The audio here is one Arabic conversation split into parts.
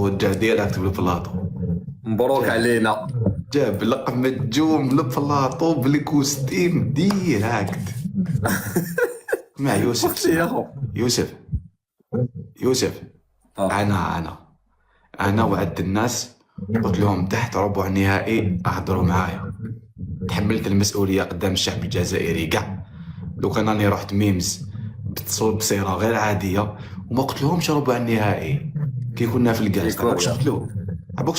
وجه ديريكت بالبلاطو. مبروك علينا. جاب لقب نجوم بالبلاطو بالكوستيم ديريكت مع يوسف. وقتي يا خو يوسف انا وعدت الناس، قلت لهم تحت ربع النهائي احضروا معايا. تحملت المسؤوليه قدام الشعب الجزائري كاع. لو كان راني رحت ميمز بصيره غير عاديه وما قلت لهمش ربع النهائي كي كنا في الكاس. عباكش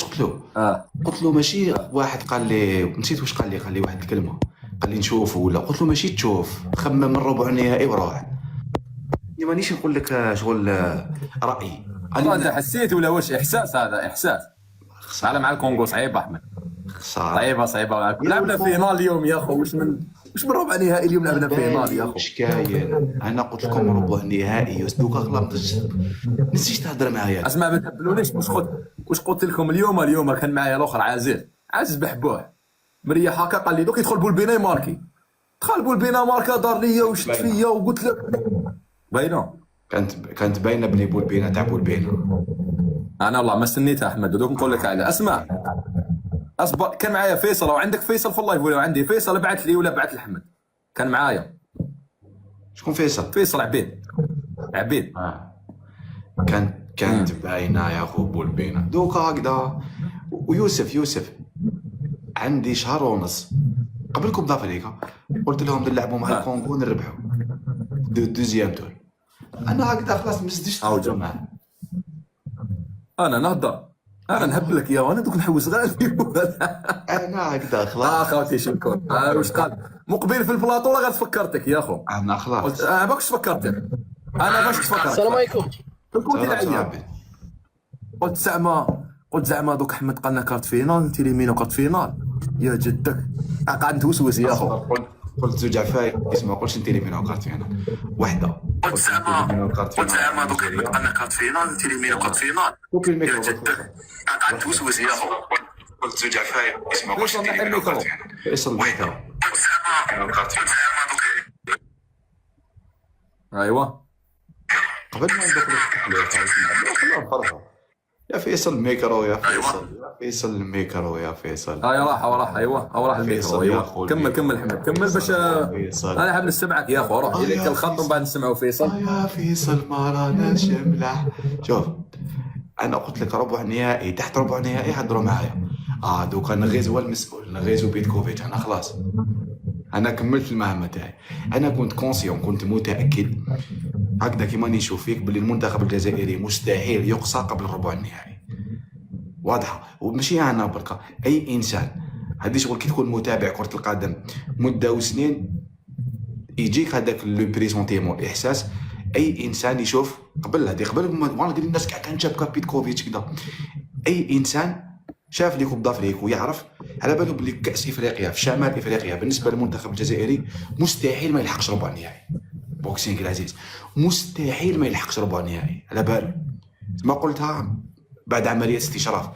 قلت له قلت له ماشي واحد قال لي نسيت واش قال لي واحد الكلمه، قال لي نشوفوا ولا قلت له ماشي تشوف، خمم من ربع النهائي وروح. مانيش نقول لك شغل رايي. انت حسيت ولا واش احساس؟ هذا احساس على مع الكونغو صعيب احمد. صعيبه لعبنا فينال اليوم يا خو. واش من ربع نهائي اليوم لعبنا فينال يا خو. واش كاين؟ انا قلت لكم ربع نهائي دوكا غلطت نسيت تهضر معايا. اسمع ما تهبلونيش. واش قلت لكم اليوم كان معايا الاخر عزيز بحبوه مريح هكا، قال لي دوك يدخل بولبينا يماركي. دخل بولبينا ماركا دار ليا وشت فيا وقلت لك باينه. كانت باينه بلي بولبينا تاع بولبينا. انا والله ما استنيتها احمد دوك نقول لك على. اسمع اصبر، كان معايا فيصل. لو عندك فيصل في اللايف ولا عندي فيصل ابعث لي ولا بعث لاحمد. كان معايا. شكون فيصل؟ فيصل عبيد. كانت باينه يا خو بولبينا دوكا هكذا. ويوسف عندي شهر ونص قبل كوب دافريكا قلت لهم نلعبوا مع الكونغو نربحوا دوزيام تور. انا هكذا خلاص ما زدتش نهضر معاه. انا نهضر انا نهبلك يا وانا دوك نحوس غير انا هكذا خلاص. خوتي شنكون واش قال مقبل في البلاطو غير تفكرتك يا خو. انا خلاص باكش تفكرتك. انا باش تفكرت. السلام عليكم. قلت زعما دوك احمد قالنا كارت فينال تيليمينو كارت فينال يا جدك. قاعد نتوسوس يا خو. قلت زوج عفاية اسمع قلتش نتيليمينو كارت فينال وحده. قلت زعما دوك احمد قالنا كارت فينال تيليمينو كارت فينال يا جدك. قاعد نتوسوس يا خو. قلت زوج عفاية اسمع قلتش نتيليمينو كارت فينال وحده. قلت زعما دوك ايوا قبل ما ندخلوا في التحليل خلوهم يا فيصل الميكرو يا فيصل الميكرو يا فيصل. يا راح ايوا الميكرو. ايوا كمل حمد كمل باش انا حاب نسمعك يا اخو. روح اليك الخط ومن بعد نسمعوا فيصل. يا فيصل ما راناش ملاح. شوف انا قلت لك ربع نهائي تحت ربع نهائي حضروا معايا. دوكا نغيزو المسؤول نغيزو بيتكوفيتش. انا خلاص انا كملت المهمه تاعي. انا كنت كونسيون كنت متاكد هكذا كيما نشوف فيك باللي المنتخب الجزائري مستحيل يقصى قبل ربع النهائي. واضحه. وماشي انا بركه اي انسان. هذه شغل كي تكون متابع كره القدم مده وسنين يجيك هذاك لو بريزونتيمون الاحساس. اي انسان يشوف قبل ما الناس كاع كان شاف بيتكوفيتش كذا. اي انسان شاف لي كوب دافريك ويعرف على باله بلي كاس افريقيا في شمال افريقيا بالنسبه للمنتخب الجزائري مستحيل ما يلحقش ربع النهائي. بوكسينغ العزيز مستحيل ما يلحقش ربع النهائي على باله. ما قلتها بعد عمليه استشراف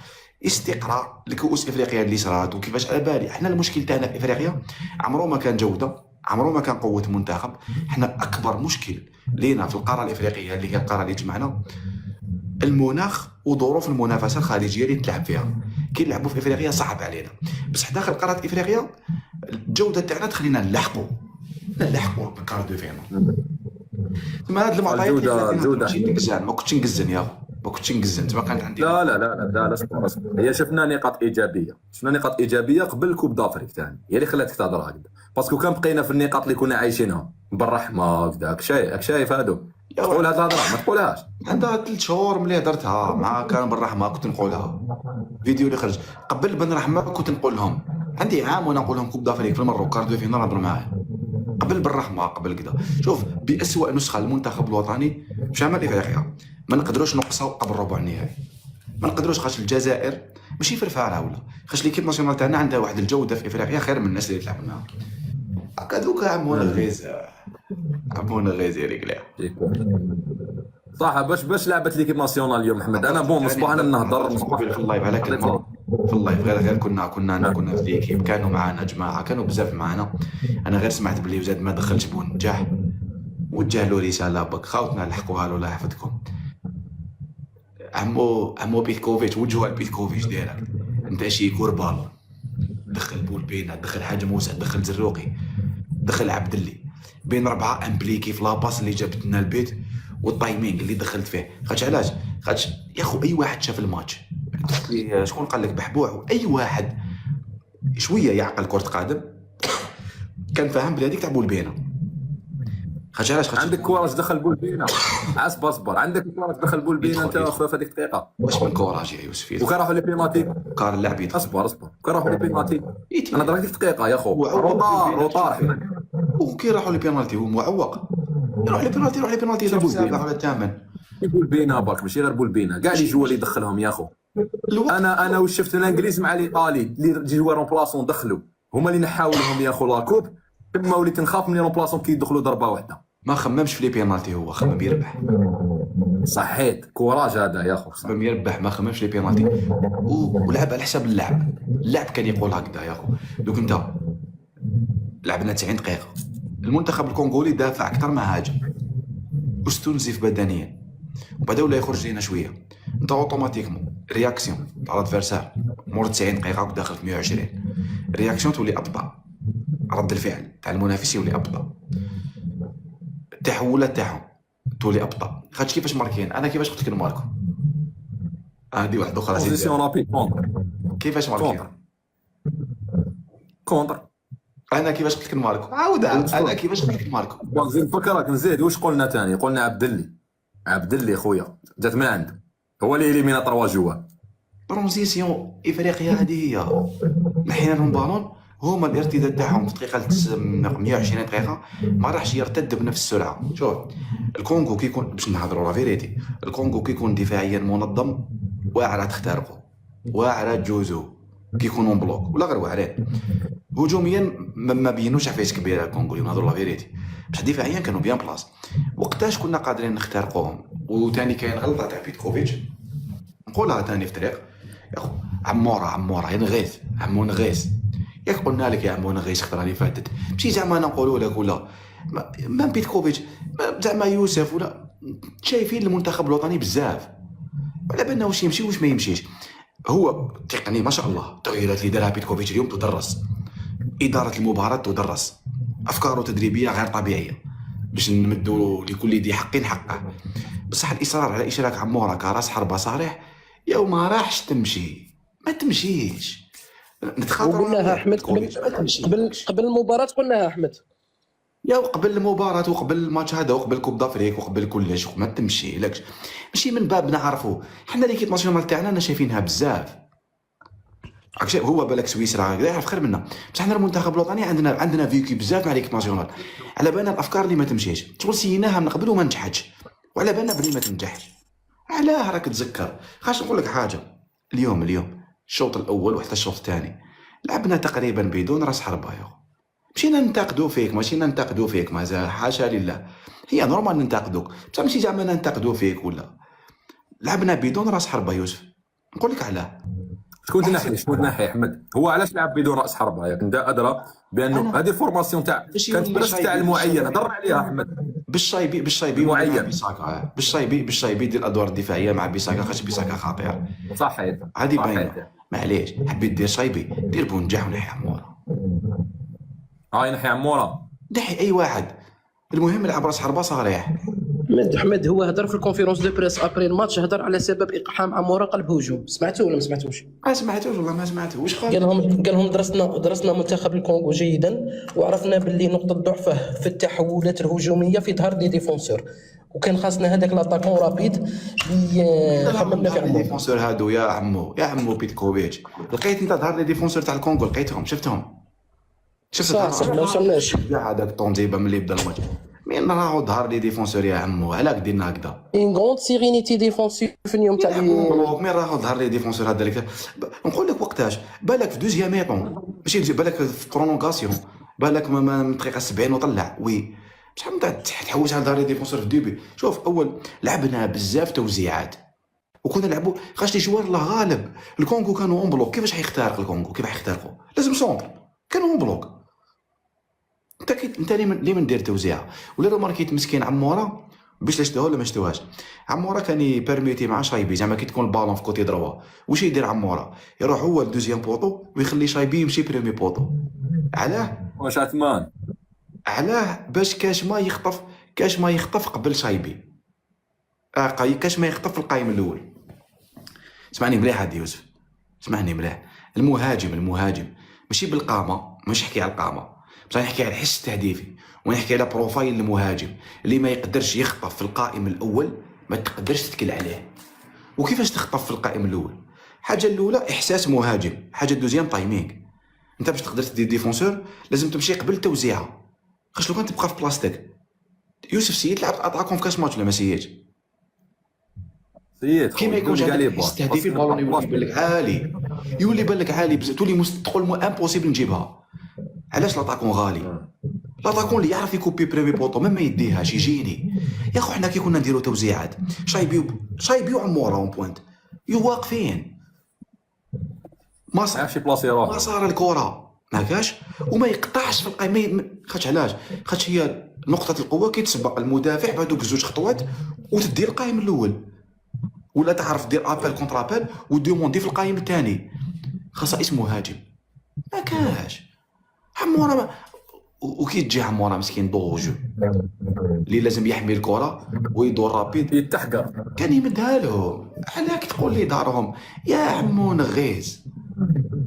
استقراء لكؤوس افريقيا اللي صرات وكيفاش. على بالي احنا المشكل تاعنا في افريقيا عمره ما كان جوده، عمره ما كان قوه منتخب. احنا اكبر مشكل لينا في القاره الافريقيه اللي هي القاره اللي تجمعنا المناخ وظروف المنافسه الخارجيه اللي تلعب فيها. كي نلعبوا في افريقيا صعب علينا، بصح داخل قاره افريقيا الجوده تاعنا تخلينا نلحقوا بالكارت دو فينال. ثم هاد المعطيات الجوده ما كنتش نقزن يا اخو. ما كنتش نقزن تما كانت عندي. لا اصبر. هي شفنا نقاط ايجابيه قبل كوب دافريك ثاني هي اللي خلاتك تهضر هكذا. باسكو كان بقينا في النقاط اللي كنا عايشينها بالرحمه هكذاك شايف هادو. تقول هاد الهضره ما تقولهاش. عندها 3 شهور ملي هضرتها مع كان بالرحمه كنت نقولها. فيديو اللي خرج قبل بن رحمه كنت نقول لهم عندي عام وانا نقول لهم كوب دافريك في المروك كارت دو فينال هضروا معايا قبل بالرحمه قبل كذا. شوف بأسوأ نسخه المنتخب الوطني في شمال افريقيا ما نقدروش نقصوا قبل ربع النهائي. ما نقدروش خاطر الجزائر ماشي فرفاره ولا خاطر ليكيب ناسيونال تاعنا عندها واحد الجوده في افريقيا خير من الناس اللي تلعب معاهم. هكا دوكا عمونا غيز يا رجال صح. باش لعبت ليكيب ناسيونال اليوم محمد. انا مصباح انا نهضر في اللايف على كلمه في اللايف غير كنا في ليكيب كانوا معنا جماعه كانوا بزاف معنا. انا غير سمعت باللي وزاد ما دخلش بونجاح وجه له رساله بك خاوتنا لحقوها له الله يحفظكم. عمو بيتكوفيتش وجهه بيتكوفيتش ديريكت. انت شي كوربال دخل بولبينا، دخل حاج موسى، دخل زروقي، دخل عبد اللي، بين 4 امبليكي في لاباس اللي جابت لنا البيت والتايمينغ اللي دخلت فيه. خاطش علاش؟ خاطش يا خو اي واحد شاف الماتش قلت لي شكون قال لك بحبوع، اي واحد شويه يعقل كره قدم كان فاهم بلي هذيك تاع بولبينا. خاطش علاش؟ عندك كوراج دخل بولبينا، عاس اصبر، عندك كوراج دخل بولبينا انت في هذيك الدقيقه، واش من كوراج يا يوسف؟ وكان راحوا لي بينالتي. كار اللاعب يدخل اصبر كان راحوا لي بينالتي. انا ضربت ديك الدقيقه يا خو، روطار احمد. وكي راحوا لي بينالتي هو معوق، يروح لي بينالتي ضرب السابع ولا الثامن. بولبينا برك ماشي غير بولبينا، كاع لي جوار اللي دخلهم يا خو. انا واش شفت الانجليز مع الايطالي اللي جوار رومبلاسون دخلوا هما اللي نحاو لهم يا خو لاكوب، تما وليت نخاف من لي رومبلاسون كي يدخلوا ضربه واحده. ما خممش في لي بينالتي، هو خمم يربح. صحيت كوراج هذا يا خو، خمم يربح، ما خممش لي بينالتي ولعب على حساب اللاعب كان يقول هكذا يا خو. دوك انت لعبنا 90 دقيقه، المنتخب الكونغولي دافع اكثر ما هاجم واستنزف بدنيا، وبعدا ولا يخرج لينا شويه. انت اوتوماتيكمون رياكسيون تاع الادفيرسار مور 90 دقيقه داخل في 120 رياكسيون تولي ابطا، رد الفعل تاع المنافس يولي ابطا، التحولات تاعهم تولي ابطا. خاطش كيفاش ماركين انا، كيفاش قلت لك نماركو هذه واحده اخرى. بوزيسيون رابيد كيفاش ماركين كونتر. انا كيفاش قلت لك نماركو عاودها، انا كيفاش قلت لك نماركو. نزيد نفكرك نزيد واش قلنا ثاني، قلنا عبد اللي خويا جات من عنده، هو اللي إليمينا 3 جوا. ترانزيسيون افريقيا هذه هي، نحينا لهم بالون، هما الارتداد تاعهم في دقيقه 120 دقيقه ما راحش يرتد بنفس السرعه. شوف الكونغو كيكون باش نهضروا لا فيريتي، الكونغو كيكون دفاعيا منظم واعره تخترقوا، واعره تجوزوا، كيكونوا بلوك ولا غير واعرين. هجوميا ما بينوش عفايس كبيره الكونغولي، نهضروا لا فيريتي، بصح دفاعيا كانوا بيان بلاص. وقتاش كنا قادرين نخترقوهم. وثاني كاين غلطه تاع بيتكوفيتش نقولها ثاني في طريق يا خو، عموره ينغيث عمو نغيث، ياك قلنا لك يا عمو نغيث الخطره اللي فاتت، ماشي زعما نقولوا لك ولا ما بيتكوفيتش زعما يوسف ولا شايفين المنتخب الوطني بزاف على بالنا واش يمشي واش ما يمشيش. هو تقني ما شاء الله، التغييرات اللي دارها بيتكوفيتش اليوم تدرس، اداره المباراه تدرس، افكاره تدريبيه غير طبيعيه باش نمدوا لكل ذي حق حقه. بصح الاصرار على اشراك عموره كراس حربه صريح يوم ما راحش تمشي، ما تمشيش. نتخاطر وقلناها احمد قبل المباراه، قلناها احمد يا قبل المباراه وقبل الماتش هذا وقبل كوب دافريك وقبل كلش، ما تمشي لكش ماشي من باب نعرفوا حنا ليكيب ناسيونال تاعنا انا شايفينها بزاف. هو بالك سويسرا هكذا يعرف خير منا، بصح حنا المنتخب الوطني عندنا فيكي بزاف مع ليكيب ناسيونال، على بالنا الافكار اللي ما تمشيش شغل سيناها من قبل وما نجحتش، وعلى بالنا بلي ما تنجحش. علاه راك تذكر؟ خاش نقول لك حاجه، اليوم الشوط الاول وحتى الشوط الثاني لعبنا تقريبا بدون راس حربه يا خو. مشينا ننتقدوا فيك، ماشينا ننتقدوا فيك مازال، حاشا لله، هي نورمال ننتقدوك، بصح ماشي زعما ننتقدوا فيك ولا. لعبنا بدون راس حربه يوسف، نقول لك علاه. شكون تنحي احمد؟ هو علاش لعب بدون راس حربه؟ ياك انت ادرى بانه هذه الفورماسيون تاع كانت بلاش تاع المعين، هضر عليها احمد. بالشايبي معين بيساكا، بالشايبي يدير الادوار الدفاعيه مع بيساكا، خاطر بيساكا خطير. صحيت هذه باينه، معليش حبيت دير شايبي دير بونجاح ونحي عموره. ينحي عموره، نحي اي واحد، المهم يلعب راس حربه صريح. احمد هو هضر في الكونفيرونس دو بريس ابري الماتش، هضر على سبب اقحام عموره قلب هجوم. سمعتوه ولا ما سمعتوش؟ ما سمعتوش والله ما سمعته. واش قال لهم درسنا منتخب الكونغو جيدا، وعرفنا باللي نقطه ضعفه في التحولات الهجوميه في ظهر لي ديفونسور، وكان خاصنا هذاك لاتاكون رابيد اللي خممنا في عمو. ديفونسور هادو يا عمو بيتكوفيتش، لقيت انت ظهر لي ديفونسور تاع الكونغو، لقيتهم شفتهم صح ما وصلناش كاع هذاك طونزيبا ملي بدا الماتش، مين راهو ظهر لي ديفونسور يا عمو، علاك درنا هكذا اون غروند سيرينيتي ديفونسيف في اليوم تاع مين راهو ظهر لي ديفونسور هذا اللي نقول لك وقتاش بالك في دوزيام ميطون، ماشي بالك في برونونغاسيون، بالك من دقيقه 70 وطلع وي بصح من بعد تحوس على ظهر لي ديفونسور في الديبي. شوف اول لعبنا بزاف توزيعات وكنا نلعبوا خاش لي جوار لا غالب. الكونغو كانوا اون بلوك، كيفاش حيخترق الكونغو؟ كيف حيخترقوا؟ لازم سونتر، كانوا اون بلوك. انت ليه من دير توزيعه؟ ولا لو ماركيت مسكين عموره باش لا شدوها ولا ما شدوهاش. عمورة كان يبرميتي مع شايبي زعما كي تكون البالون في كوتي دروا، واش يدير عمورة؟ يروح هو لدوزيام بوطو ويخلي شايبي يمشي بريمي بوطو. علاه؟ واش عثمان علاه باش كاش ما يخطف قبل شايبي، كاش ما يخطف في القايم الاول. اسمعني مليح هادي يوسف، اسمعني مليح. المهاجم ماشي بالقامه، مش نحكي على القامه، بصح نحكي على الحس التهديفي، ونحكي على بروفايل المهاجم اللي ما يقدرش يخطف في القائم الاول، ما تقدرش تتكل عليه. وكيفاش تخطف في القائم الاول؟ حاجه الاولى احساس مهاجم، حاجه دوزيام تايمينغ. انت باش تقدر تدير ديفونسور لازم تمشي قبل التوزيعه، خاطر لو كان تبقى في بلاصتك. يوسف سيد لعب اتاكون في كاس ماتش ولا ما سيدش؟ سيد كي ما يكونش هذاك الحس التهديفي البالون يولي يبان لك عالي، يولي يبان لك عالي بزاف، تولي تقول امبوسيبل نجيبها. علاش لاطاكون غالي؟ لاطاكون اللي يعرف يكوبي بريمي بوطو ما يديهاش يجيني. يا خو حنا كي كنا نديرو توزيعات شايبي وعمورة اون بوينت واقفين، ما شي بلاصه يروح ما صار الكره ما كاش وما يقطعش في القائمه. خاطش علاش؟ خاطش هي نقطه القوه كي تسبق المدافع بهذوك زوج خطوات وتدي القائم الاول، ولا تعرف دير ابل كونتر ابل وديموندي في القائم الثاني. خصائص مهاجم ما كاش. عمورة وكي تجي عمورة مسكين دوجو اللي لازم يحمي الكره ويدور رابيد يتحقر، كان يمدها لهم. علاك تقول لي دارهم يا عمو نغيز؟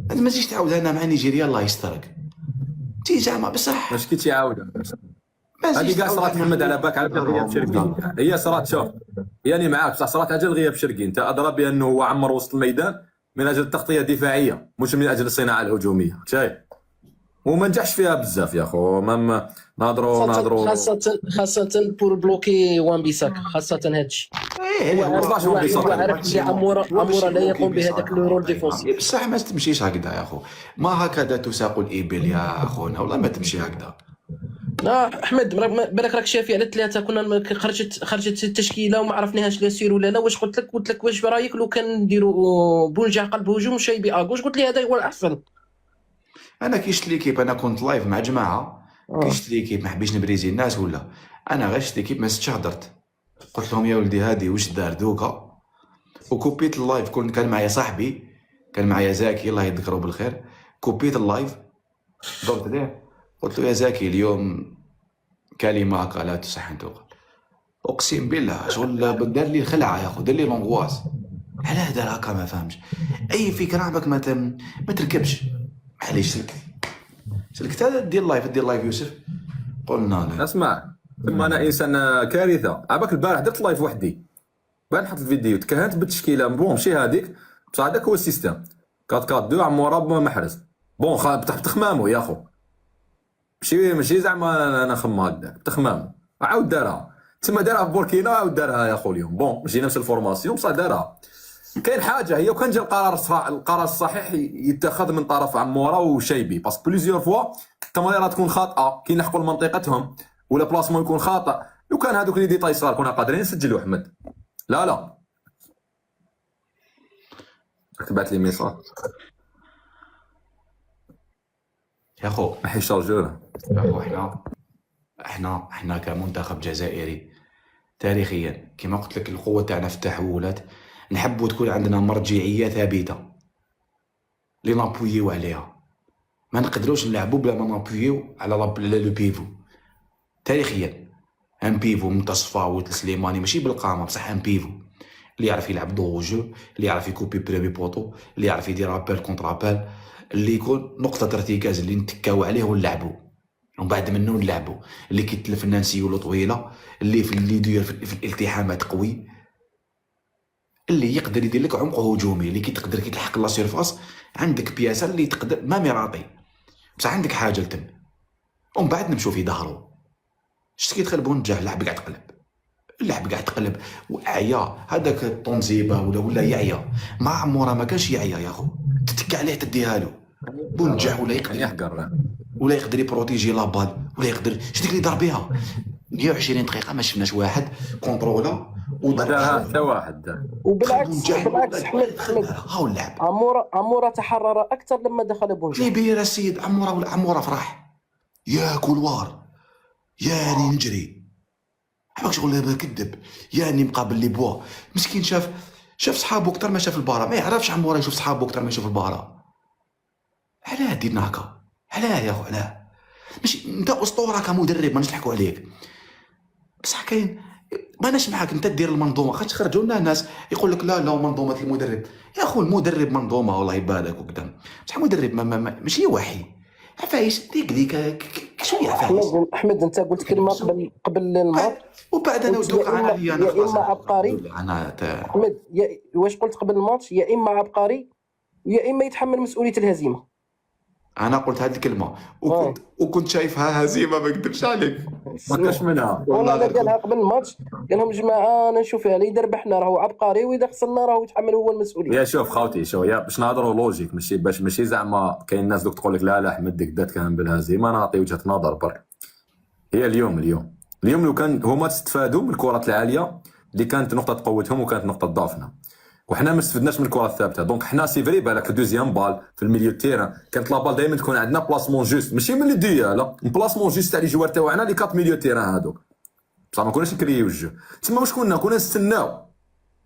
ما تجيش تعاود انا مع نيجيريا الله يسترك تي زعما بصح باش كي تعاود هذه كاع صرات محمد على بالك على غياب شرقي. هي صرات شوف يعني معاك بصح صرات على غياب شرقي. انت ادرى بانه هو عمر وسط الميدان من اجل التغطيه الدفاعيه مش من اجل الصناعه الهجوميه. شايف وما نجحش فيها بزاف يا خو. ما نهضروا خاصة بور بلوكي وان بيساك، خاصة هادشي. هو عارف بلي عمورة لا يقوم بهذاك لو رول ديفونسيف. بصح ما تمشيش هكذا يا خو، ما هكذا تساق الابل يا خونا، والله ما تمشي هكذا. لا احمد بالك راك شافي على ثلاثه كنا خرجت التشكيله وما عرفناهاش لا سير ولا لا. واش قلت لك واش رايك لو كان نديروا بونجا قلب هجوم وشايبي اغوش؟ قلت لي هذا هو الاحسن. انا كي شفت ليكيب انا كنت لايف مع جماعه كي شفت ليكيب ما حبيتش نبريزي الناس ولا انا غير شفت ليكيب ما زدتش هضرت. قلت لهم يا ولدي هادي واش دار دوكا، وكوبيت اللايف. كان معايا صاحبي، كان معايا زاكي الله يذكره بالخير. كوبيت اللايف درت ليه قلت له يا زاكي اليوم كلمه هكا لا تصح ان تقال. اقسم بالله شغل دار لي الخلعه يا اخو، دار لي لونغواس. علاه دار هكا ما فهمش اي فكره عبك ما تركبش. معليش سلكت هذا دير لايف يوسف. قلنا لا اسمع ثم انا انسان كارثه. عباك البارح درت لايف وحدي بعد نحط الفيديو تكهنت بالتشكيله بون ماشي هذيك بصح هذاك هو السيستم 4-4-2 عمورة محرز بون بتخمامو يا خو ماشي زعما انا خم هكذاك بتخمامو عاود دارها تما دارها في بوركينا عاود دارها يا خو اليوم بون ماشي نفس الفورماسيون بصح دارها. كاين حاجه هي وكان جا القرار الصحيح يتخذ من طرف عمورة وشايبي باسكو بليزيور فوا التمريره تكون خاطئه كي نحقوا لمنطقتهم ولا بلاسمون يكون خاطئ. لو كان هذوك لي ديتاي صغار كنا قادرين نسجلوا احمد. لا كتبات لي ميساج يا خو محي شارجور. يا خو احنا كمنتخب جزائري تاريخيا كما قلت لك القوه تاعنا في التحولات نحبوا تكون عندنا مرجعيه ثابته اللي نابويو عليها. ما نقدروش نلعبوا بلا ما نابويو على لو بيفو. تاريخيا ان بيفو منتصفى وسليماني ماشي بالقامه بصح ان بيفو اللي يعرف يلعب دو جو، اللي يعرف يكوبي بريمي بوطو، اللي يعرف يدير ابل كونتر ابل، اللي يكون نقطه ارتكاز اللي نتكاو عليه ونلعبوا ومن بعد منه نلعبوا، اللي كيتلف لنا نسيولو طويله، اللي يدير في الالتحامات قوي، اللي يقدر يدير لك عمق هجومي، اللي تقدر كي تلحق لا سيرفاس عندك بياسه اللي تقدر ما ميراطي بصح عندك حاجه لتم. ومن بعد نمشوا في ظهره. شتي كي تقلبوا نرجع اللعب قاعد تقلب وعيا هذاك الطونزيبه ولا يعيا مع عمورة ما كانش يعيا يا خو تتكى عليه تديها له بونجح ولا يقدر يبروتيجي لابال ولا يقدر شتي اللي دار بها 120 دقيقه ما شفناش واحد كونترولا ودارها حتى واحد. وبالعكس حمد هاو اللعب. عمورة تحرر اكثر لما دخل بونجا كبير السيد عمورة فرح يا كولوار يا نجري عمرك شغل كذب يعني مقابل لي بوا مسكين شاف صحابه اكثر ما شاف البارا، ما يعرفش عمورا يشوف صحابه اكثر ما يشوف البارا. علاه ديرنا هكا؟ علاه يا اخو علاه؟ مش انت اسطوره كمدرب مانيش نحكوا عليك، بصح كاين ماناش معاك انت دير المنظومه. خاطر خرجوا لنا ناس يقول لك لا منظومه المدرب. يا اخو المدرب منظومه والله يبارك وكذا، بصح المدرب ماشي وحي. عفايس ديك شويه عفايس. احمد انت قلت كلمه قبل الماتش، وبعد انا قلت ودوك انا يا خلاص اما عبقري. انا احمد واش قلت قبل الماتش؟ يا اما عبقري يا اما يتحمل مسؤوليه الهزيمه. انا قلت هذه الكلمه وكنت شايفها هزيمه، ما نكذبش عليك. ما كاش منها والله لا قالها قبل الماتش، قال لهم جماعه انا نشوف يعني اذا ربحنا راهو عبقري واذا خسرنا راهو يتحمل هو المسؤوليه. يا شوف خوتي، شوف يا باش نهضروا لوجيك، ماشي زعما كاين الناس دوك تقول لك لا احمد ديك دات كان بالهزيمه. انا نعطي وجهه نظر برك. هي اليوم لو كان هما تستفادوا من الكرات العاليه اللي كانت نقطه قوتهم وكانت نقطه ضعفنا، وحنا ما استفدناش من الكره الثابته. دونك حنا سي فري بالك دوزيام بال في الميليو تيران كانت لا بال دائما تكون عندنا بلاسمون جوست، ماشي من الديه لا بلاسمون جوست تاع لي جوار تاعنا لي كات ميليو تيران هذوك، بصح ما كناش نكريو الجو. تما واش كنا نستناو،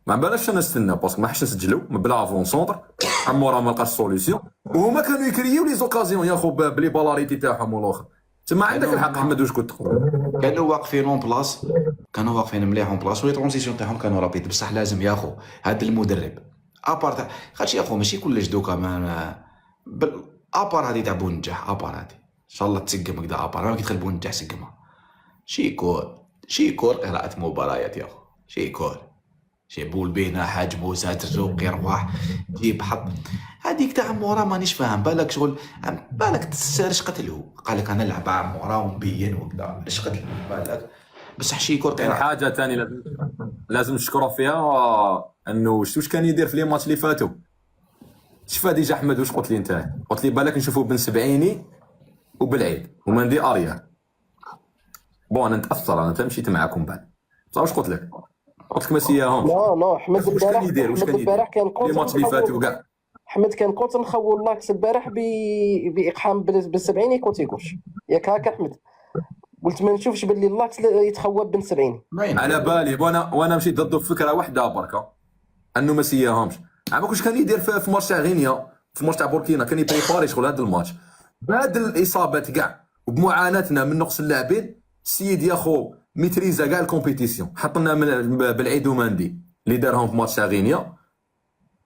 ما بالناش نستناو باسكو ما حش نسجلوا بلا افون سونتر عمورا ما لقاش سوليسيون، وهما كانوا يكريو لي زوكازيون ياخذ بلي بالاريتي تاعهم والاخر. تما عندك الحق احمد واش كنت تقول. كانوا واقفين اون بلاص، كانوا واقفين مليح اون بلاص، ولي ترونزيسيون تاعهم كانوا رابيد. بصح لازم ياخو هذا المدرب ابار خاطش ياخو ماشي كلش دوكا ابار هذه تاع بونجح، ابار هذه ان شاء الله تسقم كذا ابار ما كيدخل بونجح سقمها. شيكور قراءة مباريات ياخو بول بينا حاج موسى ترزوق يرواح جيب حط هذيك تاع مورا مانيش فاهم. بالك شغل بالك اش قتلو قال لك انا نلعب مع مورا ونبين وكذا اش قتلو بالك. بصح شيكور كاين حاجه ثانيه لازم نشكره فيها، انه واش كان يدير في لي ماتش اللي فاتوا. شوف ديجا احمد واش قلت لي انت، قلت لي بالك نشوفوا بن سبعيني وبالعيد ومندي اريا. بون انا نتاثر، انا مشيت معاكم بعد بصح واش قلت لك ما سياهمش. لا احمد البارح كان لي ماتش اللي فاتوا كاع احمد كان كنت نخول لاكس البارح باقحام بالسبعيني كنت يقولش ياك هكا احمد، قلت ما نشوفش باللي اللاكس يتخوب بن سبعيني على بالي. وانا مشيت ضد فكره واحده بركه انه ما سياهمش. عمرك واش كان يدير في ماتش تاع غينيا، في ماتش تاع بوركينا كان يبريباري شغل هذا الماتش بعد الاصابات كاع وبمعاناتنا من نقص اللاعبين. السيد ياخو ميتريزا كاع الكومبيتيسيون، حط لنا بالعيد وماندي اللي دارهم في ماتش تاع غينيا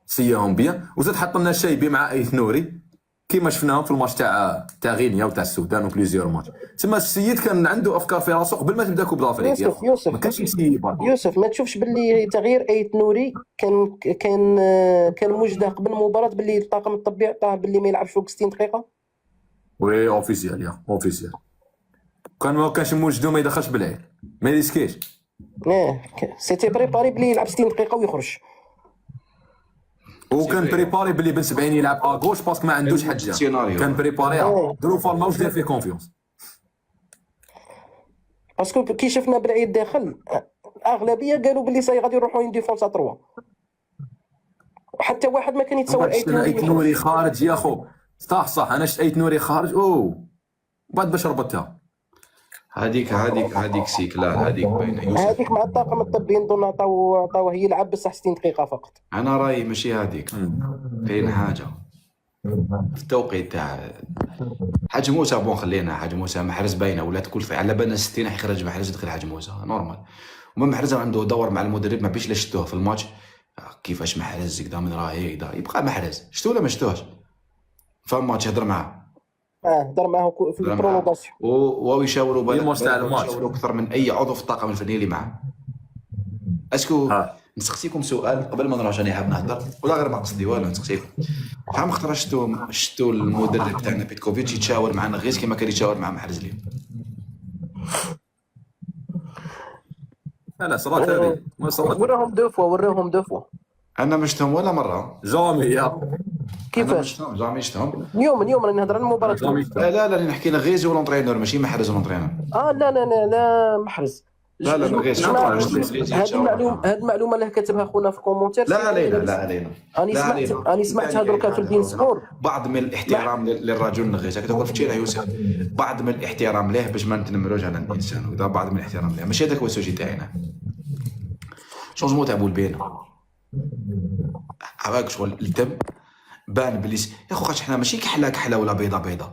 سياهم بيان، وزاد حط لنا شايبي مع ايث نوري كيما شفناهم في الماتش تاع غينيا وتاع السودان وبليزيور ماتش. تما السيد كان عنده افكار في راسه قبل ما تبدا كوب دافريك. يوسف ما كانش يسيب يوسف ما تشوفش باللي تغيير ايث نوري كان موجده قبل المباراه باللي الطاقم الطبي عطاه باللي ما يلعبش فوق 60 دقيقه. وي اوفيسيال كان ما كانش موجدو ما يدخلش بالعيد ما يريسكيش. سيتي بريباري بلي يلعب 60 دقيقه ويخرج، وكان بريباري باللي بن 70 يلعب اغوش باسكو ما عندوش حاجه. كان بريباري ظروف ما واش داير فيه كونفيونس باسكو كي شفنا بالعيد داخل الاغلبيه قالوا باللي ساي غادي يروحوا ان ديفونس ا 3، حتى واحد ما كان يتصور ايت نوري خارج يا خو. صح انا شفت ايت نوري خارج بعد باش ربطتها هذيك سيك لا هذيك باينه يوسف. هذيك مع الطاقم الطبي نظن عطاوه يلعب بصح 60 دقيقه فقط. انا رايي ماشي هذيك، كاين حاجه في التوقيت تاع حاج موسى. بون خلينا حاج موسى محرز باينه ولا تكون في على بالنا 60 يخرج محرز يدخل حاج موسى نورمال. وما محرز عنده دور مع المدرب ما بيش لا شتوه في الماتش كيفاش محرز كذا من راهي كذا يبقى محرز شتو ولا ما شتوهش في الماتش هضر معاه هضر معاه في البرولونغاسيون ويشاوروا بالك يشاوروا اكثر من اي عضو في الطاقم الفني اللي معاه. اسكو نسقسيكم سؤال قبل ما نروح، انا حاب نهضر ولا غير ما قصدي والو نسقسيكم. شحال من خطره شفتوا المدرب تاعنا بيتكوفيتش يتشاور معنا غير كيما كان يتشاور مع محرز اليوم؟ لا صرات هذه ما صرات. وراهم دو فوا انا ما شفتهم ولا مره. جامي كيفاش جامي شفتهم اليوم راني نهضر على المباراه. لا نحكي لك غير زو لونطرينور ماشي محرز لونطرينور. لا محرز لا لا من غير هذه المعلومه اللي كتبها خونا في الكومونتير. لا علينا لا علينا. انا سمعت هذوك في البين سبور. بعض من الاحترام للرجل النغيس هكذا قلت له يوسف، بعض من الاحترام له باش ما نتنمروش على الانسان، وإذا بعض من الاحترام له ماشي هذاك هو السوجي تاعنا. شونجمون تاع بولبينه عواك شغل الدم بان بلي يا خو خاطر حنا ماشي كحله ولا بيضه،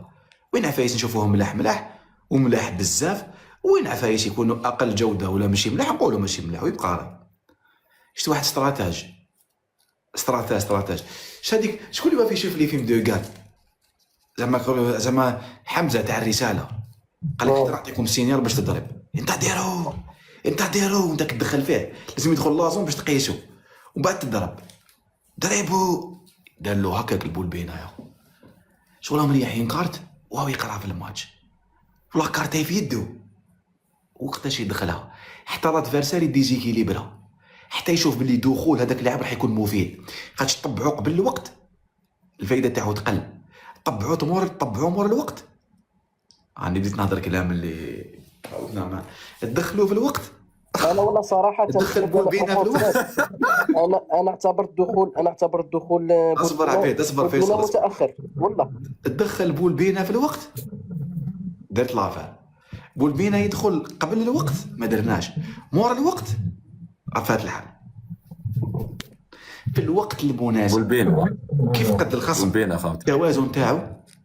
وين عفايس نشوفوهم ملاح وملاح بزاف، وين عفايس يكونوا اقل جوده ولا ماشي ملاح نقولوا ماشي ملاح ويبقى راه. شفت واحد استراتاج شاديك شكون اللي ما يشوف لي فيلم دو غاد زعما حمزه تاع الرساله قال لك نعطيكم سينيور باش تضرب، انت ديرو وانت كتدخل فيه، لازم يدخل لازون باش تقيسو ومن بعد تضرب ضربو. دار له هكاك البولبينه يا شغل مريحين كارت وهو يقرا في الماتش ولا كارتي في يدو وقتاش يدخلها حتى لادفيرساري ديزيكيليبرا، حتى يشوف باللي دخول هذاك اللاعب راح يكون مفيد. خاطش طبعوا قبل الوقت الفايده تاعو تقل، طبعوا مور الوقت. انا بديت نهضر كلام اللي عاودنا ما تدخلوا في الوقت. انا والله صراحه تدخل بولبينه في الوقت. انا اعتبر الدخول اصبر عبيد فيصل متاخر والله. تدخل بولبينه في الوقت درت لافا، بولبينه يدخل قبل الوقت ما درناش، مور الوقت عفات الحال. في الوقت المناسب بولبينه كيف قد الخصم بولبينه خاوتي التوازن تاعو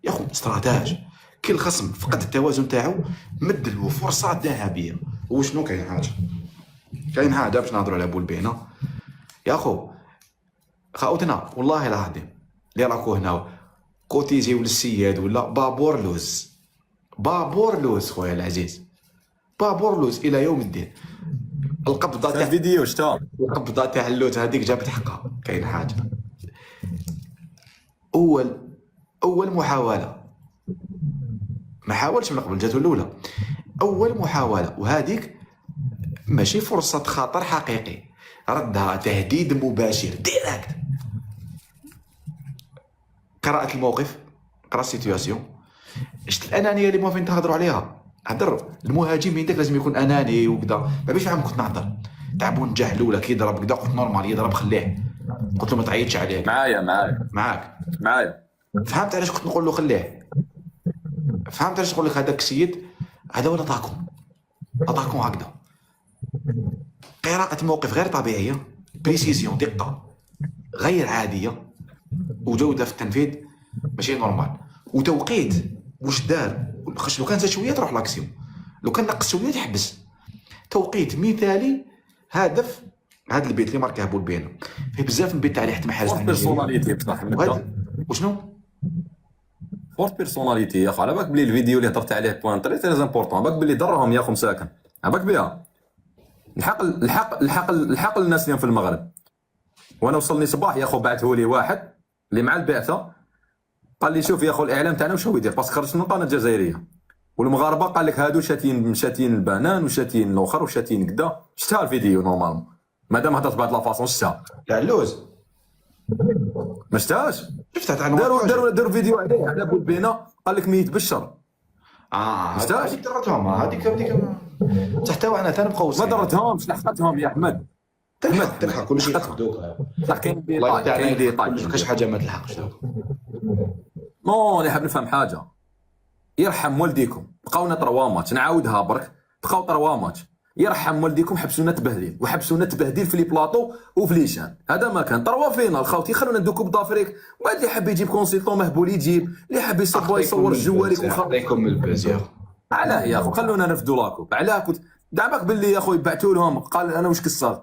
يا خو استراتاج، كي الخصم فقد التوازن تاعو مد له فرصه ذهبيه. وشنو كاين حاجه باش نهضروا على بولبينه يا خو خاوتنا والله العظيم اللي راكو هنا كوتيزيو للسياد ولا بابور لوز خويا العزيز، بابور لوز الى يوم الدين. القبضه تاع الفيديو شتا القبضه تاع اللوز هذيك جابت حقها. كاين حاجه اول محاوله ما حاولش من قبل، جاتو الاولى اول محاوله وهذيك ماشي فرصه خطر حقيقي، ردها تهديد مباشر ديريكت. قراءه الموقف، قرا السيتوياسيون، شفت الانانيه اللي ما فين تهضروا عليها. هضر المهاجمين داك لازم يكون اناني وكذا، ما بيش عام كنت نهضر تاع بونجاح الاولى كي يضرب كذا قلت نورمال يضرب خليه، قلت له ما تعيطش عليه. معاك فهمت علاش كنت نقول له خليه، فهمت علاش نقول لك هذاك السيد هذا ولا اتاكون هكذا. قراءة موقف غير طبيعية، بريسيزيون دقة غير عادية، وجودة في التنفيذ ماشي نورمال، وتوقيت واش دار. خاطر لو كان زاد شوية تروح لاكسيون، لو كان نقص شوية تحبس. توقيت مثالي، هدف هذا البيت اللي ماركاه بولبينه فيه بزاف من بيت تاع ريحة محاز بيرسوناليتي بصح وشنو فورت بيرسوناليتي يا خو. على بالك بلي الفيديو اللي هضرت عليه بوان تري امبورطون، على بالك بلي ضرهم يا خو مساكن، على بالك بها الحق الناس اللي في المغرب. وانا وصلني صباح يا خو بعثه لي واحد اللي مع البعثه قال لي شوف يا خو الاعلام تاعنا واش هو يدير، باسكو خرجت من القناه الجزائريه والمغاربه قال لك هادو شاتين البنان وشاتين الاخر وشاتين كدا. شفتها الفيديو نورمالمون مادام هضرت بعد لافاصون شفتها تاع اللوز ما شفتهاش. شفتها تاع داروا فيديو عليه على بولبينه قال لك ميت بشر. هذيك درتهم هذيك حتى وحنا تنبقاو ما درتهمش لحقتهم يا احمد. تلحق كل شيء ياخذوك. كاين دي طاي كاش حاجه ما تلحقش نو. اللي حاب نفهم حاجه، يرحم والديكم بقاونا طروا ماتش، نعاودها برك بقاو طروا ماتش. يرحم والديكم حبسونا تبهديل وحبسونا تبهديل في لي بلاطو وفي ليشان. هذا ما كان طروا فينا الخوتي. خلونا ندوكو بدافريك، وبعد اللي حاب يجيب كونسيلطون مهبول يجيب، اللي حاب يصور الجواري عليكم الباز يا اخو. علاه يا اخو خلونا نرفدوا لاكو. علاه كنت دعمك باللي يا اخو يبعثوا لهم قال انا واش كسر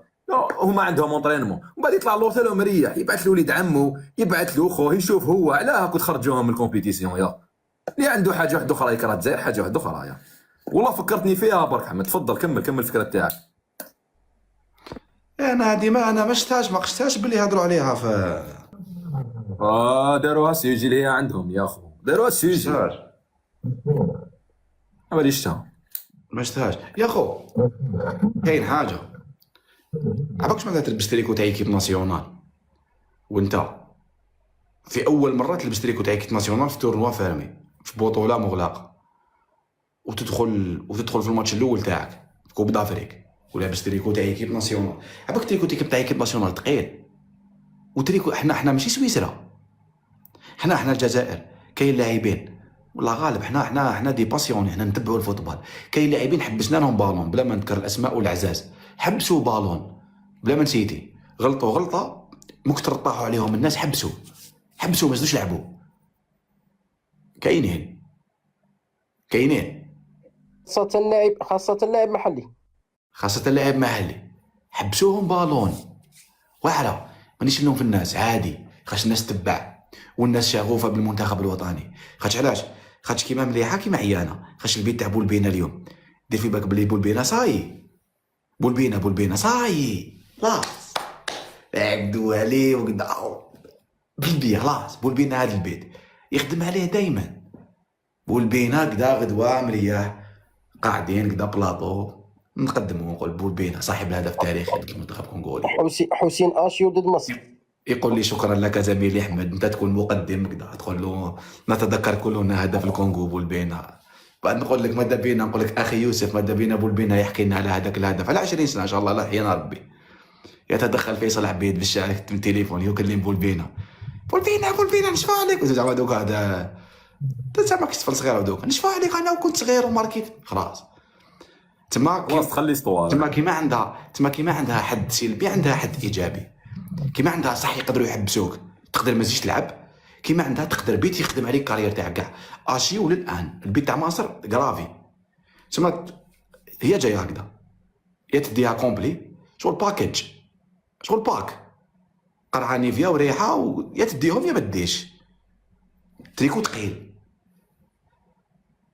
هما عندهم اونطرينمون، ومن بعد يطلع لوطيل مريح يبعث له وليد عمو يبعث له خوه يشوف هو. علاه كنت خرجوهم من الكومبيتيسيون يا اللي عنده حاجه واحده اخرى يكره الجزائر حاجه واحده اخرى يا والله فكرتني فيها برك. حمد تفضل كمل الفكره تاعك. انا هذه ما شفتهاش ما قشتهاش باللي هضروا عليها ف داروها سيجي اللي هي عندهم يا اخو، داروها سيجي ما شفتها ما شفتهاش يا خو. كاين حاجه عباكش ما تلبس تريكو تاع ايكيب ناسيونال وانت في اول مره تلبس تريكو تاع ايكيب ناسيونال في تورنوا فارمي في بطوله مغلقه وتدخل في الماتش الاول تاعك في كوب دافريك ولابس تريكو تاع ايكيب ناسيونال. عباك تريكو تاع ايكيب ناسيونال ثقيل، وتريكو حنا ماشي سويسرا، حنا الجزائر. كاين لاعبين والله غالب حنا دي باسيوني، حنا نتبعوا الفوتبال. كاين لاعبين حبسنا لهم بالون بلا ما نذكر الاسماء والعزاز، حبسوا بالون بلا ما نسيتي، غلطوا غلطه مكتر طاحوا عليهم الناس، حبسوا ما زادوش يلعبوا. كاينين خاصة اللاعب محلي، خاصة اللاعب محلي، حبسوهم بالون واعرة. مانيش نلوم في الناس، عادي، خاش الناس تتبع والناس شغوفة بالمنتخب الوطني. خاطش علاش؟ خاطش كيما مليحة كيما عيانة. خاش البيت تاع بولبينا اليوم، دير في بالك بلي بولبينا صاي، بولبينا صاي خلاص، عقدوا عليه وقداو بالبيا خلاص. بولبينا هذا البيت يخدم عليه دايما. بولبينا قدا غدوة مرياح قاعدين قدا بلاطو نقدموا ونقول بولبينا صاحب الهدف التاريخي للمنتخب الكونغولي. حسين اشيو ضد مصر. يقول لي شكرا لك زميلي احمد، انت تكون مقدم كذا، تقول له نتذكر كلنا هدف الكونغو بولبينا. بعد نقول لك ماذا بينا، نقول لك اخي يوسف ماذا بينا بولبينا يحكي لنا على هذاك الهدف على 20 سنه ان شاء الله، لا يحيينا ربي. يتدخل فيصل عبيد بالشارع في التليفون يكلم بولبينا نشفى عليك زعما دوك هذا زعما كيطفل صغير دوك نشفى عليك انا وكنت صغير وماركيت خلاص. تما خلاص تخلي سطوار. تما كيما عندها حد سلبي عندها حد ايجابي. كيما عندها صح يقدروا يحبسوك تقدر ما تزيدش تلعب، كيما عندها تقدر بيت يخدم عليك كارير تاعك كاع. اشي وللان البيت تاع مصر غرافي، تما هي جايه هكذا، يا تديها كومبلي شغل باكيج، شغل باك قرعه نيفيا وريحه، يا تديهم يا ما تديش. تريكو ثقيل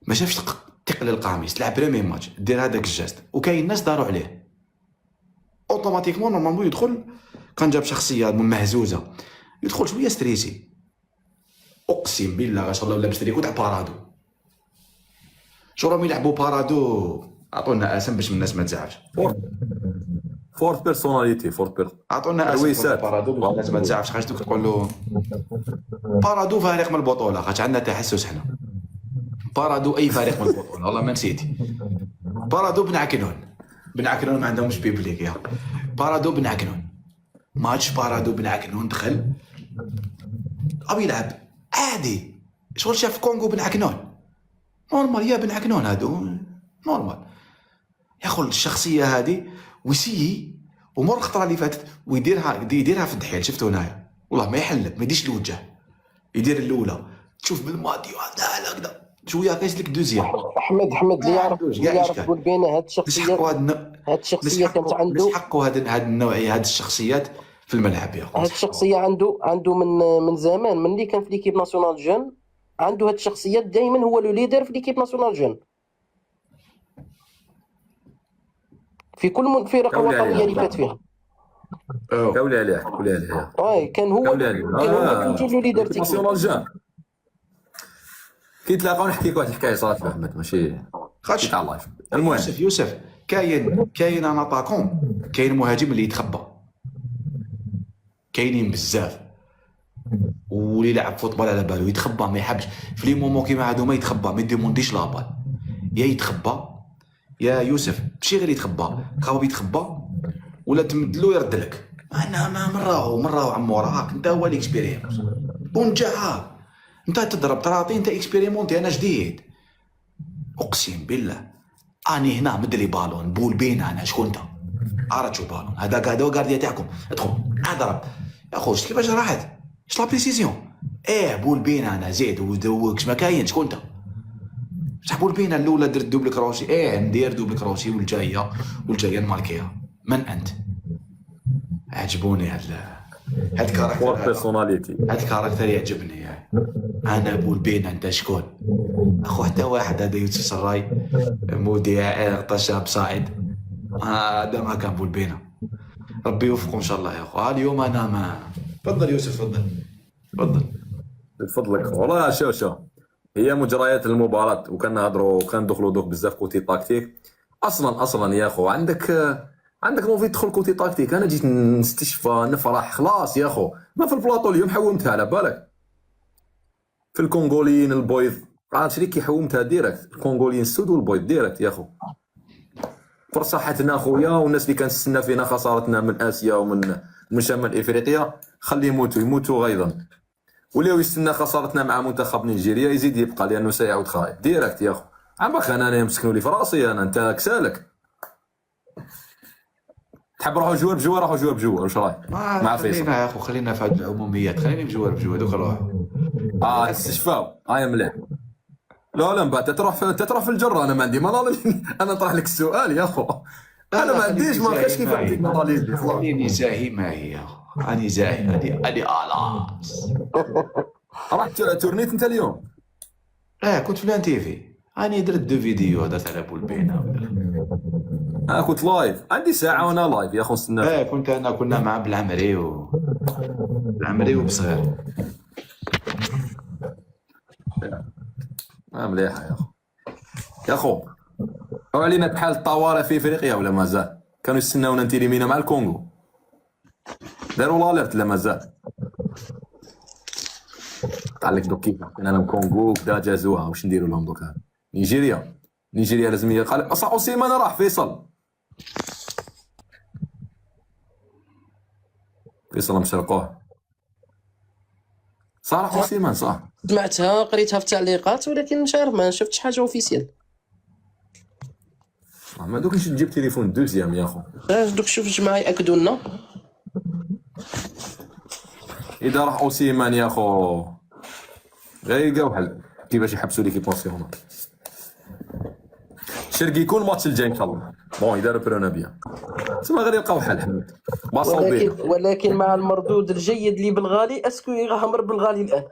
ما شافش تقل القميص، تلعب بريمي ماتش دير هذاك الجاست، وكاين ناس داروا عليه اوتوماتيكمون نورمالمون يدخل. كان جاب شخصيه مهزوزه يدخل شويه ستريسي، اقسم بالله غا شاء الله لابس تريكو تاع بارادو. شو راهم يلعبوا بارادو، عطونا اسم باش الناس ما تزعفش. فورت بيرسوناليتي عطونا اسم بارادو باش الناس ما تزعفش. خاش دوك تقول له بارادو فارق من البطوله، خاطش عندنا تحسس حنا. بارادو اي فريق من البطوله والله ما نسيتي. بارادو بنعكنون ما عندهمش بيبليك يا بارادو بنعكنون. ماتش بارادو بنعكنون دخل ابي يلعب عادي، شغل شاف كونغو بنعكنون نورمال، يا بنعكنون هادو نورمال. ياخذ الشخصيه هذه ويسيي ومر الخطره اللي فاتت ويديرها في الدحيل. شفتوا هنايا والله ما يحلب ما يديش الوجه، يدير الاولى تشوف بالماضي هذا هكذا شويه كايسلك دوزيام. احمد اللي يعرف بولبينا هاد الشخصيه كانت عنده، نسحقوا هاد النوعيه، هاد الشخصيات في الملعب يا هاد الشخصيه عنده من زمان، من اللي كان في ليكيب ناسيونال جون عنده هاد الشخصيات دائما، هو لو ليدر في ليكيب ناسيونال جون في كل الفرق الوطنيه اللي فات فيها. كولي عليه كان هو كيجي له ليدر ناسيونال جون. كي تلاقاو نحكي لك واحد الحكايه صارت لاحمد ماشي خاطش تاع الله. المهم يوسف كاين انا طاكون، كاين مهاجم اللي يتخبى، كاينين بزاف، واللي يلعب فوتبال على بالو يتخبى ما يحبش في لي مومون كيما هادو، ما يتخبى ما يديمونديش لابال، يا يتخبى يا يوسف ماشي غير يتخبى، خاوي يتخبى ولا تمدلو يرد لك. انا ما مراو عمو راك انت هو اللي اكسبيريمونس ونجح، انت تضرب طراطي، انت اكسبيريمونتي، انا جديد. اقسم بالله اني هنا مدري بالون بولبينا، انا شكون انت عرفت شو بالون هذا غارديا تاعكم ادخل اضرب يا خوش كيفاش راحت اش لا بريسيزيون. بولبينا انا زيد ودوكش ما كاين شكون انت. صح بولبينا الاولى درت دوبل كروشي، ندير دوبل كروشي والجايه نماركيها. من انت؟ عجبوني هاد الكاركتر يعجبني. انا بولبينا انت شكون؟ اخو حتى واحد هذا يوسف سراي مذيع طشاب صاعد، هذا ما كان بولبينا. ربي يوفقه ان شاء الله يا اخو. اليوم انا ما تفضل يوسف تفضل بفضلك والله. شو هي مجريات المباراه، وكنهضروا كندخلوا دوك بزاف كوتي تاكتيك. اصلا يا اخو عندك نوفي تدخل كوتي تاكتيك. انا جيت نستشفى نفرح خلاص يا اخو. ما في البلاطو اليوم حومتها على بالك في الكونغوليين البويض، عرفت شريك كي حومتها ديريكت. الكونغوليين السود والبويض ديريكت يا اخو. فرصه حتنا خويا، والناس اللي كنستنى فينا خسارتنا من اسيا ومن شمال افريقيا خليه يموتوا غيظا. ولاو يستنى خسارتنا مع منتخب نيجيريا يزيد يبقى، لانه سيعود خايب ديريكت يا خو. عمرك انا يمسكنوا لي في راسي انا، انت كسالك تحب نروحوا جوار بجوار، روحوا جوار بجوار، واش رايك؟ مع فيصل خلينا يا اخو، خلينا في هاد العموميات، خليني بجوار بجوار دوك نروح. استشفاو مليح. لا من بعد تروح في الجره، انا ما عندي ملال. انا نطرح لك السؤال يا خو، انا ما عنديش، ما كاش كيف عندك ملال. خليني زاهي معي يا اخو، راني زاهي، هادي الاس. رحت تورنيت انت اليوم؟ كنت في الان تي في، راني درت 2 فيديو، درت على بولبينا. كنت لايف، عندي ساعه وانا لايف يا خو نستنى. كنت انا، كنا مع بالعمري وبصغير. مليحه يا خو. وعلينا بحال الطوارئ في افريقيا ولا مازال؟ كانوا يستناونا نتيليمينا مع الكونغو، داروا لاليرت لا مازال؟ قال لك دوك كيف انا الكونغو كدا جازوها، واش نديروا لهم دوكا؟ نيجيريا لازم قال اصلا اوسيمان راح فيصل مشرقوه صراحه اوسيمان صح. سمعتها قريتها في التعليقات، ولكن مش عارف، ما شفتش حاجه اوفيسيال. ما دوك نجيب تليفون دوزيام يا خو. دوك شوف الجماعه ياكدوا لنا. اذا راح اوسيمان يا خو غير يلقاو حل كيفاش يحبسوا ليكيب ناسيونال. شرقي يكون ماتش الجاي ان شاء الله. بون اذا ربرونا بيان تما غير يلقاو حل حمد ولكن مع المردود الجيد اللي بالغالي، اسكو يغامر بالغالي الان؟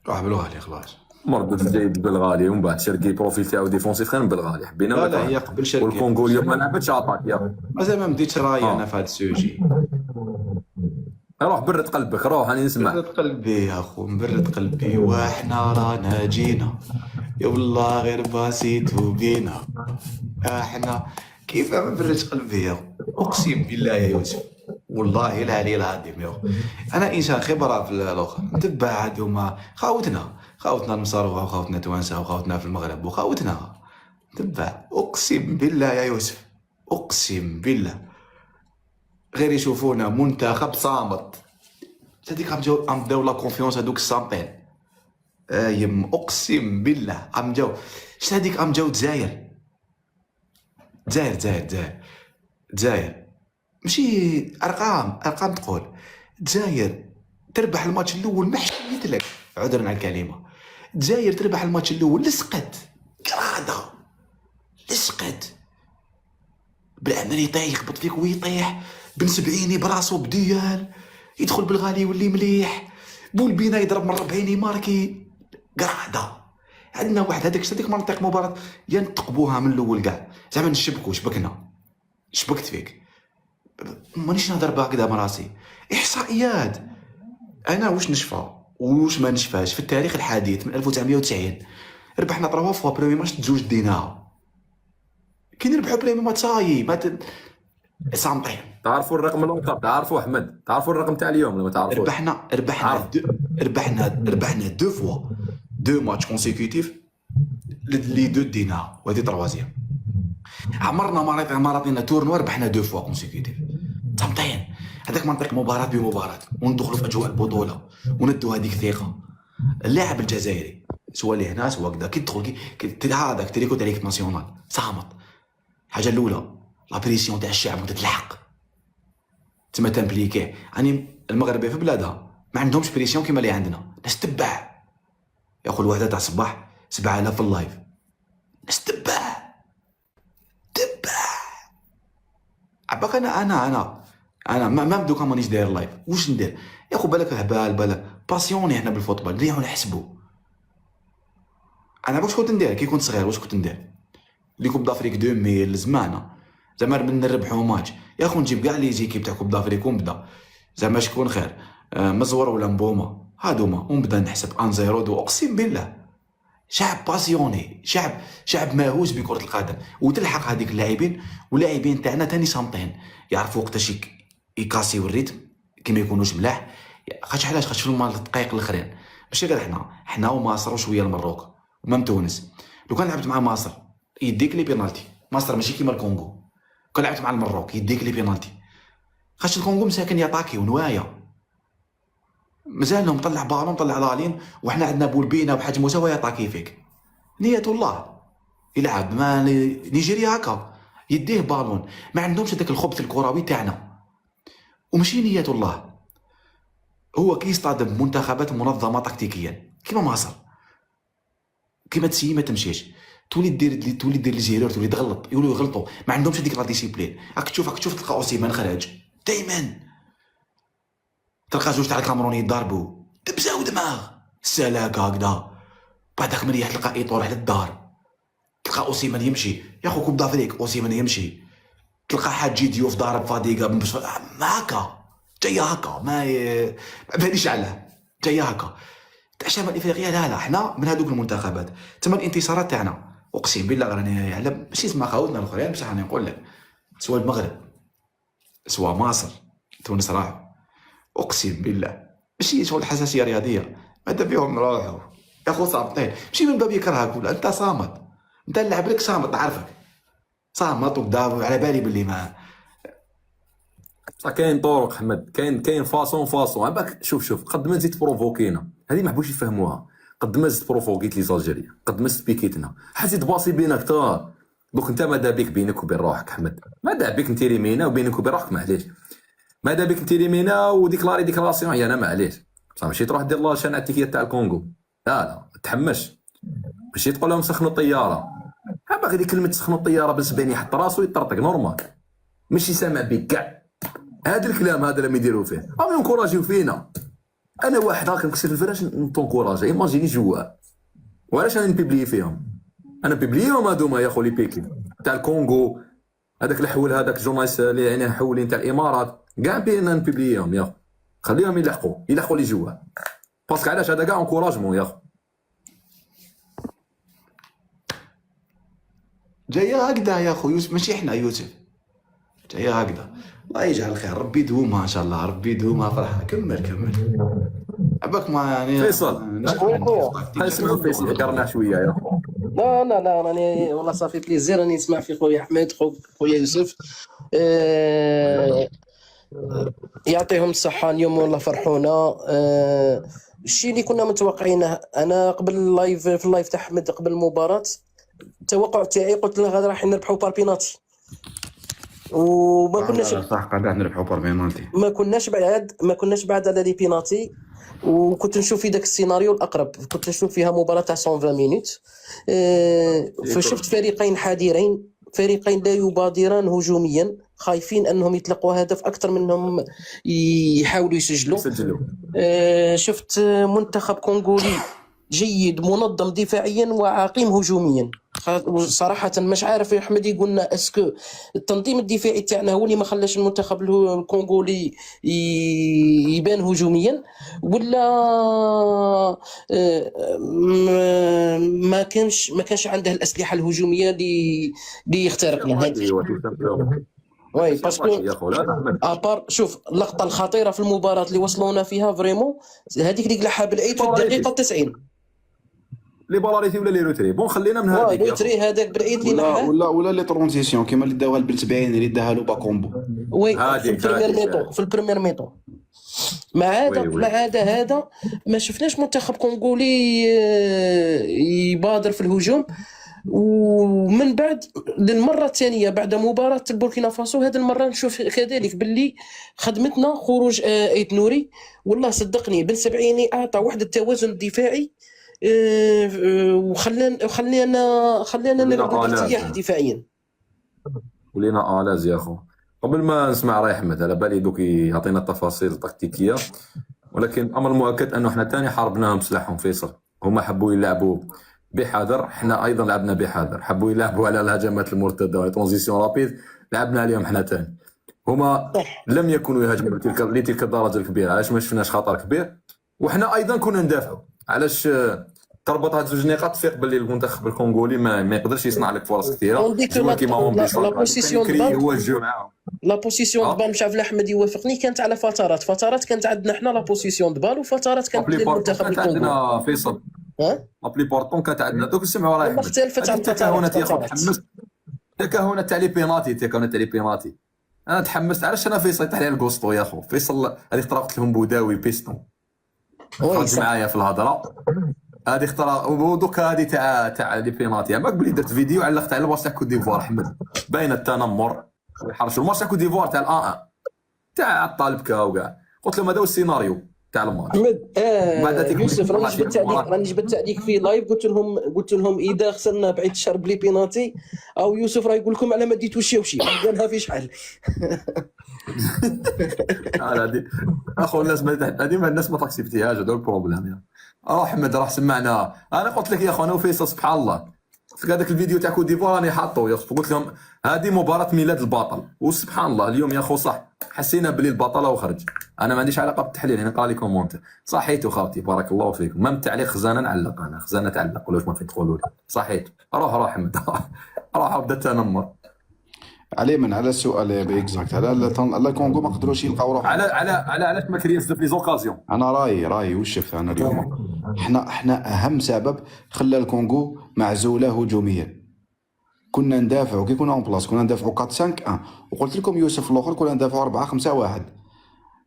راح بالغالي خلاص. مردود الجيد بالغالي، ومن بعد شرقي بروفيل تاعو ديفونسيف خير من بالغالي. حبينا لا هي قبل شرقي، والكونغو اليوم ما لعبتش اتاك يا مازال ما بديتش رايي انا في هذا السوجي. روح برد قلبك، روح هاني نسمع. مبرد قلبي يا اخو، مبرد قلبي، واحنا رانا جينا يا والله غير باسيتو بينا. احنا كيف مبرد قلبي يا اخو، اقسم بالله يا يوسف، والله العلي العظيم يا اخو. انا انسان خبره في الاخر، نتبع هذوما خاوتنا المصاروفه، وخاوتنا توانسه، وخاوتنا في المغرب، وخاوتنا نتبع. اقسم بالله يا يوسف، اقسم بالله غير يشوفونا منتخب صامت. هذيك عم داو لا كونفيونس هذوك السامبين. اقسم بالله عم جاو. شتا هذيك عم جاو الجزائر ماشي ارقام تقول الجزائر تربح الماتش الاول محشيت لك، عذرا على الكلمه. الجزائر تربح الماتش الاول، لصقت كراده، لصقت بالعمري يطيح يخبط فيك ويطيح، بن سبعيني براسو بديال يدخل بالغالي يولي مليح، بولبينا يضرب من 40 يماركي قراده. عندنا واحد هذيك منطق مباراة يا نتقبوها من الاول كاع، زعما نشبكوا، شبكت فيك، مانيش نهضر بهكذا من راسي، احصائيات. انا واش نشفى واش ما نشفاش في التاريخ الحديث من 1990 ربحنا 3 فوا بريمي ماتش، 2 ديناها. كي نربحوا بريمي ماتش صايي ما سامطين. تعرفوا الرقم الأوقات؟ تعرفوا احمد؟ تعرفوا الرقم تاع اليوم ولا ما تعرفوش؟ ربحنا 2 فوا 2 ماتش كونسيكوتيف لي 2 دينا، وهذه تروازيام. عمرنا مراتنا تورنوا ربحنا 2 فوا كونسيكوتيف. سامطين هذاك منطق مباراة بمباراة، وندخلوا في اجواء البطولة وندوا هذيك ثقة. اللاعب الجزائري سواء اللي هنا سواء كذا، كي تدخل هذاك تريكو تاع ليكيب ناسيونال صامت. الحاجة الأولى لا بريسيون تاع الشعب وتتلحق تما تمبليكي. يعني المغربيه في بلادها ما عندهمش بريسيون كيما اللي عندنا. ناس تبع يا اخو، الوحده تاع الصباح 7000 في اللايف، ناس تبع عباك. انا ما بدوكا مانيش داير لايف، واش ندير يا اخو؟ بالك هبال، بالك باسيوني احنا بالفوتبال، نريحو نحسبو. انا واش كنت ندير كي كنت صغير؟ واش كنت ندير؟ لي كوب دافريك 2000 زمانه، زعما من نربحو ماتش يا اخو، نجيب كاع لي زيكيب تاع كوب دافريك ونبدا زعما شكون خير، مزور ولا مبومه هادوما، ونبدا نحسب 1-0 دو. اقسم بالله شعب باسيوني، شعب مهووس بكرة القدم. وتلحق هذيك اللاعبين، واللاعبين تاعنا تاني صامتين، يعرفوا وقتاش يكاسيو الريتم كي ما يكونوش ملاح. خاطش علاش؟ خاطش في الدقائق الاخرين ماشي غير حنا ومصر وشويه المروك ومام تونس. لو كان لعبت مع مصر يديك لي بينالتي مصر ماشي كيما الكونغو. كون لعبت مع المروك يديك لي بينالتي، خاطش الكونغو مساكن يطاكي ونوايا، مازالهم طلع بالون طلع لالين، وحنا عندنا بولبينا وحاج موسى ويطاكي فيك. نية الله يلعب ما نيجيريا هكا يديه بالون، ما عندهمش هذاك الخبث الكروي تاعنا، وماشي نية الله. هو كيصطدم منتخبات منظمه تكتيكيا كيما مصر، كيما تسيي ما تمشيش، تولي دير لي زيرور، تولي تغلط، يولوا يغلطوا، ما عندهمش هذيك لا ديسيبلين. راك تشوف تلقى اوسيمان خرج دائما، تلقى زوج تاع الكامروني يضاربوا دبزه ودماغ السلاكه هكذا، بعدك مريح تلقى ايطور على الدار، تلقى اوسيمان يمشي يا خو كوب دافريك، اوسيمان يمشي، تلقى حاجي ضيوف ضارب فاديكا ما هكا جايه هكا ما باليش علاه جايه هكا تاع شمال افريقيا. لا حنا من هذوك المنتخبات تما الانتصارات تاعنا اقسم بالله راني يعلم، ماشي اسمها خاوتنا الاخرين بصح راني نقول لك، سواء المغرب سواء مصر تونس راحوا، اقسم بالله ماشي شغل حساسيه رياضيه، ماذا فيهم راحوا يا خو صامتين، ماشي من باب يكرهك ولا انت صامت، انت نلعب لك صامت نعرفك صامت وقدام على بالي باللي ما بصح كاين طرق حمد، كاين فاصون عباك. شوف قد ما تزيد بروفوكينا، هذه ما حبوش يفهموها، قد ما زدت بروفوكيت لي زالجيريا، قد ما سبيكيتنا، حسيت باصي بينا كثار. دوك انت ماذا بك بينك وبين روحك حمد، ماذا بك انت ليمينا وبينك وبين روحك معليش، ماذا بك انت ليمينا وديكلاري ديكلاراسيون هي انا معليش، بصح ماشي تروح دير لا شان التكيه تاع الكونغو، لا تحمش، ماشي تقول لهم سخنوا الطياره. عباك هذه كلمه سخنوا الطياره بالنسبه لي يحط راسو يطرطق نورمال، ماشي سامع بك كاع هذا الكلام هذا لما يديروا فيه، راهم ينكوراجيو فينا. انا واحد هاك نكسر في الفراش نتونكوراجي، ايماجيني جوا، وعلاش انا نبيبلي فيهم؟ انا نبيبليهم هذوما يا خولي بيكي تاع الكونغو، هذاك الحول هذاك جورناليست اللي يعني حولين تاع الامارات كاع بينا نبيبليهم يا خليهم يلحقوا لي جوا، باسكو علاش هذا كاع انكوراجمون يا جايه هكذا يا خو يوسف، ماشي احنا يوسف جايه هكذا. الله يجعل خير، ربي يدومها ان شاء الله، ربي يدومها فرحه. كمل عباك ما يعني فيصل. خلينا نسمعوا فيصل يقرنا شويه يا خو. لا راني والله صافي بليزير راني نسمع في خويا احمد خويا يوسف. يعطيهم الصحه اليوم والله فرحونا. الشيء اللي كنا متوقعينه، انا قبل اللايف في اللايف تاع احمد قبل المباراه التوقع تاعي قلت له غادي راح نربحوا بار بينالتي، وما كناش صح قاعد نربحوا بار بينالتي، ما كناش بعد على لي بينالتي. وكنت نشوف في ذاك السيناريو الاقرب، كنت نشوف فيها مباراه تاع 120 مينوت. فشفت فريقين حذرين، فريقين لا يبادران هجوميا، خايفين انهم يطلقوا هدف اكثر منهم يحاولوا يسجلوا. شفت منتخب كونغولي جيد منظم دفاعيا وعقيم هجوميا. صراحه مش عارف يا احمد يقول لنا اسكو التنظيم الدفاعي تاعنا هو اللي ما خلاش المنتخب الكونغولي يبان هجوميا، ولا ما كانش عنده الاسلحه الهجوميه اللي يخترقنا هذه. وي باسكو ابار شوف اللقطه الخطيره في المباراه اللي وصلونا فيها فريمون هذيك اللي قلعها بالعيد في الدقيقه 90 لي بالاريتي ولا لي روتري. بون خلينا من هذيك روتري هذاك بالعيد اللي نحاه ولا لي ترونزيسيون كيما اللي داوها البلتبعين اللي داها له باكومبو. وي في البريمير ميطون مع هذا ما شفناش منتخب كونغولي يبادر في الهجوم. ومن بعد للمره الثانيه بعد مباراه البوركينا فاسو هذه المره نشوف كذلك باللي خدمتنا خروج ايت نوري. والله صدقني بن سبعيني اعطى واحد التوازن الدفاعي وخلينا نلعبوا بارتياح دفاعيا. ولينا الاز يا اخو. قبل ما نسمع راي احمد على بالي دوك يعطينا التفاصيل التكتيكيه، ولكن امر مؤكد انه احنا ثاني حاربناهم بسلاحهم فيصل. هما حبوا يلعبوا بحذر، احنا ايضا لعبنا بحذر. حبوا يلعبوا على الهجمات المرتده والترانزيسيون رابيد، لعبنا عليهم احنا ثاني. هما لم يكونوا يهاجموا لتلك الدرجه الكبيره. علاش ما شفناش خطر كبير؟ وحنا ايضا كنا ندافعوا. علاش تربط هاد زوج نقاط تفيق باللي المنتخب الكونغولي ما يقدرش يصنع لك فرص كثيره. كيما هو لا بوزيسيون دو هو الجو معاهم. لا بوزيسيون دو مش عارف احمد يوافقني، كانت على فترات كانت عندنا احنا لا بوزيسيون دو وفترات كانت للمنتخب الكونغولي. عندنا فيصل ابلي بورتون كانت عندنا دوك نسمعوا راي احمد. اختلفت عن التهاونات يا اخو تحمست تكهونه تاع لي بيناتي، تكهونه تاع لي بيناتي. انا تحمست، علاش انا فيصل يطيح لي الكوستو يا خو فيصل. هذيك طرا قلت لهم بوداوي بيستون وي خرج صح. معايا في الهضره. هذه اخترا ودوك هذه تاع لي بيناتي. ماك بلي درت فيديو علقت على الماتش تاع كوت ديفوار احمد، باين التنمر ويحرشوا الماتش تاع كوت ديفوار تاع الان تاع الطالبكا وكاع. قلت لهم هذا هو السيناريو تاع الماتش. احمد بعد هذيك يوسف والله راني جبت عليك في لايف، قلت لهم اذا خسرنا بعيد الشر بلي بيناتي او يوسف راه يقول لكم على ما ديتو الشاوشي قالها في شحال. هذه اخو الناس هذه الناس ما تاكسبتيهاش، هذا البروبليم يا احمد. راح سمعنا، انا قلت لك يا اخو انا وفيصل سبحان الله في هذاك الفيديو تاع كوت ديفوار راني حاطه يا اخو، قلت لهم هذه مباراه ميلاد البطل. وسبحان الله اليوم يا اخو صح حسينا بلي البطل وخرج. انا ما عنديش علاقه بالتحليل، انا نقرا لي كومونت صحيتو خاوتي بارك الله فيكم. ما التعليق خزانه نعلق، انا خزانه تعلق ولا واش ما في تقولوا لي صحيت. روح احمد روح بدا التنمر علي من على السؤال باكزاكت على لا كونغو ما قدروش يلقاو روحهم. على علاش ما كرياش في لي زوكازيون. انا رايي وش شفت انا اليوم، احنا اهم سبب خلى الكونغو معزوله هجوميا. كنا ندافعوا كي كنا اون بلاص، كنا ندافعوا 4 5 1 وقلت لكم يوسف الاخر كنا ندافعوا 4 5 1.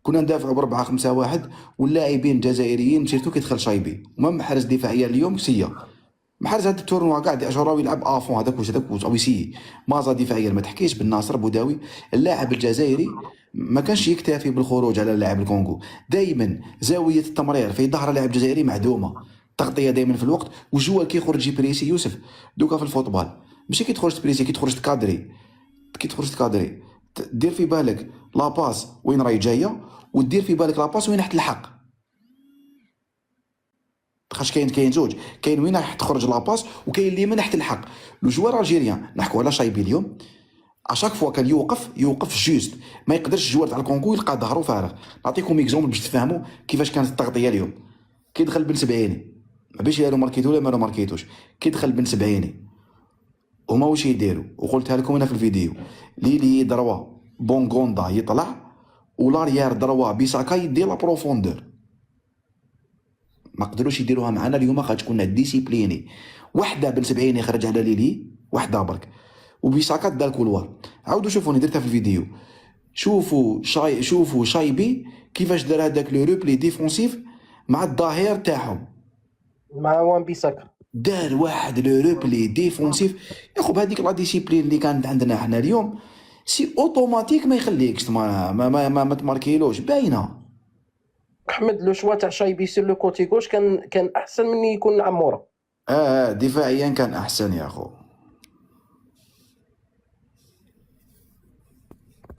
كنا ندافعوا ب 4 5 1 واللاعبين الجزائريين سيرتو كي دخل شايبي وما محرز دفاعيا اليوم سيا محرز هذا التورنوا قاعد راهو يلعب افون هذاك ويسي مازا دفاعيا ما تحكيش بالناصر بوداوي. اللاعب الجزائري ما كانش يكتفي بالخروج على اللاعب الكونغو، دائما زاويه التمرير في ظهر اللاعب الجزائري معدومه، تغطيه دائما في الوقت والجوال كيخرج يبريسي. يوسف دوكا في الفوتبال ماشي كي تخرج تبريسي، كي تخرج تكادري دير في بالك لا باس وين راهي جايه ودير في بالك لا باس وين راح تلحق. خاش كاين زوج، كاين وين راح تخرج لا باس وكاين اللي من راح تلحق. لو جوار الجيريان نحكوا على شايبي اليوم اشاك فوا كان يوقف جوست، ما يقدرش الجوار تاع الكونغو يلقى ظهره فارغ. نعطيكم اكزومبل باش تفهموا كيفاش كانت التغطيه اليوم. كي دخل بن سبعيني ما بيش يالو ماركيتو ولا ما ماركيتوش، كي دخل بن سبعيني هما واش يديروا وقلتها لكم انا في الفيديو. ليلي دروا بونغوندا يطلع ولاريير دروا بيساكا يدير لا بروفوندور. ما قدروش يديروها معنا اليوم خاطر كنا ديسيبليني. وحده بن سبعيني خرج على ليلي وحده برك وبيساكا دا الكولوار. عاودوا شوفوني درتها في الفيديو، شوفوا شايبي كيفاش دار هذاك لو روبلي ديفونسيف مع الظهير تاعهم مع وان بيساكا دار واحد لو روبلي ديفونسيف. يا خو بهذيك لا ديسيبلين اللي كانت عندنا حنا اليوم سي اوتوماتيك ما يخليكش ما تماركيلوش باينه. احمد لو شوا تاع شايبي سير لو كوتي غوش كان احسن من يكون عموره. دفاعيا كان احسن يا اخو.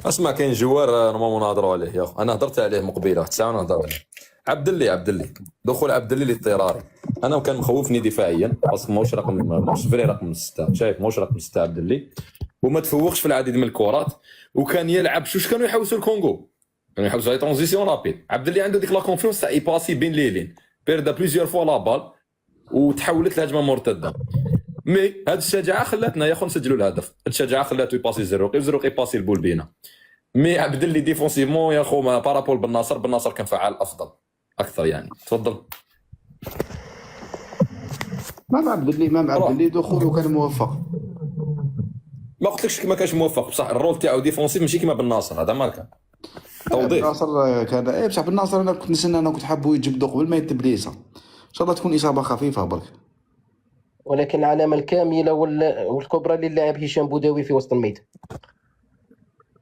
اسمع كاين جوار نورمالمون نهضروا عليه يا اخو. انا هضرت عليه مقبله ساعه نهضر عليه. عبد اللي دخول عبد اللي للطيراري انا كان مخوفني دفاعيا باسكو ماهوش فري رقم 6. شايف ماهوش رقم 6 عبد اللي وما تفوقش في العديد من الكرات وكان يلعب شوش كانوا يحوسوا الكونغو، كانوا يحوسوا لي ترانزيسيون رابيد. عبد اللي عنده ديك لا كونفيونس تاع يباسي بين ليلين بيردا بليزيور فوا لا بال وتحولت لهجمه مرتده. مي هاد الشجاعه خلاتنا يا اخو نسجلوا الهدف. الشجاعه خلاتو يباسي الزروقي يباسي البول بينا. مي عبد اللي ديفونسيفمون يا اخو ما بارابول بالناصر كان فعال افضل اكثر يعني. تفضل. مام عبد اللي دخوله كان موفق. ما قلتلكش ما كانش موفق بصح الرول تاعو ديفونسيف ماشي كيما بالناصر، هذا ما كان توضيح. بالناصر كان بصح بالناصر انا كنت نستنى، انا كنت حابو يجبدو قبل ما يتبليسه. ان شاء الله تكون اصابه خفيفه برك. ولكن العلامه الكامله والكبرى للاعب هشام بوداوي في وسط الميدان.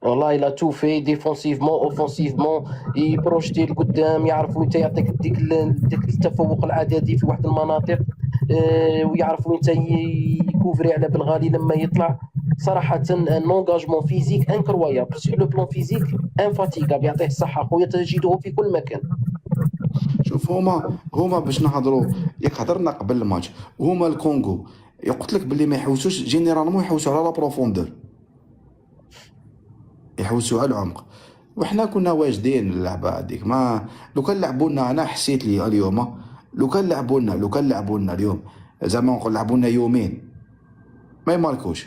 والله لا تو في ديفونسيفمون اوفونسيفمون يبروجتي لقدام، يعرف وين يعطيك ديك التفوق العددي في واحد المناطق، ويعرف وين يكوفري على بن غالي لما يطلع. صراحه ان انغاجمون فيزيك انكرويابل سور لو بلون فيزيك انفاتيغابل. يعطيه الصحه خويا تجده في كل مكان. شوف هما باش نهضروا ياك هضرنا قبل الماتش، هما الكونغو قلت لك باللي ما يحوسوش جينيرالمون، يحوسوا على لا بروفوندور، يحوسوا على العمق. وحنا كنا واجدين اللعبه هذيك. ما لو كان لعبوا لنا، انا حسيت لي اليوم لو كان لعبوا لنا اليوم زعما نقول لعبوا لنا يومين ما يماركوش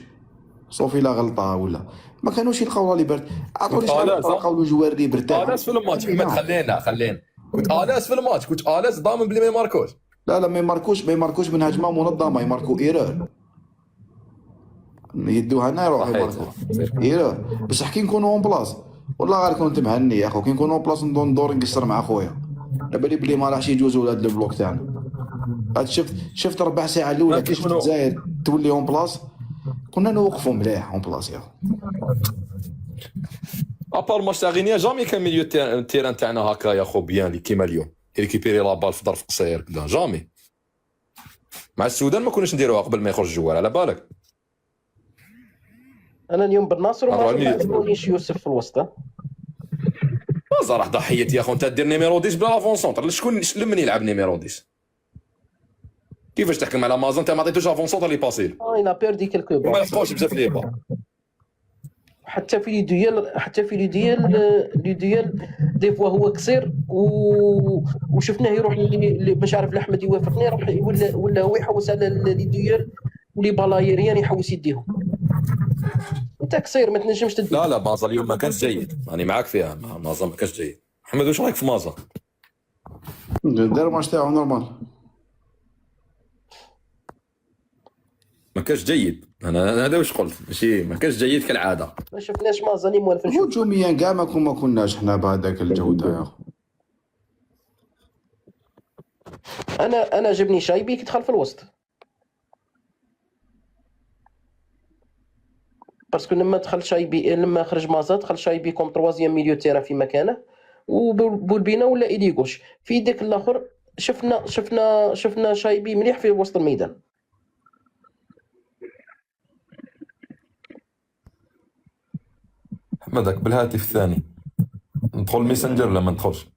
صوفي لا غلطه ولا ما كانوش يلقاو ليبرت. عطوني لقاو له جوار ليبر تاعهم. الاس في الماتش احمد خلينا كنت الاس في الماتش، كنت الاس ضامن بلي ما يماركوش. لا ما يماركوش من هجمه منظمه، يماركوا ايرور. يدوها هنا يروحوا صحيح يماركو. صحيح. اييه بصح كي نكونوا اون بلاص والله غير كنت مهني يا اخو. كي نكونوا اون بلاص ندور نقصر مع خويا، على بالي بلي ما راحش يجوزوا ولاد البلوك تاعنا. هاد شفت ربع ساعه الاولى كي شفت الجزائر تولي اون بلاص كنا نوقفوا مليح اون بلاص يا اخو. ابار ماتش تاع غينيا جامي كان ميليو التيران تاعنا هكا يا خو بيان لي كيما اليوم ريكيبيري لا بال في ظرف قصير كذا جامي. مع السودان ما كناش نديروها قبل ما يخرج الجوال على بالك. انا اليوم بالناصر وما 4 مليون. عجبونيش يوسف في الوسط. مازال راح ضحيه يا خو. انت دير نيميرو 10 بلا لافون سونتر. شكون لمن يلعب نيميرو 10؟ كيفاش تحكم على مازال انت ما عطيتوش لافون سونتر اللي باسيل انا بيردي كيلكو وما بون. لحقوش بزاف لي با. حتى في لي ديال دي فوا هو قصير وشفناه يروح باش عارف احمد يوافقني يروح ولا هو يحوس على لي ديال ولي بالايريان يحوس يديهم. انت قصير ما تنجمش تدي. لا مازال اليوم ما كانش جيد، راني معاك فيها. مازال ما كانش جيد. محمد واش رايك في مازال؟ دار ماتش تاعو نورمال. ما كانش جيد. انا هذا واش قلت، ماشي ما كانش جيد كالعاده. ما شفناش مازالي موالف نشوف. هجوميا كاع ما كناش حنا بهذاك الجوده يا اخو. انا عجبني شايبي كي دخل في الوسط، باسكو لما دخل شايبي لما خرج مازا دخل شايبي كوم تروازيام ميليو تيرا في مكانه، وبولبينا ولا ايدي غوش في داك الاخر. شفنا شايبي مليح في وسط الميدان. محمد بالهاتف الثاني ندخل ميسنجر ولا ما ندخلش؟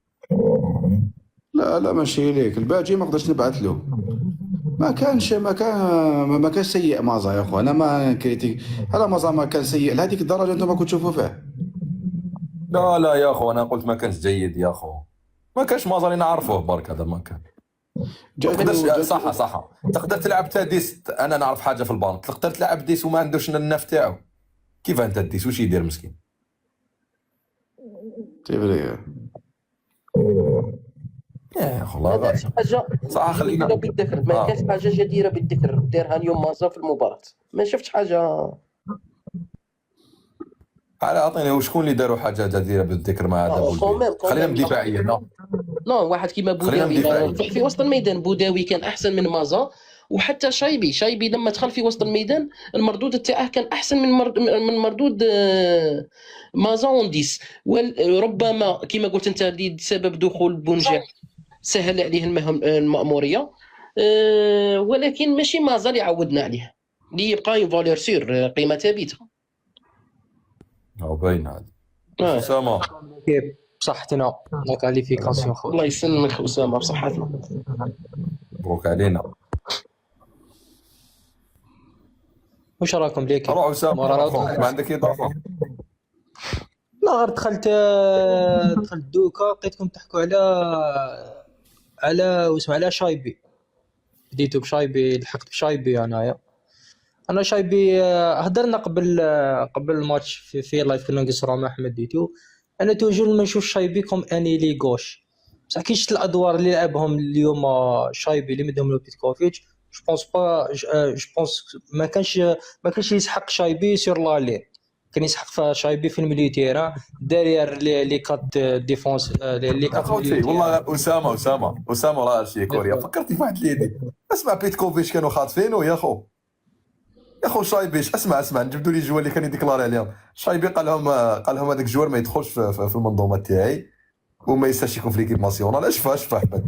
لا ماشي ليك الباجي ما قدرتش نبعث له. ما كانش سيء مازا يا اخو. انا ما كريتيك هذا مازا ما كان سيء لهذيك الدرجه انتم ما كنتوا تشوفوا فيه. لا يا اخو انا قلت ما كانش جيد يا اخو. ما كانش مازال نعرفوه برك. هذا ما كان صح. تقدر تلعب تاديس. انا نعرف حاجه في البانك، تقدر تلعب ديس وما عندوش النف تاعو. كيف انت ديس واش يدير مسكين؟ تيفري يا اخو الله حاجه صح. خلينا بالذكر ما كانش حاجه جديره بالذكر دارها اليوم مازا في المباراه. ما شفتش حاجه. اعطيني وشكون اللي داروا حاجه جديره بالذكر مع هذا بولبي. خلينا دفاعيا. نو واحد كيما بوداوي في وسط الميدان. بوداوي كان احسن من مازا، وحتى شايبي لما دخل في وسط الميدان المردود تاعه كان احسن من مردود مازا ونديس. وربما كما قلت انت لسبب دخول بونجا سهل عليه المأموريه، ولكن ماشي مازا اللي عودنا عليه اللي يبقى فالور سير قيمه ثابته. باين هذا. اسامه كيف بصحتنا؟ لا كاليفيكاسيون خويا. الله يسلمك اسامه بصحتنا. مبروك علينا. واش راكم ليك؟ روح اسامه ما عندك اضافه؟ لا غير دخلت دوكا لقيتكم تحكوا على شايبي. بديتوا بشايبي لحقت بشايبي. انا شايبي هضرنا قبل الماتش في لايف كنا نقصروا مع احمد ديتو. انا توجور ما نشوف شايبي كوم اني لي غوش. بصح كي شفت الادوار اللي لعبهم اليوم شايبي اللي مدهم له بيتكوفيتش جو بونس ما كانش يسحق شايبي سور لا لين. كان يسحق شايبي في الميليو تيران دارير لي كات ديفونس لي كات. والله اسامه راه شي كوريا فكرتي في واحد ليدي. اسمع بيتكوفيتش كانوا خاطفينه يا خو شايبيش. اسمع نجبدوا لي الجوال اللي كان يديكلاري عليهم. شايبي قال لهم هذاك الجوار ما يدخلش في المنظومه تاعي وما يساش يكون في ليكيب ناسيونال. اش احمد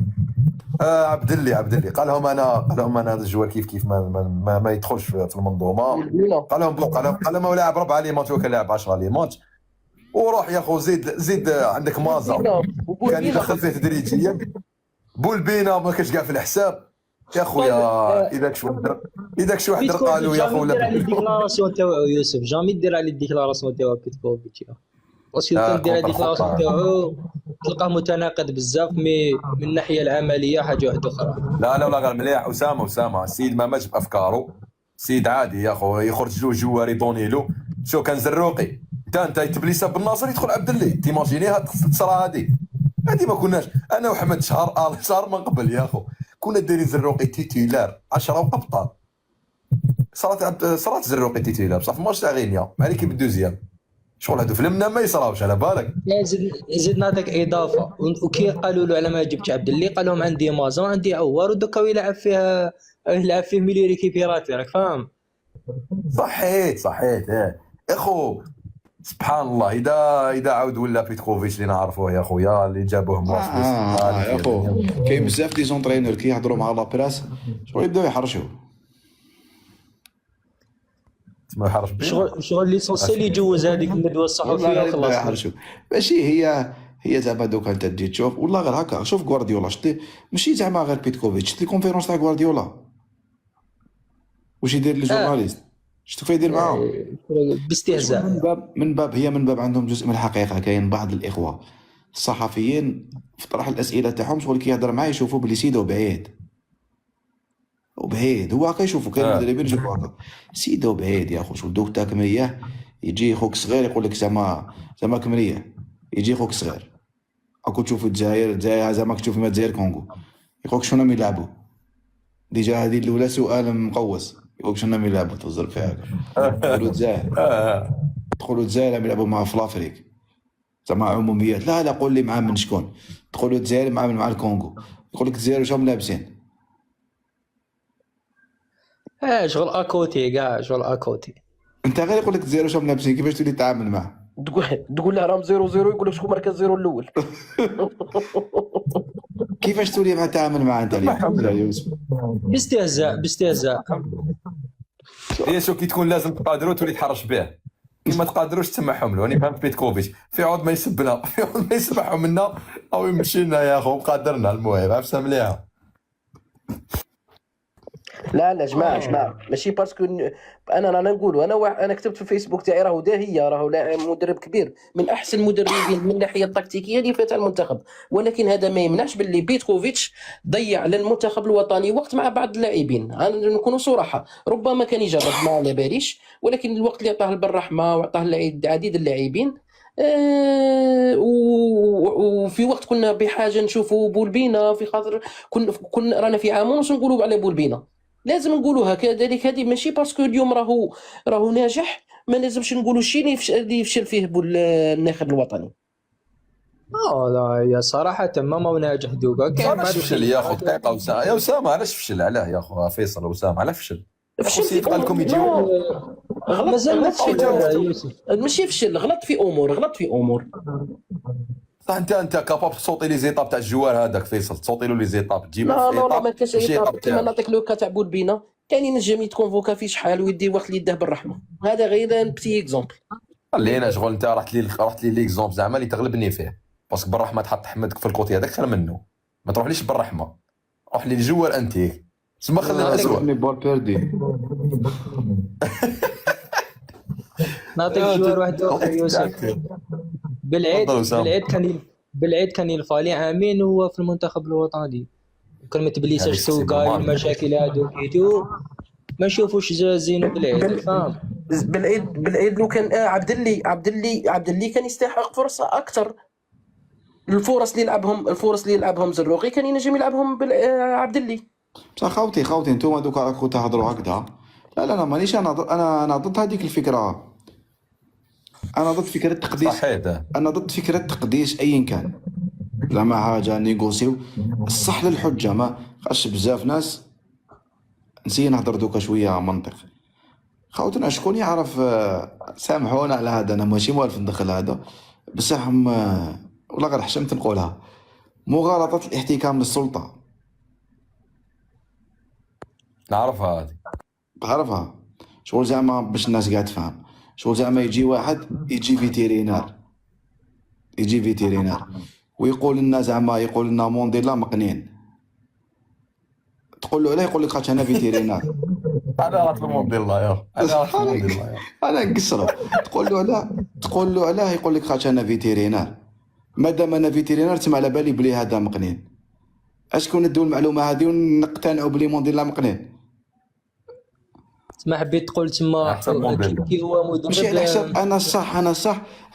عبد الله قال لهم انا هذا الجوار كيف ما يدخلش في المنظومه. قال لهم لاعب 4 لي ماتش وكان لاعب 10 لي ماتش. وروح يا خو زيد عندك مازا كان يدخل فيه تدريجيا. بولبينا ما كانش كاع في الحساب يا خويا. اذاك شي واحد قالوا يا خويا جامي دير على الديكلاراسيون تاعو يوسف. جامي دير على الديكلاراسيون تاعو بيتكوفيتش. باسكو كان دير الديكلاراسيون تاعو تلقاه متناقض بزاف مي من الناحيه العمليه حاجه واحده اخرى. لا غير مليح. اسامه السيد ما ماش بافكاره. سيد عادي يا خو يخرج له جوار يطوني له. شو كان زروقي انت تبليسه بالناصر يدخل عبد الله. تيماجينيها تصرا هذه ما كناش. انا وحمد شهر من قبل يا خو كنا دايرين زروقي تيتيلار 10 وابطال. صرات الزروقي تيتيلا بصح في ماتش تاع غينيا مع ليكيب الدوزيام شغل هادو فيلمنا ما يصراوش على بالك. لا زيد نعطيك اضافه، وكي قالوا له على ما جبتش عبد اللي قال لهم عندي مازون عندي عوار ودوكا يلعب فيه ميلي ريكيبيراتي راك فاهم. صحيت ايه اخو سبحان الله. اذا عاود ولا بيتكوفيتش اللي نعرفوه يا خويا اللي جابوه مواصل يا خو كاين بزاف دي زونترينور كي يهضروا مع لابراس شغل يبداو يحرشوا. ما يحرش بيه شغل ليسونسيال يجوز هذيك الندوه الصحفيه وخلاص. يحرشوا ماشي هي زعما دوكا انت تجي تشوف والله غير هكا. شوف غوارديولا شتي ماشي زعما غير بيتكوفيتش، شتي الكونفيرونس تاع غوارديولا واش يدير لي جورناليست شتو يدير معاهم باستهزاء. من باب عندهم جزء من الحقيقه. كاين بعض الاخوه الصحفيين في طرح الاسئله تاعهم شغل كي يهضر معاه يشوفوا بلي سيده بعيد هو هكا يشوفوا. كاين المدربين يشوفوا هكا سيده بعيد يا خو. شغل دوك تاعك مريح يجي خوك صغير يقول لك زعما كمريح يجي خوك صغير اكو تشوف الجزائر زعما تشوف ما الجزائر كونغو يقولك شنو راهم يلعبوا. ديجا هذه الاولى سؤال مقوس يقولك شنو راهم يلعبوا تهزر فيها. تقولوا الجزائر راهم يلعبوا مع فلافريك زعما عموميات. لا قول لي مع من شكون. تقولوا الجزائر مع الكونغو يقول لك الجزائر واش راهم لابسين. شغل اكوتي كاع شغل اكوتي. انت غير يقول لك الجزائر واش راهم لابسين كيفاش تولي تتعامل معاه. تقول له راهم 0-0 يقول لك شكون مركز زيرو الاول. كيفاش تولي مع تعامل معاه انت اليوم يوسف. باستهزاء. هي شو كي تكون لازم تقادروا تولي تحرش به كي ما تقادروش تسمعهم له. راني فهمت بيتكوفيتش في عود ما يسبنا في عود ما يسمعهم منا او يمشي لنا يا خو قادرنا. المهم عرفتها مليحه. لا جماعه ماشي باسكو انا رانا نقولوا انا كتبت في الفيسبوك تاعي راهو داهيه راهو مدرب كبير من احسن المدربين من الناحيه التكتيكيه اللي فات المنتخب، ولكن هذا ما يمنعش باللي بيتكوفيتش ضيع للمنتخب الوطني وقت مع بعض اللاعبين. نكونوا صراحه ربما كان يجرب ما على باليش، ولكن الوقت اللي عطاه بالرحمه وعطاه عديد اللاعبين وفي وقت كنا بحاجه نشوفوا بولبينا في خاطر كنا رانا في عام ونص نقولوا على بولبينا. لازم نقولوها كذلك. هذه ماشي باسكو اليوم راهو ناجح ما لازمش نقولوا الشيء اللي يفشل فيه الناخب الوطني. لا يا صراحه ما ناجح دوكا. كان علاش فشل يا خو دقيقه يا اسامه علاش فشل علاه يا خو فيصل واسامه علاش فشل فشل قال لكم يجيو مازال ما يوسف ماشي فشل غلط في امور صح. انت كاباب تصوتي لي زيطاب تاع الجوار هذاك فيصل تصوتي له لي زيطاب تجيب لا ما كاش ايطاب. كيما نعطيك لو كا تاع بولبينا كان ينجم يتكونفوكا في شحال ويدي وقت اللي يداه بالرحمه. هذا غير بتي اكزومبل. خلينا شغل انت رحت لي ليكزومبل زعما اللي تغلبني فيه باسكو بالرحمه تحط حمدك في الكوتي هذاك خير منه. ما تروحليش بالرحمه روح لي الجوار انتيك تسمى خلينا نسوا بول بيردي. نعطيك جوار واحد اخر يوسف. بالعيد كان يلفالي عامين هو في المنتخب الوطني كلمة بليس شتوكا المشاكل هادو كيتو ما نشوفوش زينو بالعيد فاهم. بالعيد لو كان عبد اللي كان يستحق فرصه اكثر. الفرص اللي يلعبهم زروقي كان ينجم يلعبهم عبد اللي. بصح خوتي نتوما دوكا راكم تهضروا هكذا. لا انا مانيش انا ضد هذيك الفكره. انا ضد فكره التقديس. صحيح انا ضد فكره التقديس ايا كان زعما حاجه نيغوسيو الصح للحجه. ما خاش بزاف ناس نسي نهضر دوكا شويه منطق. خوتنا شكون يعرف سامحونا على هذا انا ماشي موالف ندخل هذا بصح والله غير حشمت نقولها مغالطه الاحتكام للسلطه. نعرفها هذه تعرفها شغل زعما باش الناس قاعد تفهم. شغل زعما يجي واحد يجي فيتيرينار ويقول لنا زعما يقول لنا مونديلا مقنين. تقول له علاه يقول لك خاطر انا فيتيرينار. انا راه المونديلا يا انا نقصرو. تقول له علاه يقول لك خاطر انا فيتيرينار. مادام انا فيتيرينار تسمع على بالي بلي هذا مقنين. اشكون ندو المعلومه هذه ونقتنعوا بلي مونديلا مقنين. ما حبيت تقول تما كي هو مدرب ماشي على حساب انا صح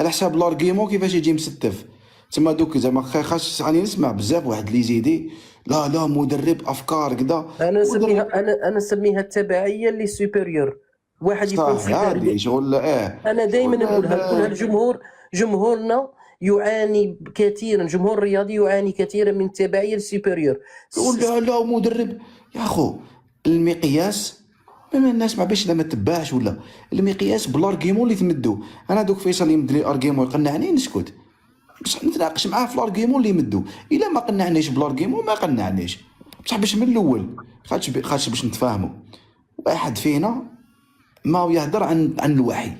على حساب لارغيمون كيفاش يجي مستف. تما دوك زعما خاص راني نسمع بزاف واحد لي زيدي لا مدرب افكار كذا. انا نسميها انا نسميها التبعيه اللي سوبيريور. واحد يكون صح هذه سوبيريور. شغل انا دائما نقولها الجمهور، جمهورنا يعاني كثيرا، جمهور الرياضي يعاني كثيرا من التبعيه السوبيريور. يقول لا مدرب يا اخو. المقياس ما الناس ما باش ما تباعش ولا المقياس بالارغيمون اللي تمدو. انا دوك فيصل يمد لي ارغيمون يقنعني نسكت، بصح نتناقش معاه في الارغيمون اللي يمدو. الا ما قنعنيش بالارغيمون ما قنعنيش، بصح باش من الاول خاطش باش نتفاهموا. واحد فينا ما يهدر عن الوحي.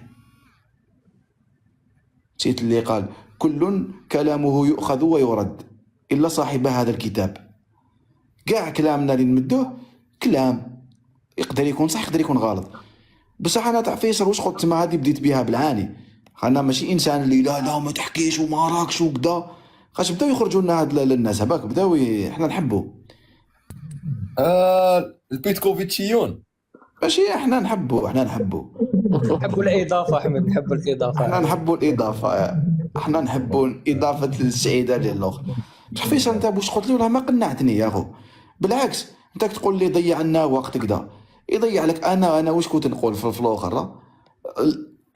نسيت اللي قال كل كلامه يؤخذ ويرد الا صاحب هذا الكتاب. كاع كلامنا اللي نمدوه كلام يقدر يكون صح يقدر يكون غلط، بصح انا تاع فيصل واش قلت تما هذه بديت بها بالعاني. انا ماشي انسان اللي لا ما تحكيش وما راكش وكذا. خاش بداو يخرجوا لنا هاد الناس هباك بداو احنا نحبوا البيتكوفيتشيون. ماشي احنا نحبوا نحبوا الاضافه احمد، نحبوا الاضافه. احنا نحبوا الاضافه. احنا نحبوا اضافه السعيده للاخر. بصح فيصل انت واش قلت لي والله ما قنعتني يا اخو. بالعكس انت تقول لي ضيع لنا وقت كذا، يضيع لك. انا واش كنت نقول في الاخر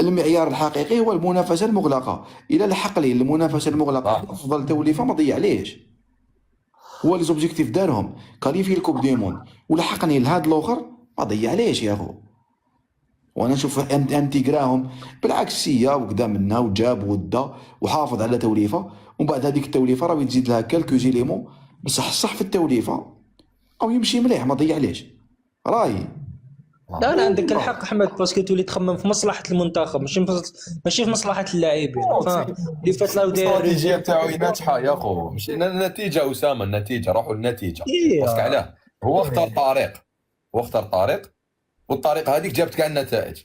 المعيار الحقيقي هو المنافسه المغلقه. الى لحق لي المنافسه المغلقه افضل توليفه ما ضيع ليش. هو لي زوبجيكتيف دارهم كاليفي الكوب دي موند ولحقني لهذا الاخر ما ضيع ليش يا اخو. وانا نشوف انتيغراهم بالعكس سيا وقدا منا وجاب ودا وحافظ على توليفه، ومن بعد هذيك التوليفه راه تزيد لها كالكو زيليمون بصح صح في التوليفه او يمشي مليح ما ضيع ليش. راي لا عندك الحق احمد، باسكو تولي تخمم في مصلحه المنتخب ماشي في مصلحه اللاعبين. فاهم اللي فات لا الاستراتيجيه تاعو ناجحه يا اخو. مش النتيجه اسامه، النتيجه روحوا للنتيجه. باسكو علاه هو اختار طريق والطريق هذيك جابت كاع النتائج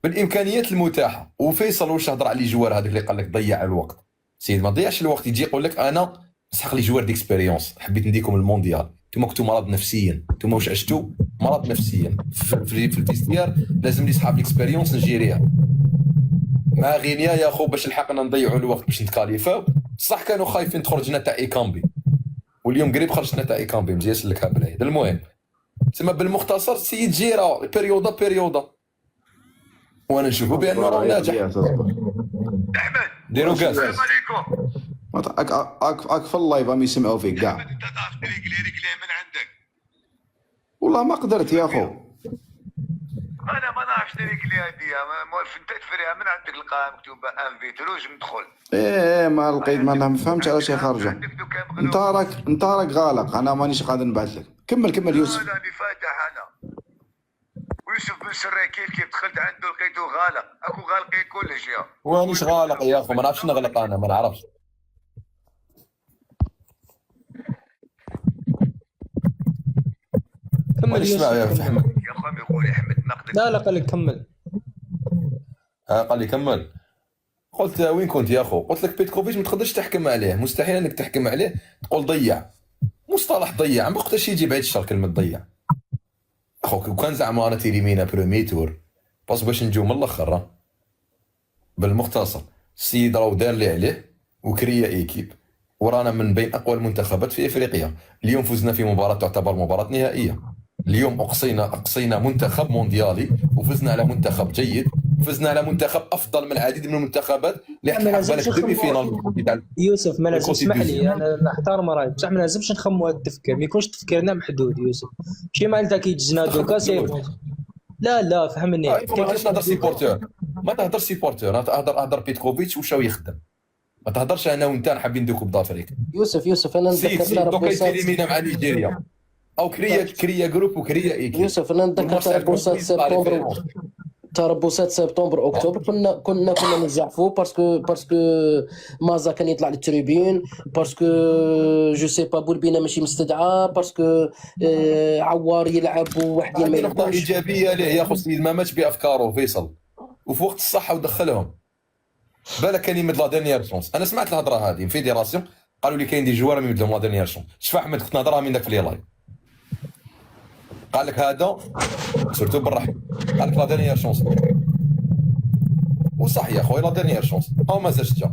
بالامكانيات المتاحه. وفيصل واش هضر على لي جوار هذاك اللي قال لك ضيع الوقت. سيد ما ضيعش الوقت، يجي يقول لك انا نسحق لي جوار ديكسبيريونس، حبيت نديكم المونديال. نتوما كنتو مرض نفسيا، نتوما واش عشتوا مرض نفسيا في الفيستيار. لازم لي صحاب الاكسبيريونس نجيريها مع غينيا يا خو باش لحقنا نضيعوا الوقت باش نتكاليفاو. صح كانوا خايفين تخرجنا تاع ايكامبي، واليوم قريب خرجنا تاع ايكامبي مزيان سلكها بالعيد. المهم تما بالمختصر سيد جيرا بيريودا وانا نشوفوا بانه راه ناجح. احمد ديروا كاس. السلام عليكم. اك في اللايف راهم يسمعوا فيك كاع. انت تعرف رجلي من عندك. والله ما قدرت يا اخو. انا ما نعرفش رجلي هذه فنتت فريها من عندك لقاها مكتوبه انفيتروج ندخل. ايه ما لقيت ما فهمتش علاش هي خارجه. انت راك غالق، انا مانيش قادر نبعث لك. كمل يوسف. انا اللي فاتح انا ويوسف بن سراكيل كيف دخلت عنده لقيته غالق. اكو غالقين كل شيء. وانيش غالق يا اخو، ما نعرفش نغلق انا، ما نعرفش. كمل اسمع يا يوسف. احمد. يا اخوي يقول احمد نقدر. لا قال لك كمل. قال لي كمل. قلت وين كنت يا اخو؟ قلت لك بيتكوفيتش ما تقدرش تحكم عليه، مستحيل انك تحكم عليه تقول ضيع. مصطلح ضيع ما وقتاش يجي بعيد الشر كلمه ضيع اخو. وكان زعما انا تيريمينا برومي تور باش نجيو من الاخر. بالمختصر السيد راهو دار اللي عليه وكريا ايكيب، ورانا من بين اقوى المنتخبات في افريقيا. اليوم فزنا في مباراه تعتبر مباراه نهائيه. اليوم اقصينا منتخب مونديالي وفزنا على منتخب جيد، فزنا على منتخب افضل من العديد من المنتخبات اللي حقق بالك دومي فينال. يوسف ما لازم اسمح لي، انا نحترم رايك بصح ما لازمش نخموا هذا التفكير، ما يكونش تفكيرنا محدود يوسف. ماشي مع انت كي جزنا دوكا سي لا فهمني. ما تهضر سيبورتور، ما تهضر سيبورتور، هضر بيتكوفيتش واش يخدم. ما تهضرش انا وانت حابين ندوكو بافريقيا. يوسف انا نتذكر دوكا يتيليمينا مع نيجيريا او كريا جروب وكريا ايكيب. يوسف انا نتذكر تربصات سبتمبر، تربصات سبتمبر اكتوبر كنا نزعفوا باسكو مازا كان يطلع للتريبين، باسكو جو سي با بولبينا ماشي مستدعى، باسكو عوار يلعب وواحد ما نقطة يلعبش. ايجابيه ليه يا خصني ما ماتش بافكاره فيصل وفي وقت الصحه ودخلهم. بالك كان يمد لا ديرنيير شونس. انا سمعت الهضره هذه في فيدراسيون قالوا لي كاين دي جوار يمد لهم لا ديرنيير شونس. شفا احمد كنت نهضرها من ذاك في لي لايف. قال لك هذا سورتو بالرحمه، قال لك لا ديرنيير شونس. وصح يا خويا لا ديرنيير شونس. هاو ما زادش جا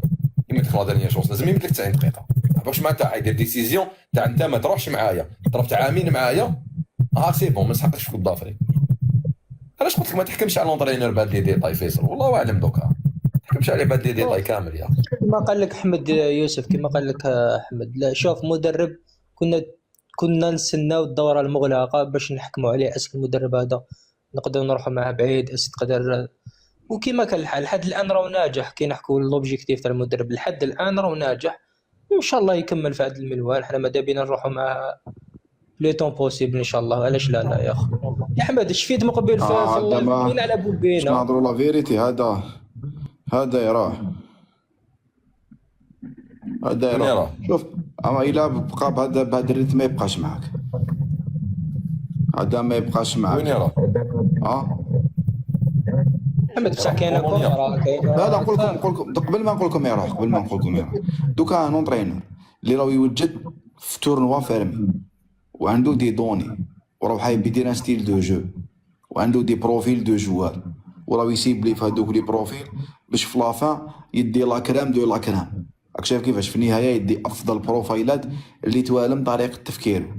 كيما قلت لك لا ديرنيير شونس لازم يمد لك 90 دقيقه. باش معناتها يدير ديسيزيون تاع انت ما تروحش معايا، ضربت عامين معايا، سي بون ما نسحقش في كوب دافريك. علاش قلت لك ما تحكمش على لونطرينور بهاد لي ديتاي فيصل، والله اعلم دوكا ما تحكمش عليه بهاد لي ديتاي كامل يا كما قال لك احمد يوسف، كما قال لك احمد، لا شوف مدرب كنا نستناو الدوره المغلقه باش نحكموا عليه اسك المدرب هذا نقدر نروحوا معاه بعيد، تقدر. وكما كان الحال لحد الان راه ناجح، كي نحكوا لوبجيكتيف تاع المدرب لحد الان راه ناجح، وان شاء الله يكمل في هذا المنوال. حنا ماذا بينا نروحوا معاه لي طون بوسيبل ان شاء الله. علاش لا يا اخي يا احمد؟ شفيت مقبل في اللايف على باش بوبينا. نهضروا لا فيريتي، هذا يراه، هذا يراه. شوف اما الا بقى بهذا الريتم ما يبقاش معاك، هذا ما يبقاش معاك. وين يراه؟ احمد بصح كاين لا نقول لكم قبل ما نقول لكم يراه، دوكا ان اونترينور اللي راه يوجد في تورنوا فيرمي وعنده دي دوني وراه حايب يدير ان ستيل دو جو وعنده دي بروفيل دو جوار وراه يسيبلي في هذوك لي بروفيل باش في لافان يدي لا كرام دو لا كرام. راك شايف كيفاش في النهايه يدي افضل بروفايلات اللي توالم طريقه تفكيره،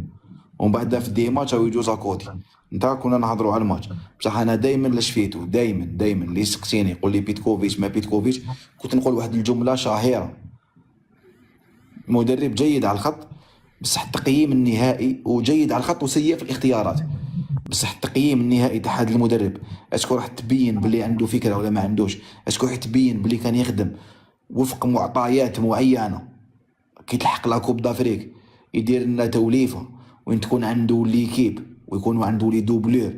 ومن بعد في دي ماتش او يجوز اكوتي. نتا كنا نهضروا على الماتش بصح انا دائما لا شفيتو دائما اللي سقسيني يقول لي بيتكوفيتش ما بيتكوفيتش، كنت نقول واحد الجمله شهيره: مدرب جيد على الخط بصح التقييم النهائي وجيد على الخط وسيء في الاختيارات، بصح التقييم النهائي تاع هذا المدرب اسكو راح تبين باللي عنده فكره ولا ما عندوش، اسكو راح تبين باللي كان يخدم وفق معطيات معينه كي تلحق لا كوب دافريك يدير لنا توليفه وين تكون عنده ليكيب ويكون عنده لي دوبلور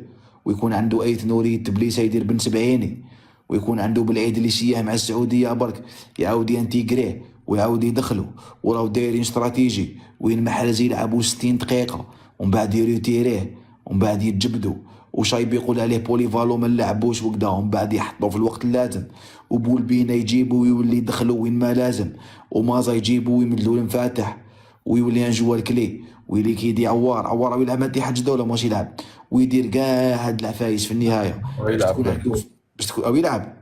ويكون عنده ايت نوري تبليسه يدير بن سبعيني ويكون عنده بالعيد اللي سياه مع السعوديه برك يعاود ينتيغريه ويعاود يدخلوا وراو دايرين استراتيجي وين محرز يلعبوا 60 دقيقه ومن بعد يريتيريه ومن بعد يتجبدوا وشايب يقول عليه بوليفالو ما نلعبوش وكذا ومن بعد يحطوا في الوقت اللازم وبولبينا يجيبوا ويولي يدخلوا وين ما لازم ومازا يجيبوا ويمدلوا المفاتح ويولي ان جوار كلي ويلي كيدي عوار ويلعب مادي حاج دوله ماشي يلعب ويدير كاع هاد العفايس في النهايه باش تكون او يلعب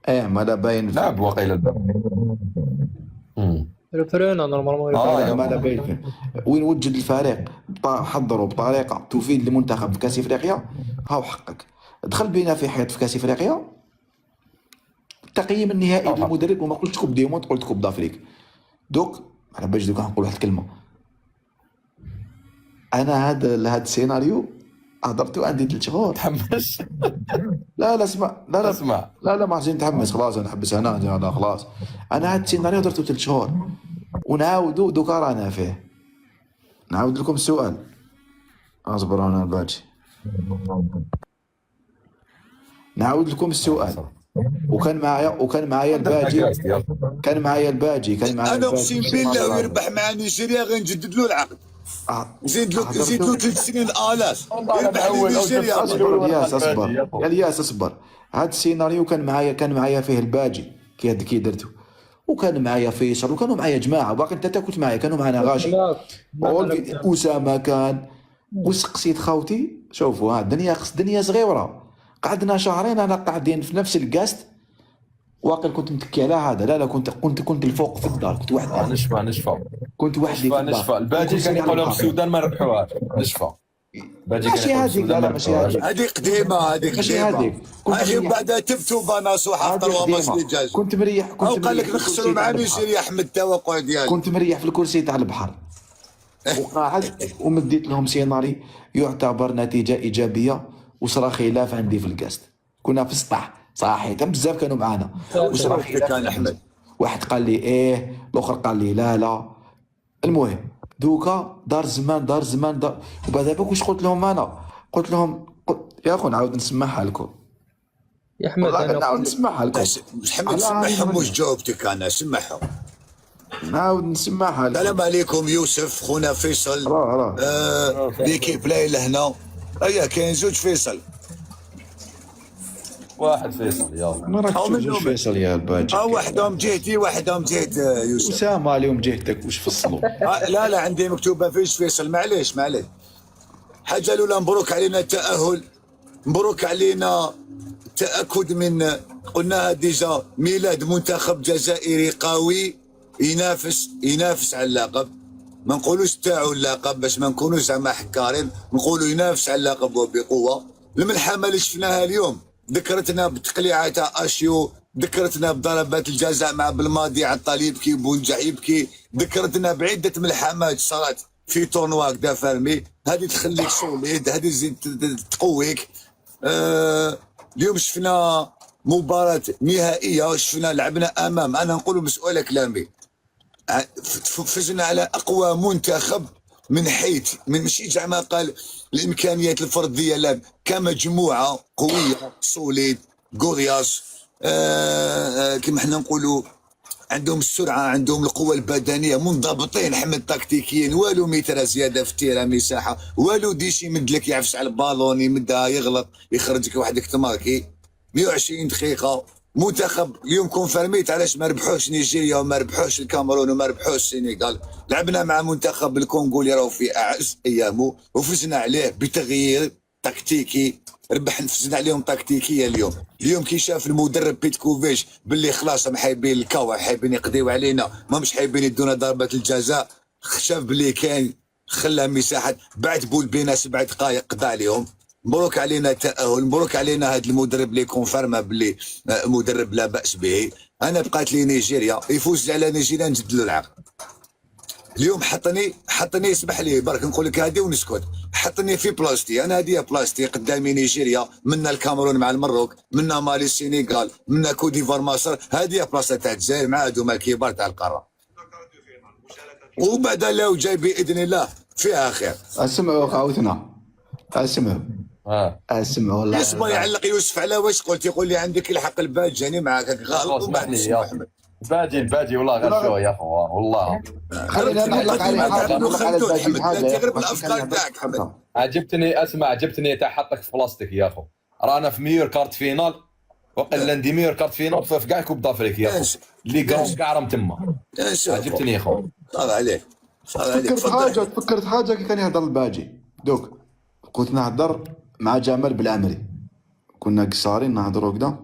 ما لا باين لعب واقيلا الفرينا نورمالمون ما لا باين وين وجد الفريق حضروا بطريقه تفيد المنتخب في كاس افريقيا. هاو حقك دخل بينا في حيط في كاس افريقيا التقييم النهائي للمدرب وما قلتش كوب دي موند قلت كوب دافريك. دوك على باش دوك نقول واحد الكلمه، انا هذا السيناريو حضرته عندي 3 شهور. تحمس لا اسمع اسمع لا ما عايزين نتحمس خلاص نحبس انا خلاص. انا هذا السيناريو درته 3 شهور ونعاودو دوكا رانا فيه. نعاود لكم السؤال، اصبر انا باجي نعاود لكم السؤال. وكان معايا الباجي انا اقسم بالله ويربح مع نيجيريا غنجدد له العقد. زيد له 3 سنين الاف يربح نيجيريا. اصبر يا الياس اصبر. هذا السيناريو كان معايا فيه الباجي كي درته، وكان معايا فيصل وكانوا معايا جماعه باقي انت كنت معايا، كانوا معنا غاشي اسامه كان. وسقسيت خوتي شوفوا الدنيا صغيره، قعدنا شهرين انا قاعدين في نفس الكاست واقيلا كنت متكي على هذا. لا كنت الفوق في الدار، كنت وحدي كنت وحدي في الدار. الباجي كان يقولوا في السودان ما ربحوهاش نشفى. ماشي هذيك، لا ماشي هذيك، هذه قديمه ماشي هذيك. اخي بعدها تبتوا بناصو حطوا ماشي جاج. كنت مريح قال لك نخسروا مع نيجيريا احمد التوقع ديالي. كنت مريح في الكرسي تاع البحر وقاعد ومديت لهم سيناري يعتبر نتيجه ايجابيه وصرا خلاف عندي في الكاست. كنا في السطح صحيح بزاف كانوا معنا وصرا خلاف كان احمد. واحد قال لي الاخر قال لي لا. المهم دوكا دار زمان وبعد ذاك واش قلت لهم انا؟ قلت لهم يا اخو نعاود نسمعها لكم يا احمد. انا نعاود نسمعها لكم. محمد سمعهم واش جاوبتك انا سمعهم. نعاود نسمعها لكم. السلام عليكم يوسف خونا فيصل. ليكيب لايله هنا. هيا كاين 2 فيصل. واحد فيصل يلا. ما راك تشوف فيصل يا الباجي. واحدهم جهتي واحدهم جهه يوسف. اسامه اليوم جهتك واش فصلوا؟ لا عندي مكتوبه فيش فيصل. معليش حاجه الاولى مبروك علينا التاهل مبروك علينا تاكد من قلناها ديجا ميلاد منتخب جزائري قوي ينافس على اللقب. ما نقولوش تاعو اللقب باش ما نكونوش زعما حكارين، نقولوا ينافس على اللقب وبقوه. الملحمه اللي شفناها اليوم ذكرتنا بتقليعه تاع اشيو، ذكرتنا بضربات الجزاء مع بالماضي عطال يبكي بونجح يبكي، ذكرتنا بعده ملحمات صارت في تورنوا هكذا فارمي. هذه تخليك سوليد، هذه تزيد تقويك. اليوم شفنا مباراة نهائية، شفنا لعبنا أمام، أنا نقول مسؤولة كلامي، فزنا على أقوى منتخب من حيث ماشي زعما قال الإمكانيات الفردية، لا كمجموعة قوية سوليد غورياس. كما حنا نقولوا عندهم السرعه، عندهم القوه البدنيه، منضبطين حمد تكتيكيا، والو متر زياده في التيره مساحه، والو ديش يمد لك يعفس على البالون يمدها يغلط يخرجك وحدك تماركي. 120 دقيقه منتخب اليوم كونفيرميت علاش ما ربحوش نيجيريا وما ربحوش الكاميرون وما ربحوش السنغال. لعبنا مع منتخب الكونغو اللي راهو في اعز ايامه وفزنا عليه بتغيير تكتيكي، فزنا عليهم تكتيكيا. اليوم كي شاف المدرب بيتكوفيش باللي خلاص هم حايبين الكوا، حايبين يقضيو علينا، ما مش حايبين يدونا ضربه الجزاء، شاف باللي كاين خلى مساحه بعد بول بينا 7 دقائق قضى عليهم. مبروك علينا التاهل، مبروك علينا هذا المدرب اللي كونفيرما باللي مدرب لا باس به. انا بقات لي نيجيريا يفوز على نيجيريا نجد له العقل. اليوم حطني اسمح لي برك نقول لك هذه ونسكت، حطني في بلاستي، انا هذه بلاستي قدامي نيجيريا، منا الكاميرون مع المروك، منا مالي السنغال، منا كوديفوار مصر، هذه بلاصه تاع الجزائر مع هذوما الكبار تاع القاره. وبعد لو جاي باذن الله فيها خير. اسمعوا خاوتنا، اسمعوا والله يصبر يعلق يوسف على واش قلت، يقول لي عندك الحق الباج جاني معاك غلط. اسمح لي يا احمد، الباجي والله غير شويه يا اخوان والله. خلينا نعلق على الباجي بحاجه، تغرب الافكار تاعك حمد. عجبتني تاع حطك في بلاستيك يا اخو. رانا في ميور كارت فينال، وقال ندي ميور كارت فينال في كاع كوب دافريك يا اخو، اللي كاع راهم تما. عجبتني يا اخو. صار عليك فكرت حاجه كي كان يهضر الباجي دوك، كنت نهضر مع جمال بالعمري، كنا قصارين نهضروا كدا،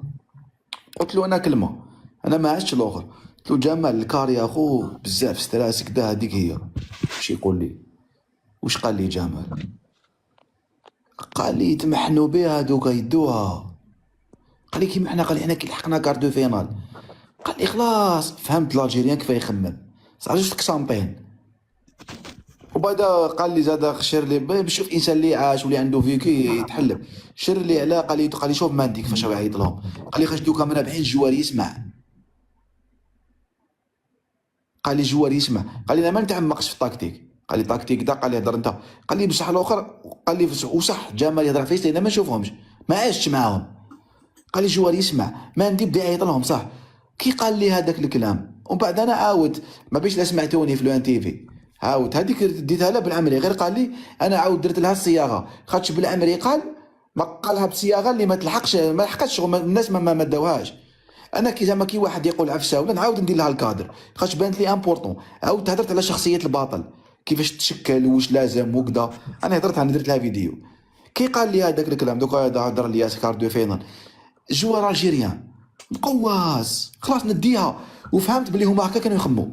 قلت له انا كلمه، انا ما عشتش الاخر، قلت له جمال الكار يا اخو بزاف ستراس كدا، هذيك هي. واش يقول لي؟ واش قال لي جمال؟ قال لي يتمحنوا بها هذوك يدوها. قال لي كيما حنا، قال لي حنا كي لحقنا كاردو فينال، قال لي خلاص فهمت لاجيريان كيف يخمم، صار جوج كسامبين. وبعد قال لي زاد شير لي بشوف انسان اللي عاش واللي عنده فيكي يتحلم، شير لي على قال لي شوف ماندي كيفاش راه يعيط لهم، قال لي خاش دوكا من 40 جوار يسمع، قال لي جوار يسمع، قال لي انا ما نتعمقش في التكتيك، قال لي تكتيك دا، قال لي هضر انت، قال لي بصح الاخر، قال لي وصح جمال يهضر فيس انا ما نشوفهمش ما عشتش معاهم، قال لي جوار يسمع ماندي بدا يعيط لهم صح. كي قال لي هذاك الكلام ومن بعد انا عاود ما بيش لا سمعتوني في لو تي في، عاود هذيك ديتها له بالعمري، غير قال لي انا عاود درت لها الصياغه، خاطش بالعمري قال ما قالها بصياغه اللي ما تلحقش، ما لحقتش شغل الناس ما داوهاش. انا كي زعما كي واحد يقول عفسه ولا نعاود ندير لها الكادر، خاطش بانت لي امبورطون، عاود هضرت على شخصيه البطل كيفاش تشكل واش لازم وكذا، انا هضرت انا درت لها فيديو. كي قال لي هذاك الكلام دوكا هضر لي كاردو فينال جوار الجيريان قواس، خلاص نديها، وفهمت بلي هما هكا كانوا يخموا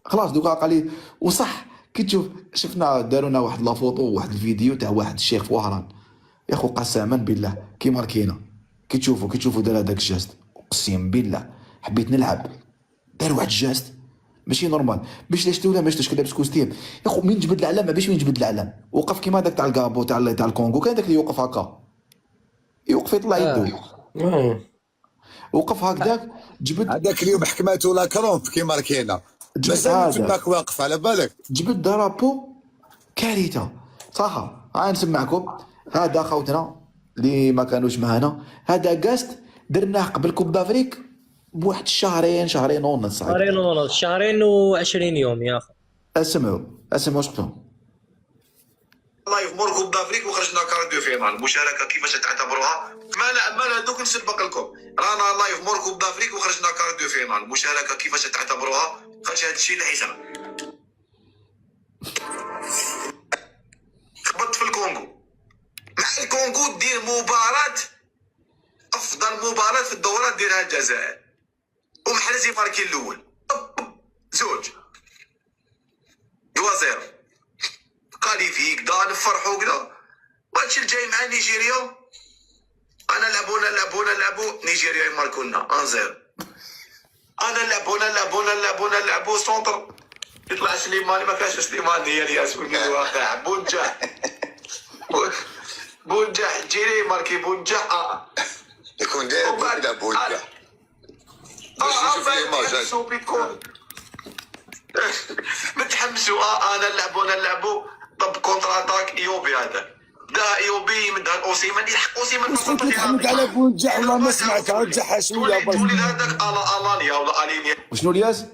خلاص. دوكا قال لي وصح كي تشوف، شفنا دارونا واحد لافوطو واحد الفيديو تاع واحد الشيخ في وهران يا اخو، قسما بالله كي ماركينا، كي تشوفوا دار هذاك الجاست، اقسم بالله حبيت نلعب، دار واحد الجاست ماشي نورمال، باش لا شتو ولا ما شتوش، كي لابس كوستيم يا اخو، مين جبد العلم ما باش وين جبد العلم، وقف كيما داك تاع الكابو تاع الكونغو، كان داك اللي يوقف هكا يوقف يطلع يدو، وقف هكذاك جبد هذاك اليوم حكماتو لا كرومب كيما راكينا، مازال تماك واقف على بالك، جبد درابو كارثه صح. نسمعكم هذا خوتنا اللي ما كانوش معنا، هذا قاست درناه قبل كوب دافريك بواحد شهرين ونص، شهرين و20 يوم يا اخي. اسمعوا شفتهم لايف مور كوب دافريك وخرجنا كارديو فينال. المشاركه كيفاش تعتبروها؟ ما دوك نسبق لكم، رانا لايف مور كوب دافريك وخرجنا كارديو فينال. المشاركه كيفاش تعتبروها؟ خاطش هذا الشيء اللي حيصير. خبطت في الكونغو، مع الكونغو ودير مباراة افضل مباراة في الدورة ديرها الجزائر، ومحرز يماركي الاول 2-0 كاليفي كدا نفرحو كدا. وهادشي الجاي مع نيجيريا انا نلعبو نيجيريا يماركو لنا 1-0. انا نلعبو سونتر يطلع سليماني، ما كانش سليماني هي الياس من الواقع. بونجاح جيري يماركي بونجاح يكون داير بوكلا بوكلا باش يشوف ليماج. متحمسوا انا نلعبو طب كونتر اتاك ايوبي هذا دا ايوبي يمدها الاوسيمان يلحق اوسيمان قلت لك حمد على بونجاح والله ما سمعت، رجعها شويه تولي هذاك الانيا ولا الينيا. وشنو الياس؟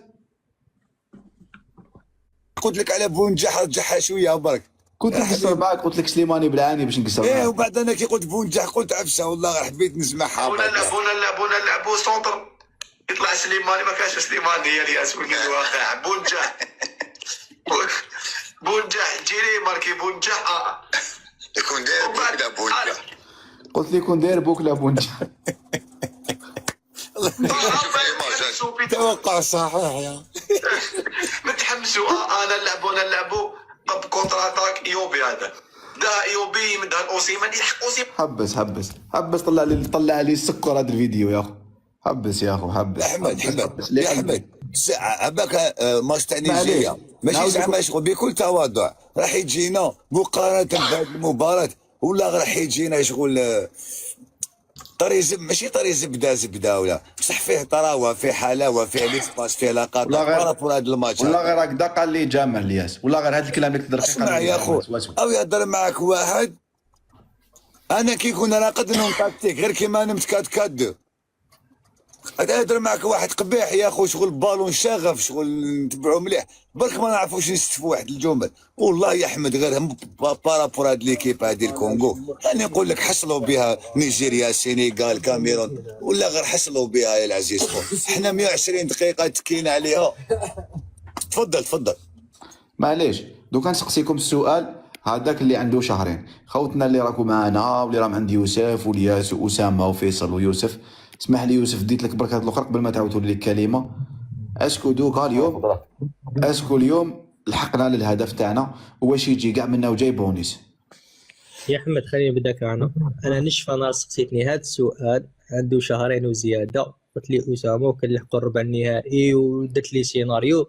قلت لك على بونجاح رجعها شويه برك. كنت نقصر معاك، قلت لك سليماني بالعاني باش نقصر ايه معاك. وبعد انا كي قلت بونجاح قلت عفسه والله حبيت نسمعها. نلعبو سونتر يطلع سليماني، ما كانش سليماني هي الياس من الواقع. بونجاح جيري ماركي بونجاح يكون داير بوكلا بونجاح. قلت لي كون داير بوكلا بونجا. توقع صحيح يا متحمسوا انا نلعبو طب كونتر اتاك ايوبي هذا دا ايوبي يمدها الاوسيمان يلحق اوسيمان. حبس طلع لي السكر هذا الفيديو يا اخو. حبس يا اخو حبس. احمد يا احمد عباك ماتش تاع نيجيريا ماشي زعما شغل بكل تواضع راح يجينا مقارنه بهذه المباراه، ولا راح يجينا شغل طري ماشي طري زبده ولا بصح فيه طراوه، فيه حلاوه، فيه ليسباس، فيه لقطات بارابور هذا الماتش. ولا غير هكذا قال لي جامع الياس، ولا غير هذا الكلام اللي تقدر اسمع يا اخو او يهضر معك واحد انا كي كنا ناقد انهم تاكتيك غير كيما نمت كاد يهضر معك واحد قبيح يا اخو شغل بالون شغف شغل نتبعو مليح برك ما نعرفوش نستفوا واحد الجمل. والله يا احمد غير بارابور هاد ليكيب هادي الكونغو انا نقول لك حصلوا بها نيجيريا السنغال كاميرون ولا غير حصلوا بها يا العزيز خو. احنا 120 دقيقه تكينا عليها. تفضل معليش. دوكا نسقسيكم السؤال هذاك اللي عنده شهرين، خوتنا اللي راكم معنا واللي راهم عند يوسف والياس واسامه وفيصل ويوسف. اسمح لي يوسف ديت لك برك هاد الاخر قبل ما تعاود لي الكلمه. اسكو دوكا اليوم لحقنا للهدف تاعنا واش يجي كاع منا وجاي بونيس؟ يا احمد خليني بداك انا نشفى نهار سقسيتني هذا السؤال عنده شهرين وزياده، قلت لي اسامه وكنلحقوا الربع النهائي ودرت لي سيناريو.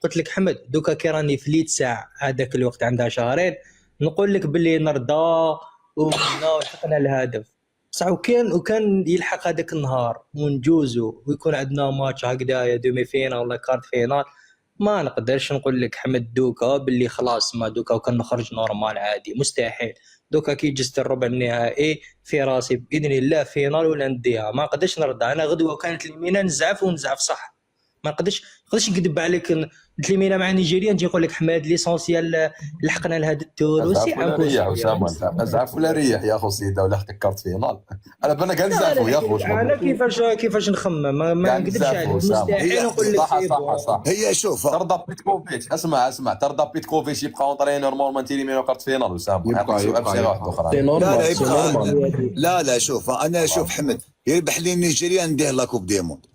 قلت لك حمد دوكا كي راني في ليد ساعه هذاك الوقت عندها شهرين نقول لك باللي نرضى ولحقنا الهدف صح. وكان يلحق هذاك النهار ونجوزو ويكون عندنا ماتش هكذايا دومي فينال ولا كارت فينال، ما نقدرش نقول لك حمد دوكا باللي خلاص ما دوكا وكان نخرج نورمال عادي، مستحيل. دوكا كي جزت الربع النهائي في راسي باذن الله فينال ولا نديها، ما نقدرش نرضى. انا غدوه كانت المينا نزعف صح، ما نقدرش نكذب عليك. تلمينا مع نيجيريا نجي نقول لك حماد ليسونسيال لحقنا لهذا التونسي ريح اسامه ازعف ولا ريح يا اخو سيده ولا حتى كارت فينال. انا بنا كاع نزعفوا يا اخو. انا كيفاش نخمم ما نكذبش عليك، مستحيل نقول لك صح. هي شوف ترضى بيتكوفيتش اسمع ترضى بيتكوفيتش يبقى اونطرينور نورمال تيليمينو كارت فينال وسام لا شوف انا شوف حمد يربح لي نيجيريا نديه لا كوب دي موند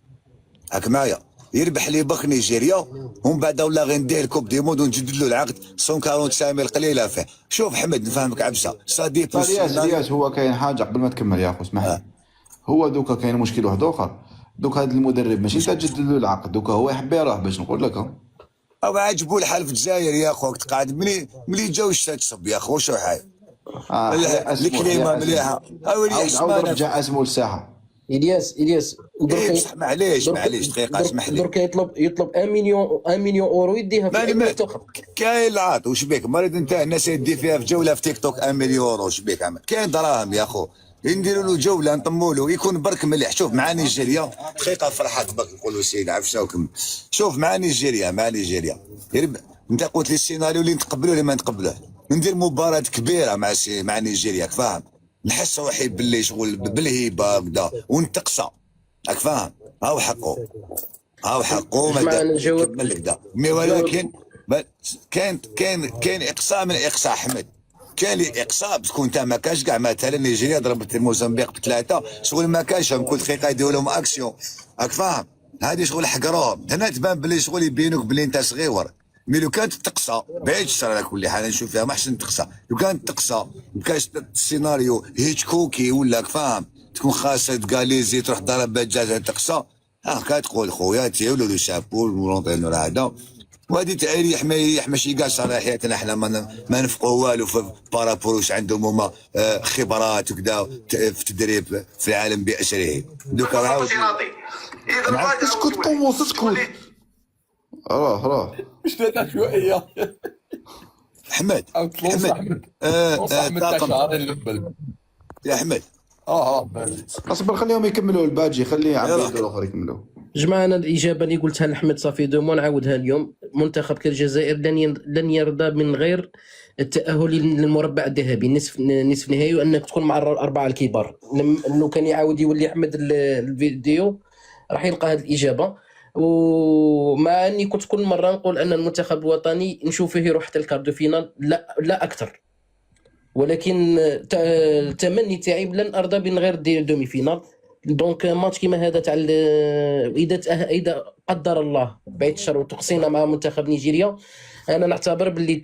هاك معايا، يربح لي بك نيجيريا ومن بعد ولا غير ندير كوب دي مود ونجدد له العقد 140 ميل قليله فيه. شوف حمد نفهمك عبسه صديق الياس هو كاين حاجه قبل ما تكمل يا اخو اسمح لي. هو دوكا كاين مشكل واحد اخر، دوكا هذا المدرب ماشي تجدد له العقد، دوكا هو يحب يروح باش نقول لك او عجبو الحال في الجزائر يا اخو وقت قاعد ملي جاو الشتات يا اخو شو حاي الكلمه مليحه او عاود رجع اسمه للساحه. الياس معليش دقيقه اسمح لي. درك يطلب 1 مليون اورو يديها في المنتخب. كاين العاط واش بيك مريض انت الناس يدي فيها في جوله في تيك توك 1 مليون اورو واش بيك عمل كاين دراهم يا اخو نديروا له جوله نطموا له يكون برك مليح. شوف مع نيجيريا دقيقه فرحات برك نقولوا سيد عفشه وكمل. شوف مع نيجيريا انت قلت لي السيناريو اللي نتقبلوه اللي ما نتقبلوه. ندير مباراه كبيره مع نيجيريا فاهم، نحس روحي باللي شغل بالهيبه هكذا ونتقصى راك فاهم. هاو حقه ما نكمل كذا مي ولكن كاين اقصاء من اقصاء حمد كاين اللي اقصاء تكون انت ما كانش كاع مثلا نيجيريا ضربت الموزمبيق ب3 شغل ما كانش كل دقيقه يديروا لهم اكسيون راك فاهم. هذه شغل حقروهم هنا تبان بلي شغل يبينوك بلي انت صغير. مي لو كانت تقصى بعيد الشر على كل حال نشوف فيها ما احسن تقصى. لو كانت تقصى ما كانش السيناريو هيتشكوكي ولا فاهم تكون خاصه تقاليزي تروح ضربات جزاء تقصى كتقول خويا تيولو لو شابو ونونطينو راه وهذه تاريح ما يريح ماشي كاع صراحه احنا ما نفقوا والو في بارابور واش عندهم هما خبرات وكذا في التدريب في العالم باسره. دوكا عاود اسكت طوس اسكت. راه مش ثلاثة شويه احمد طاقم يا احمد اصبر خليهم يكملوا الباجي خليه عبيد الاخر يكملوا. جماعة أنا الإجابة اللي قلتها لأحمد صافي دومون نعاودها اليوم. منتخب كالجزائر لن يرضى من غير التأهل للمربع الذهبي نصف نهائي وأنك تكون مع الأربعة الكبار. لو كان يعاود يولي أحمد الفيديو راح يلقى هذه الإجابة. ومع أني كنت كل مرة نقول أن المنتخب الوطني نشوفه يروح حتى الكاردو فينال لا أكثر، ولكن التمني تاعي لن أرضى من غير دومي فينال. دونك ماتش كيما هذا تاع اذا قدر الله بعيد الشر وتقصينا مع منتخب نيجيريا، انا نعتبر باللي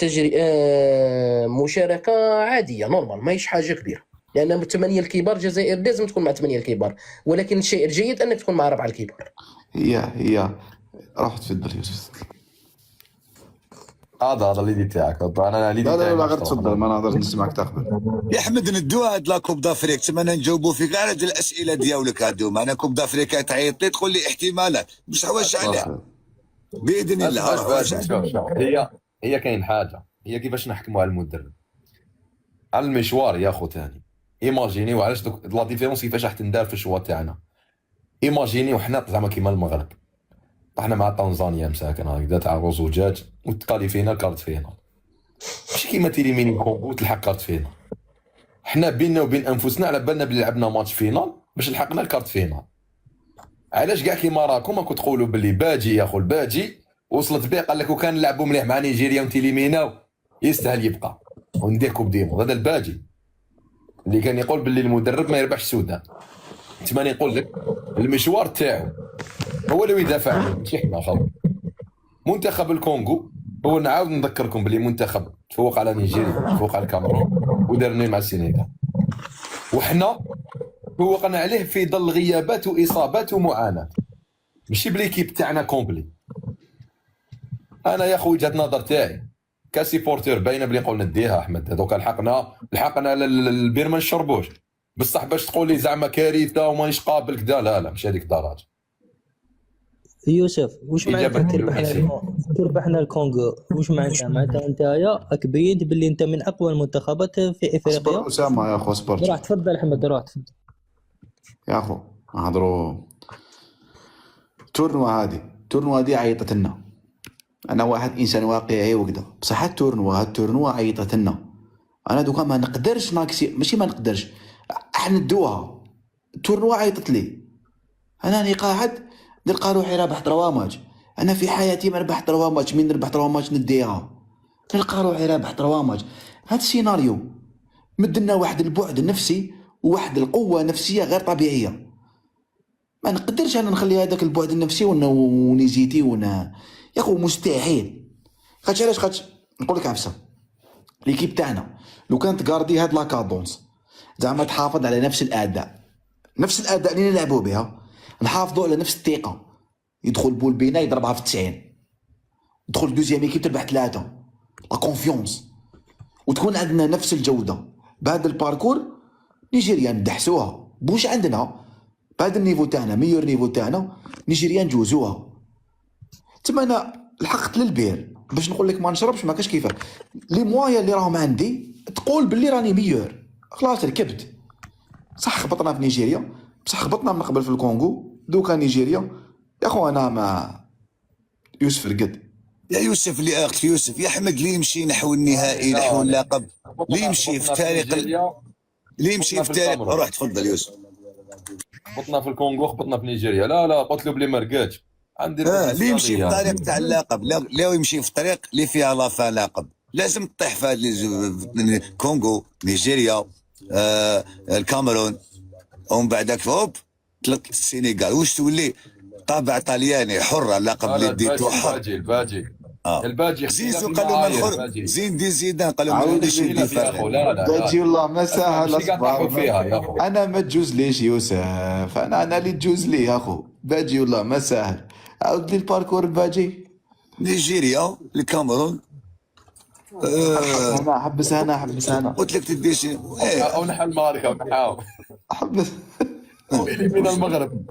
مشاركه عاديه نورمال ماهيش حاجه كبيره، لان الثمانيه الكبار الجزائر لازم تكون مع الثمانيه الكبار، ولكن الشيء الجيد انك تكون مع 4 الكبار. هي راح تفضل يوسف. هذا اللي تاعك انا اللي لا غير تفضل ما نقدر نسمعك تقبل. يا احمد ندوها هاد لاكوب دافريك تما نجاوبوا فيك على هاد الاسئله ديالك هادو. معنا كوب دافريك تعيط لي تقول لي احتمالات مش حواش عليها باذن الله. هي كاين حاجه هي كيفاش نحكموا على المدرب على المشوار يا خو ثاني. ايماجيني وعلاش لا ديفيرونس كيفاش راح تندار في الشوا تاعنا. ايماجيني وحنا زعما كيما المغرب طحنا مع طنزانيا مساكن هكذا تاع رز ودجاج وتكاليفينا الكارت فينال، ماشي كيما تيليميني كونغو تلحق كارت فينال. حنا بيننا وبين انفسنا على بالنا بلي لعبنا ماتش فينال باش لحقنا الكارت فينال. علاش كاع كيما راكم راكم تقولوا باللي باجي يا خو الباجي وصلت بيه قال لك وكان نلعبوا مليح مع نيجيريا ونتيليميناو يستاهل يبقى وندير كوب ديمون. هذا الباجي اللي كان يقول باللي المدرب ما يربحش السودان. تماني نقول لك المشوار تاعو هو اللي يدافع عنه ماشي حنا خاو. منتخب الكونغو هو نعاود نذكركم باللي منتخب تفوق على نيجيريا تفوق على الكاميرون ودرني مع السنغال، وحنا فوقنا عليه في ظل غيابات واصابات ومعاناه، ماشي بليكيب تاعنا كومبلي. انا يا خو وجهه نظر تاعي كاسيبورتور باينه بلي نقول نديها احمد. هذوك لحقنا البير ما نشربوش بصح باش تقول لي زعما كارثه ومانيش قابل كذا لا مش هذيك الدرجه. يوسف واش معناتها تربحنا الكونغو؟ واش معناتها نتايا راك بينت باللي انت من اقوى المنتخبات في افريقيا. اصبر اسامه يا اخو اصبر. راح تفضل احمد راح تفضل يا اخو نهضروا. تورنوا هادي عيطت لنا. انا واحد انسان واقعي وكذا بصح التورنوا عيطت لنا. انا دوكا ما نقدرش ناكسي ماشي ما نقدرش احنا ندوها. التورنوا عيطت لي انا راني قاعد نلقى روحي رابح 3 ماتش. انا في حياتي ما ربحت 3 ماتش. من نربح 3 ماتش نديها نلقى روحي رابح 3 ماتش. هذا السيناريو مدنا واحد البعد النفسي وواحد القوه نفسيه غير طبيعيه. ما نقدرش انا نخلي هذاك البعد النفسي ونيزيتي يا اخو مستحيل. علاش نقول لك عفسه ليكيب تاعنا لو كانت غاردي هاد لاكادونس زعما تحافظ على نفس الاداء اللي نلعبوا بها، نحافظوا على نفس الثقه. يدخل بول بينا يضربها في 90 يدخل دوزيام ايكيب تربح 3 لا كونفيونس وتكون عندنا نفس الجوده. بهذا الباركور نيجيريا ندحسوها بوش عندنا بهذا النيفو تاعنا ميور نيفو تاعنا نيجيريا نجوزوها. تما انا لحقت للبير باش نقول لك ما نشربش ما كاش كيفاه. لي موايا اللي راهم عندي تقول باللي راني ميور خلاص ركبت. صح خبطنا في نيجيريا بصح خبطنا من قبل في الكونغو دوكا نيجيريا. يا خو انا ما يوسف رقد يا يوسف اللي اخت يوسف يا احمد اللي يمشي نحو النهائي نحو اللقب اللي يمشي في تاريخ اللي يمشي في تاريخ. روح تفضل يوسف. خبطنا في الكونغو خبطنا في نيجيريا لا قلت له بلي ما رقدش عندي اللي يمشي في الطريق تاع اللقب لا يمشي في الطريق اللي فيها لافا لقب لازم تطيح في هذه كونغو، نيجيريا، الكاميرون، ومن بعدك هوب تلقى السنغال، واش تولي طابع طلياني حر لا قبل يديتو حر. الباجي زيزو قالوا ما نخرج، زين دي زيدان قالوا ما نوليش ندي فرق. باجي والله ما سهل اصبر فيها يا اخو. انا ما تجوز ليش يوسف، انا اللي تجوز لي يا اخو. باجي والله ما سهل. عاود لي الباركور باجي. نيجيريا، الكاميرون، انا حبس انا قلت لك تديش او نحل مالك او نحاول حبس من المغرب.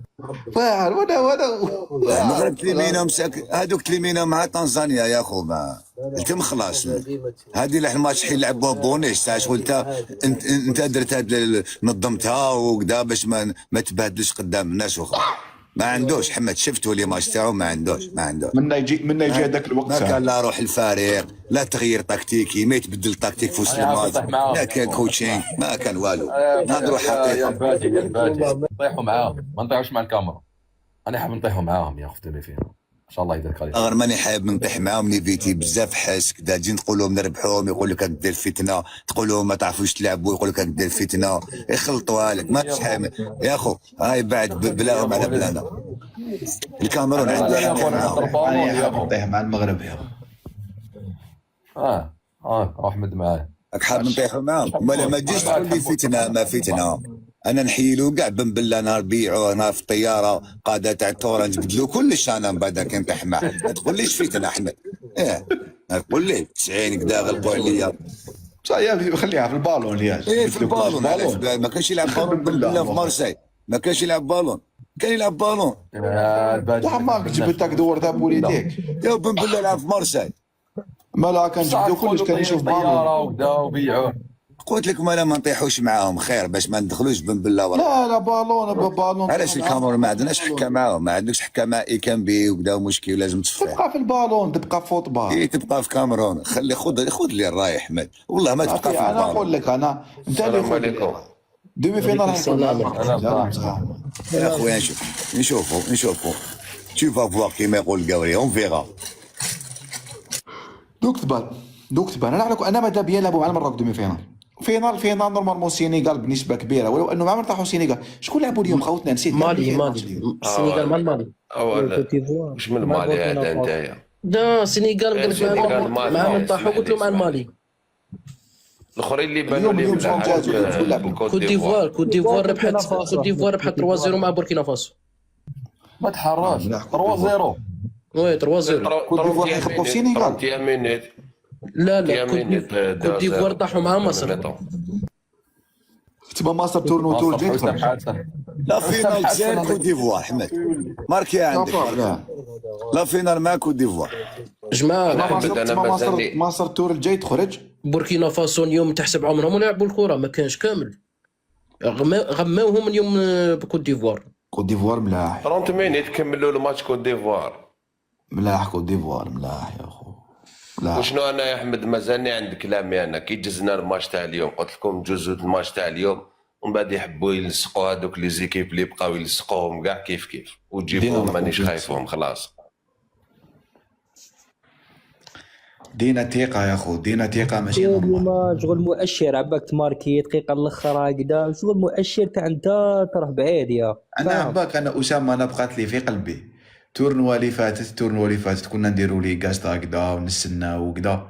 فاعل وانا المغرب تلمينا مساك، هذوك تلمينا مع تنزانيا يا اخو، ما التم خلاص. هذه الماتش حين لعبوها بونيش تاع شغل انت درت هاد نظمتها وكذا باش ما تبهدلش قدام الناس وخلاص. ما عندوش حمد، شفتوا لي ماتش تاعو ما عندوش. منا يجي هذاك الوقت. ما كان لا روح الفريق، لا تغيير تكتيكي، ما يتبدل تكتيك في وسط الماتش، لا كان كوتشينغ، ما كان والو. نهضروا يا حقيقه. الباجي نطيحوا معاهم، ما نطيحوش مع الكاميرا. انا حاب نطيحوا معاهم يا اخو في فيهم ان شاء الله يدير عليك. غير ماني حابب نطيح معاهم، نيفيتي بزاف حاس كدا، تجي نقول لهم نربحوهم يقول لك دير فتنه، تقول لهم ما تعرفوش تلعبوا يقول لك دير فتنه، يخلطوها لك. ما تحامل يا اخو، هاي بعد بلاهم على بلانا. الكاميرون عندها انا نطيح مع المغرب يا اخو. احمد معاه. راك حاب نطيحوا معاهم، ولا ما تجيش تقول لي فتنه ما فتنه. انا نحيلو كاع بن بالله، نهار بيعوه، نهار في الطياره قاده تاع الثوره نجبدلو كلش. انا من بعد كي نطيح معاه ما تقوليش فتنه احمد. تقول لي 90 كدا غلبوا عليا. صايا خليها في البالون يا في البالون. ما كانش يلعب بالون بالله في مارسي، ما كانش يلعب بالون، كان يلعب بالون. وحماك جبتك دورتها بوليديك يا بن بالله لعب في مارسي. مالا كان جبدو كلش، كان يشوف بالون وبيعوه. قلت لك ما نطيحوش معاهم خير باش ما ندخلوش بن بالله. لا بالون. علاش الكاميرون ما عندناش حكام معاهم؟ ما عندكش حكام مع ايكامبي وكذا مشكل، لازم تصفيه. تبقى في البالون، تبقى في فوتبال. تبقى في كاميرون. خذ لي الراي احمد، والله ما تبقى في البالون. انا نقول لك، انت اللي السلام عليكم. دومي فينال يا اخويا نشوفوا tu vas voir كيما يقول القوري اون فيغا. دوك تبان انا ماذا بيا لعبوا مع المراكش دومي فينال نورمالمون السينغال بنسبه كبيره، ولو انه ما مرتاحوا السينغال. شكون لعبوا اليوم خوتنا؟ نسيت. مالي السنغال مع المالي. واش من المالي هذا نتايا؟ لا السنغال قال لك مع منطحوا، قلت له مع المالي. الاخرين اللي بانوا لي كوت ديفوار ربحت 3-0 مع بوركينا فاسو. ما تحرش 3-0. وي 3-0. كوت ديفوار يخبطوا السينغال. لا كوت ديفوار طاحوا مع مصر. تبقى مصر تورنو تور جاي لا فينال جزائر كوت ديفوار احمد ماركي عندك. لا فينال مع كوت ديفوار جماعه. مصر تور الجاي تخرج. بوركينا فاسو اليوم تحسب عمرهم يلعبوا الكره، ما كانش كامل، غماوهم اليوم بكوت ديفوار. ملاح 30 مينيت كملوا الماتش كوت ديفوار. ملاح يا اخو ملاح. وشنو انا يا احمد مازالني عند كلامي. انا كي جزنا الماتش تاع اليوم قلت لكم جزوا الماتش تاع اليوم، ومن بعد يحبوا يلصقوا هذوك لي زيكيب اللي بقاو يلصقوهم كاع كيف وتجيبوهم. مانيش خايفهم خلاص. دينا ثقة يا اخو، دينا ثقة ماشي اليوم شغل مؤشر عباك تماركي دقيقة الاخر هكذا، شغل مؤشر تاع انت تروح بعيد يا. انا عباك انا اسامة، انا بقات لي في قلبي تورنوا اللي فاتت كنا نديروا لي كاس هكذا ونستنى وكذا،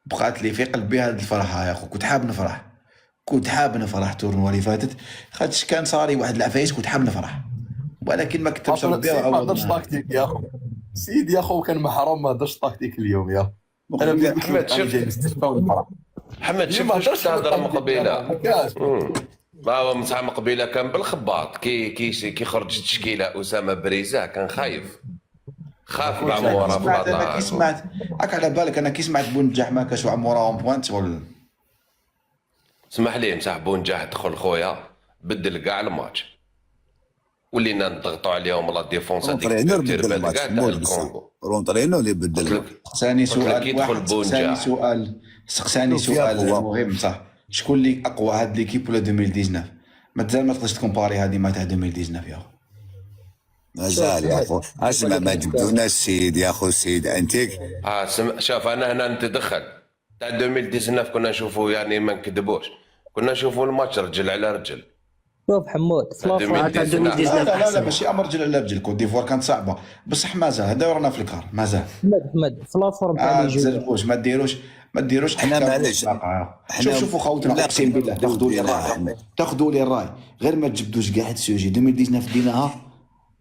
بقات لي في قلبي هذه الفرحة يا اخو. كنت حاب نفرح تورنوا اللي فاتت، خاطش كان صاري واحد العفايس كنت حاب نفرح، ولكن ما كتبش ربي ما درتش تكتيك يا اخو. سيدي يا اخو كان محروم، ما درتش تكتيك اليوم يا انا. محمد شفت تهضر مقبيله. هو مسح مقبيله كان بالخباط كي خرجت تشكيله اسامه بريزه كان خايف بعموره في انا كي سمعت راك على بالك، انا كي سمعت بونجاح ما كاش وعموره اون بوينت شغل. اسمح لي مسح بونجاح دخل خويا بدل كاع الماتش، ولينا نضغطوا عليهم لا ديفونس هذيك دير بالك كاع تاع الكونغو. رونطرينو اللي بدل. سقساني سؤال مهم صح. شكون اللي اقوى هاد ليكيب ولا 2019؟ مازال ما تقدرش تكومباري هذه مع تاع 2019 يا اخو. مازال يا اخو. اسمع ما جبدونا السيد يا اخو، السيد انتيك. شوف انا هنا نتدخل. تاع 2019 كنا نشوفوا يعني ما نكذبوش، كنا نشوفوا الماتش رجل على رجل. شوف حمود تاع فلافون 2019 لا لا لا, لا ماشي امر رجل على رجل. كوت ديفوار كانت صعبه بصح مازال هذا رانا في الكار مازال. حمد فلافورم تاع لي جوار تزربوش ما ديروش حنا احكام معليش. مطلقة. حنا شوفوا خوتنا لا اقسم بالله قيمة تاخذوا لي بالله الراي أحمد. تاخذوا لي الراي غير ما تجبدوش كاع هاد السوجي 2019 ديناها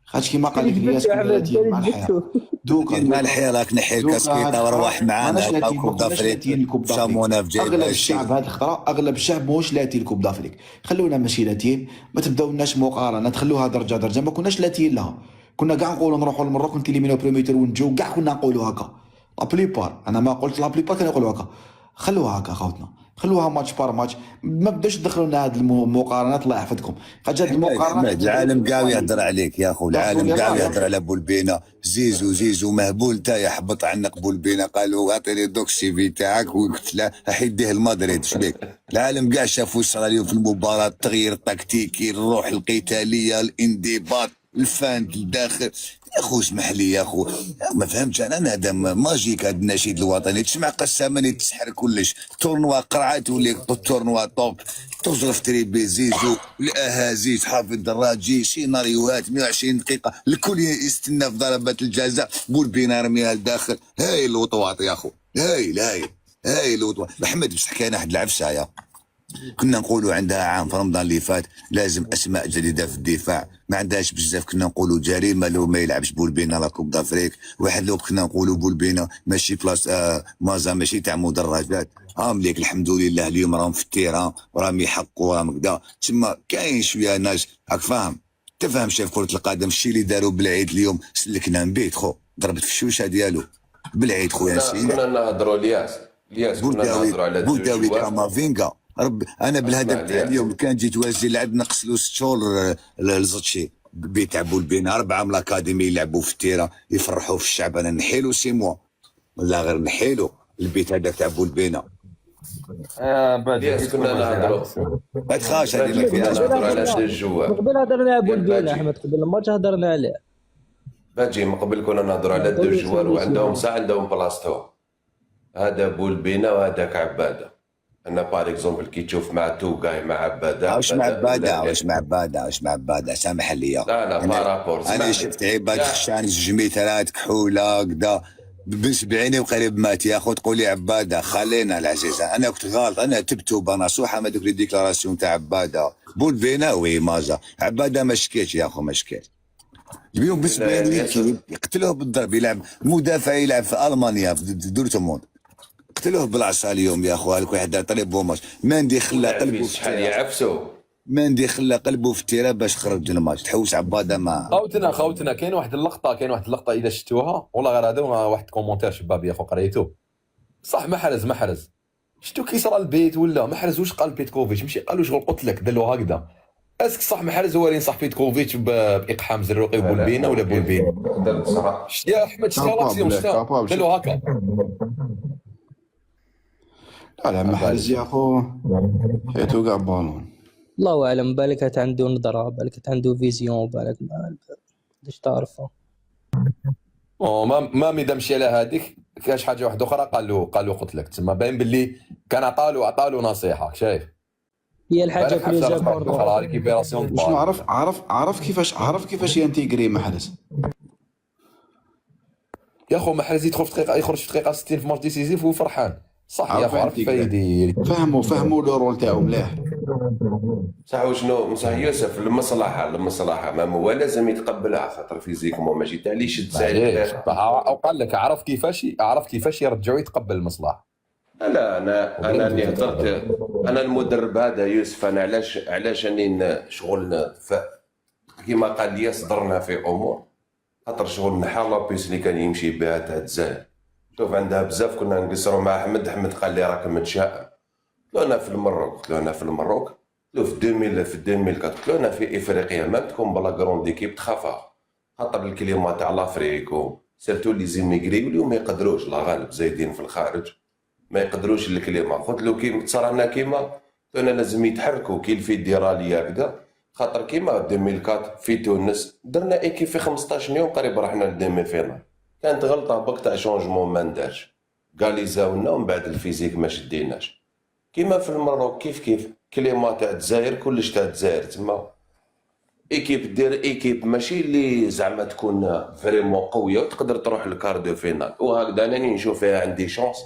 خاطش كيما قال لك الياس كنا لاتين مع الحياه دوكا مع الحياه راك نحي الكاسكيطه وروح معانا لقاو كوب دافريك شامونا في جايب اغلب هادشي. الشعب هذه الخطره اغلب الشعب ماهوش لاتين الكوب دافريك. خلونا ماشي لاتين ما تبداولناش مقارنه تخلوها درجه درجه. ما كناش لاتين لها كنا كاع نقولوا نروحوا للمروك نتيليمينو بريمير تور ونجو كاع كنا نقولوا هكا لا بليبار. انا ما قلت لا بليبار كانوا يقولوا هكا. خلوها هكا خوتنا خلوها ماتش بار ماتش. ما بداوش تدخلوا لنا هذه المقارنات الله يحفظكم. قد جات المقارنات العالم كاع يهضر عليك يا خو العالم كاع يهضر على بولبينا. زيزو مهبول تا يحبط عنك بولبينا قالوا اعطيني دوك السي في تاعك وقلت له حيديه لمدريد شبيك. العالم كاع شافوا صرا اليوم في المباراه التغيير التكتيكي الروح القتاليه الانضباط الفان الداخل. يا خو اسمح لي يا خو ما فهمتش انا هذا ماجيك هذا النشيد الوطني تسمع قسامني تسحر كلش تورنوا قرعه تولي تورنوا طوب تزرف تريبي زيزو الاهازيج حافظ الدراجي سيناريوهات 120 دقيقه الكل يستنى في ضربات الجزاء بول بينا رميها لداخل. هاي الوطواط يا خو هاي الوطواط. محمد بصح كاين واحد العفسه يا كنا نقولوا عندها عام في رمضان اللي فات لازم اسماء جديده في الدفاع ما عندهاش بزاف. كنا نقولوا جريمه لو ما يلعبش بولبينا لا كوب دافريك. واحد لو كنا نقولوا بولبينا ماشي بلاص مازا ماشي تاع مدرجات. مليك الحمد لله اليوم راهم في التيران وراهم يحقوا وراهم كدا تما كاين شويه ناس راك فاهم تفهم شاف كره القدم. الشيء اللي داروا بالعيد اليوم سلكنا نبيت خو ضربت في الشوشه ديالو بالعيد خويا نسينا. كنا نهضروا الياس كنا نهضروا على بولداوي كامافينغا انا بالهدف تاع اليوم كان جيت وازي لعب نقص له 6 شهور لزوتشي بيت تاع بينا 4 من الاكاديمي يلعبوا في التيرا يفرحوا في الشعب. انا نحيلو 6 موا ولا غير نحيلو البيت هذاك تاع بولبينا. الياس كنا نهضروا ما تخافش هذه ما كنا فيهاش. نهضروا على الجوار. قبل هضرنا على يا بولبينا باجي. احمد قبل الماتش هضرنا عليه. باجي من قبل كنا نهضروا على الجوار وعندهم ساعه عندهم بلاصتهم. هذا بولبينا وهذاك عباده. انا بار اكزومبل كي تشوف مع توقاي مع عباده واش مع عباده سامح لي. لا بارابور انا شفت عباد خشان جميترات كحوله كدا بس بعيني وقريب مات يا اخو تقول لي عباده خلينا العزيزه. انا كنت غلط انا تبتوبه نصوحه ما دوك لي ديكلاراسيون تاع عباده بولبينا وي مازا عباده ما شكيتش يا اخو ما شكيتش. اليوم بس بعيني يقتلوه بالضرب يلعب مدافع يلعب في المانيا في دورتموند قتلوه بالعصا اليوم يا اخو. هذاك واحد طريب بوماش ماندي خلى قلبه شحال يعفسوا ماندي خلى قلبه في التيراب باش خرج الماتش تحوس عباده ما خوتنا كاين واحد اللقطه اذا شفتوها والله غير هذا واحد كومونتير شبابي اخو قريتو صح. محرز شفتو كي صرا البيت ولا محرز واش قال بيتكوفيتش ماشي قالوا شغل قلت لك دلو هكذا. اسك صح محرز هو اللي نصح بيتكوفيتش باقحام زروقي وبولبينا ولا بولبينا يا احمد شتا لاكسيون شتا دلو هكا. لا محرز يا اخو حيتو كاع بالون. الله اعلم بالك عنده نظره بالك عنده فيزيون بالك ما قداش تعرفها. ما ميدا مشي على هذيك كاش حاجه واحده اخرى قالوا قلت لك تما باين باللي كان عطالو نصيحه شايف. هي الحاجه بلوز اخرى ريكيبيراسيون شنو عرف كيفاش ينتيغري محرز. يا خو محرز يخرج في دقيقه 60 في ماتش ديسيزيف وفرحان صح يا خو عرف فايدي فهموا لو رول تاعو مليح صح. وشنو صح يوسف المصلحه ما هو لازم يتقبلها خاطر فيزيكمون ماشي تاع لي شد ساير او قال لك عرف كيفاش يرجعوا يتقبل المصلحه. لا انا اللي هضرت انا المدرب هذا يوسف انا علاش اني شغل كيما قال لي صدرنا في امور خاطر شغل نحال لابيس اللي كان يمشي بها تاع الجزائر. شوف عندها بزاف كنا نقصروا مع احمد قال لي راك متشائم. قلنا في المروك لو في 2004 قلنا في افريقيا ما تكون بلا كروند ديكيب تخافها خاطر الكليما تاع لافريك سيرتو لي زيميغري واليوم ما يقدروش لا غالب زايدين في الخارج ما يقدروش الكليما. قلت له كي تصرى لنا كيما قلنا لازم يتحركوا كي الفيدراليه هكذا خاطر كيما 2004 في تونس درنا ايكيب في 15 يوم قريب رحنا للديمي فينال. كانت غلطه بك تاع شونجمون ما ندارش قاليزاونا ومن بعد الفيزيك ما شديناش. كيما في المغرب كيف كليما تاع الجزائر كلش تاع الجزائر تما ايكيب دير ايكيب ماشي اللي زعما تكون فريمون قويه وتقدر تروح للكاردو فينال. وهكذا انا نشوف فيها عندي شونس.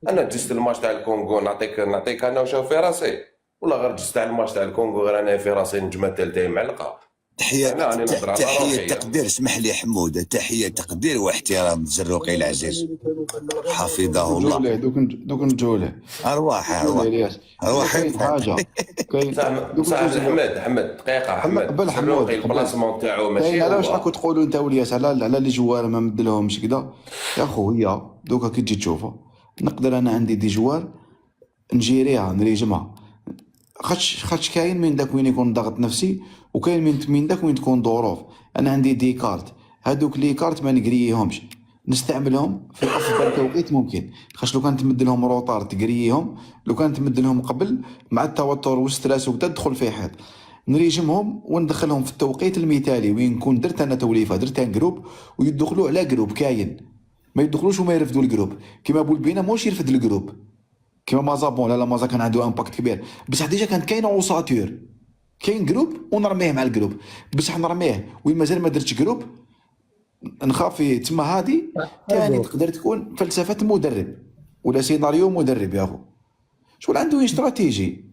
انا دزت الماتش تاع الكونغو نعطيك انا وشوف في راسي، ولا غير دزت تاع الماتش تاع الكونغو غير انا في راسي نجمه تالتاي معلقه. تحية أنا نهضر على روحي. تحية تقدير، اسمح لي حمود، تحية تقدير واحترام الزروقي العزيز حفظه الله. نجوليه دوك نجوليه أرواح كاين حاجه كاين صاحب حمد دقيقه قبل الزروقي البلاسمون تاعو ماشي كاين. علاش هو. راكو تقولوا انت ولياس على لي جوار ما مدلهمش كذا يا خويا؟ دوكا كي تجي تشوفها نقدر انا عندي دي جوار نجيريها نريجمها، خاطش كاين من داك وين يكون ضغط نفسي وكاين من داك وين تكون ظروف. انا عندي دي كارت، هادوك لي كارت ما نقريهمش، نستعملهم في افضل توقيت ممكن. خاطش لو كان تمد لهم روطار تقريهم، لو كان تمد لهم قبل مع التوتر والستريس وكذا تدخل في حيط. نريجمهم وندخلهم في التوقيت المثالي وين نكون درت انا توليفه، درت ان جروب ويدخلوا على جروب كاين، ما يدخلوش وما يرفدوا الجروب. كيما بولبينا موش يرفد الجروب كيما مازابون، لا مازا كان عنده امباكت كبير، بصح ديجا كانت كاينه اوساتور، كاين جروب ونرميه مع الجروب. بصح نرميه وين مازال ما درتش جروب نخاف تما. هذه ثاني تقدر تكون فلسفه مدرب ولا سيناريو مدرب يا اخو. شغل عنده استراتيجي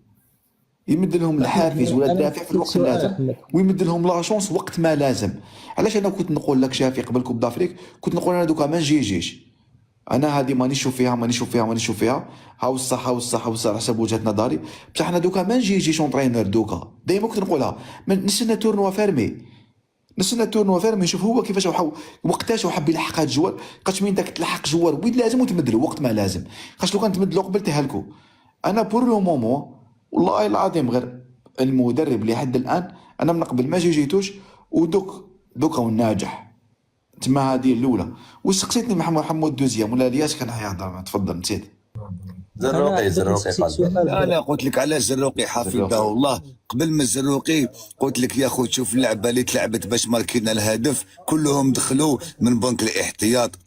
يمد لهم الحافز ولا الدافع في الوقت اللازم، ويمد لهم لا شونس وقت ما لازم. علاش انا كنت نقول لك شافي قبل كوب دافريك كنت نقول انا دوكا ما نجيش، انا هذه ماني نشوف فيها هاو الصح حسب وجهه نظري. بصح انا دوكا ما نجيش اونترينور دوكا، ديما كنت نقولها نستنى تورنوا فيرمي، نشوف هو كيفاش وقتاش حاب يلحق هاد الجوار. خاطش من داك تلحق جوار وين لازم وتمد له وقت ما لازم. خاطش لو كان تمد له قبل تهلكو. انا بور لو مومون والله العظيم غير المدرب اللي حد الان انا من قبل ما جيتوش دوكا والناجح تما. هذه الاولى. وسقسيتني محمود دوزيام ولا الياس كان حيهضر، تفضل نسيت. زروقي انا قلت لك على الزروقي حفظه الله. قبل ما الزروقي قلت لك يا خو تشوف اللعبه اللي تلعبت باش ماركينا الهدف كلهم دخلوا من بنك الاحتياط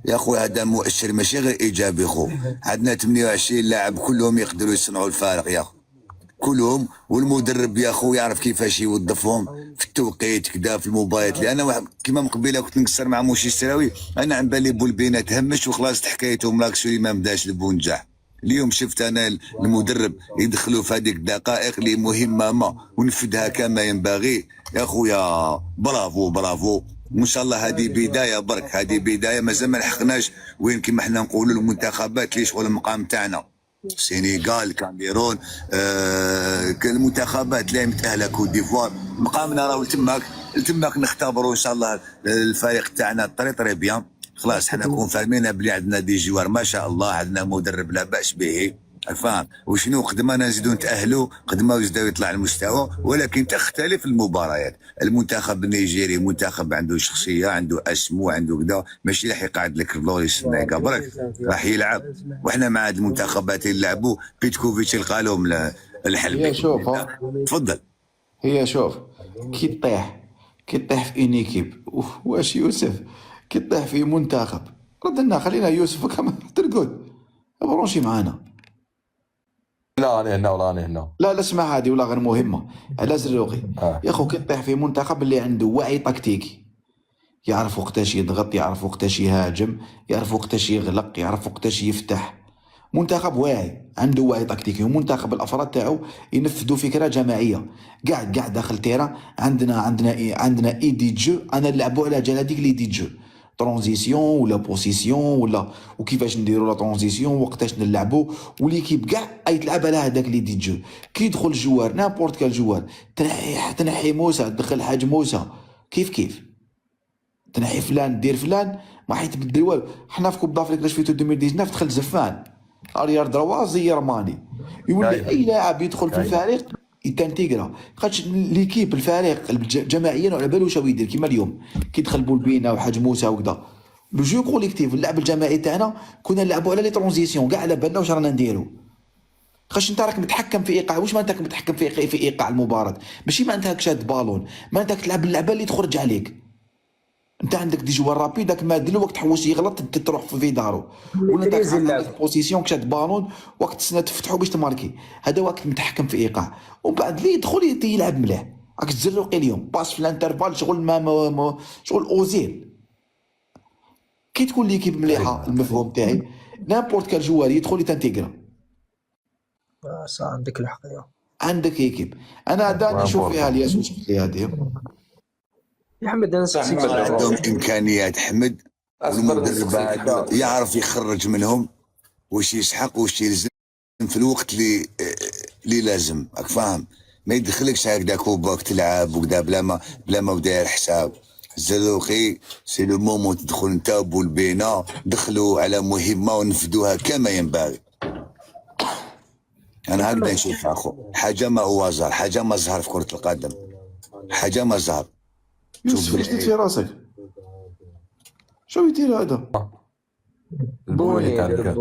يا خو. هذا مؤشر ماشي غير ايجابي خو. عندنا 28 لاعب كلهم يقدروا يصنعوا الفارق يا خو كلهم، والمدرب يا خو يعرف كيفاش يوظفهم في التوقيت كذا في المباريات. لان واحد كيما من قبيله كنت نقصر مع موشي السراوي، انا عن بالي بولبينا تهمش وخلاص حكايتهم لاكسوري ما بداش البونجاح. اليوم شفت انا المدرب يدخلوا في هذيك الدقائق اللي مهمه ما ونفذها كما ينبغي يا خويا. برافو وان شاء الله هذه بدايه برك، هذه بدايه مازال ما لحقناش وين كيما حنا نقولوا المنتخبات اللي شغل المقام تاعنا السنغال كاميرون المنتخبات اللي متاهله كوت ديفوار. مقامنا راهو تماك نختبروا ان شاء الله الفريق تاعنا طري بيان. خلاص حنا نكون فاهمين بلي عندنا دي جوار ما شاء الله، عندنا مدرب لا باس به فاهم. وشنو قدمنا نزيدو نتاهلوا قدما يزيدو يطلع المستوى، ولكن تختلف المباريات. المنتخب النيجيري منتخب عنده شخصيه، عنده اسمو، عنده كذا، ماشي راح يقعد لك لوريس برك راح يلعب. وحنا مع هاد المنتخبات اللي لعبوا بيتكوفيتش يلقى لهم الحل. هي شوف تفضل. هي شوف كي تطيح في انيكيب واش يوسف كي تطيح في منتخب ردنا خلينا يوسف كما ترقد برونشي معانا. لا انا هنا ولا انا هنا. لا اسمع هذه ولا غير مهمه على زروقي يا اخو. كي تطيح في منتخب اللي عنده وعي تكتيكي، يعرف وقتاش يضغط، يعرف وقتاش يهاجم، يعرف وقتاش يغلق، يعرف وقتاش يفتح. منتخب واعي عنده وعي تكتيكي، ومنتخب الافراد تاعو ينفذوا فكره جماعيه. قاعد داخل تيرا عندنا اي دي جو، انا نلعبوا على جال هذيك لي دي جو ترانزيسيون ولا بوسيسيون ولا وكيفاش نديروا لا ترانزيسيون وقتاش نلعبوا، وليكيب كاع اي تلعب على هذاك لي دي جو. كي يدخل الجوار نابورت كال جوار تنحي موسى تدخل حاج موسى كيف تنحي فلان دير فلان ما حيتبدل والو. حنا في كوب دافريك لاش فيتو 2019 دخل زفان اريار دروازي يرماني يولي اي لاعب يدخل في الفريق يتانتيغرا. خاطش ليكيب الفريق جماعيا على بالو واش يدير. كيما اليوم كي دخل بولبينا وحاج موسى وكذا لو جو كوليكتيف اللعب الجماعي تاعنا كنا نلعبوا على لي ترانزيسيون كاع على بالنا واش رانا نديرو. خاطش انت راك متحكم في ايقاع. واش معناتك متحكم في ايقاع المباراه؟ ماشي معناتها شاد بالون، معناتك تلعب اللعبه اللي تخرج عليك. انت عندك دي جوار رابيد، داك ما دير وقت تحوس يغلط تروح في دارو، ولا انت عندك بوزيسيون كشاد بالون وقت تسنى تفتحو باش تماركي، هذا وقت متحكم في ايقاع. ومن بعد اللي يدخل يلعب مليح، راك الزروقي اليوم باس في الانترفال شغل ما شغل اوزيل. كي تكون ليكيب مليحه المفهوم تاعي نابورت كال جوار يدخل يتانتيغرا. صح عندك الحق يا عندك ايكيب. انا داني نشوف فيها الياس وشفت لي هذه يا حمد. انا نسقسيك أحمد سؤال. عندهم امكانيات حمد، اصبر والمدرب نسقسيك هذا حمد. يعرف يخرج منهم واش يسحق واش يلزم في الوقت اللي لازم، راك فاهم؟ ما يدخلكش هكذا كوباك تلعب وكذا بلا ما وداير حساب. الزروقي سي لو مومون تدخل انت بولبينا، دخلوا على مهمه ونفذوها كما ينبغي. انا هكذا نشوف اخو، حاجه ما هو ظهر، حاجه ما ظهر في كره القدم، حاجه ما ظهر. يوسف ايش ديت في راسك؟ شو يدير هذا؟ البوني كان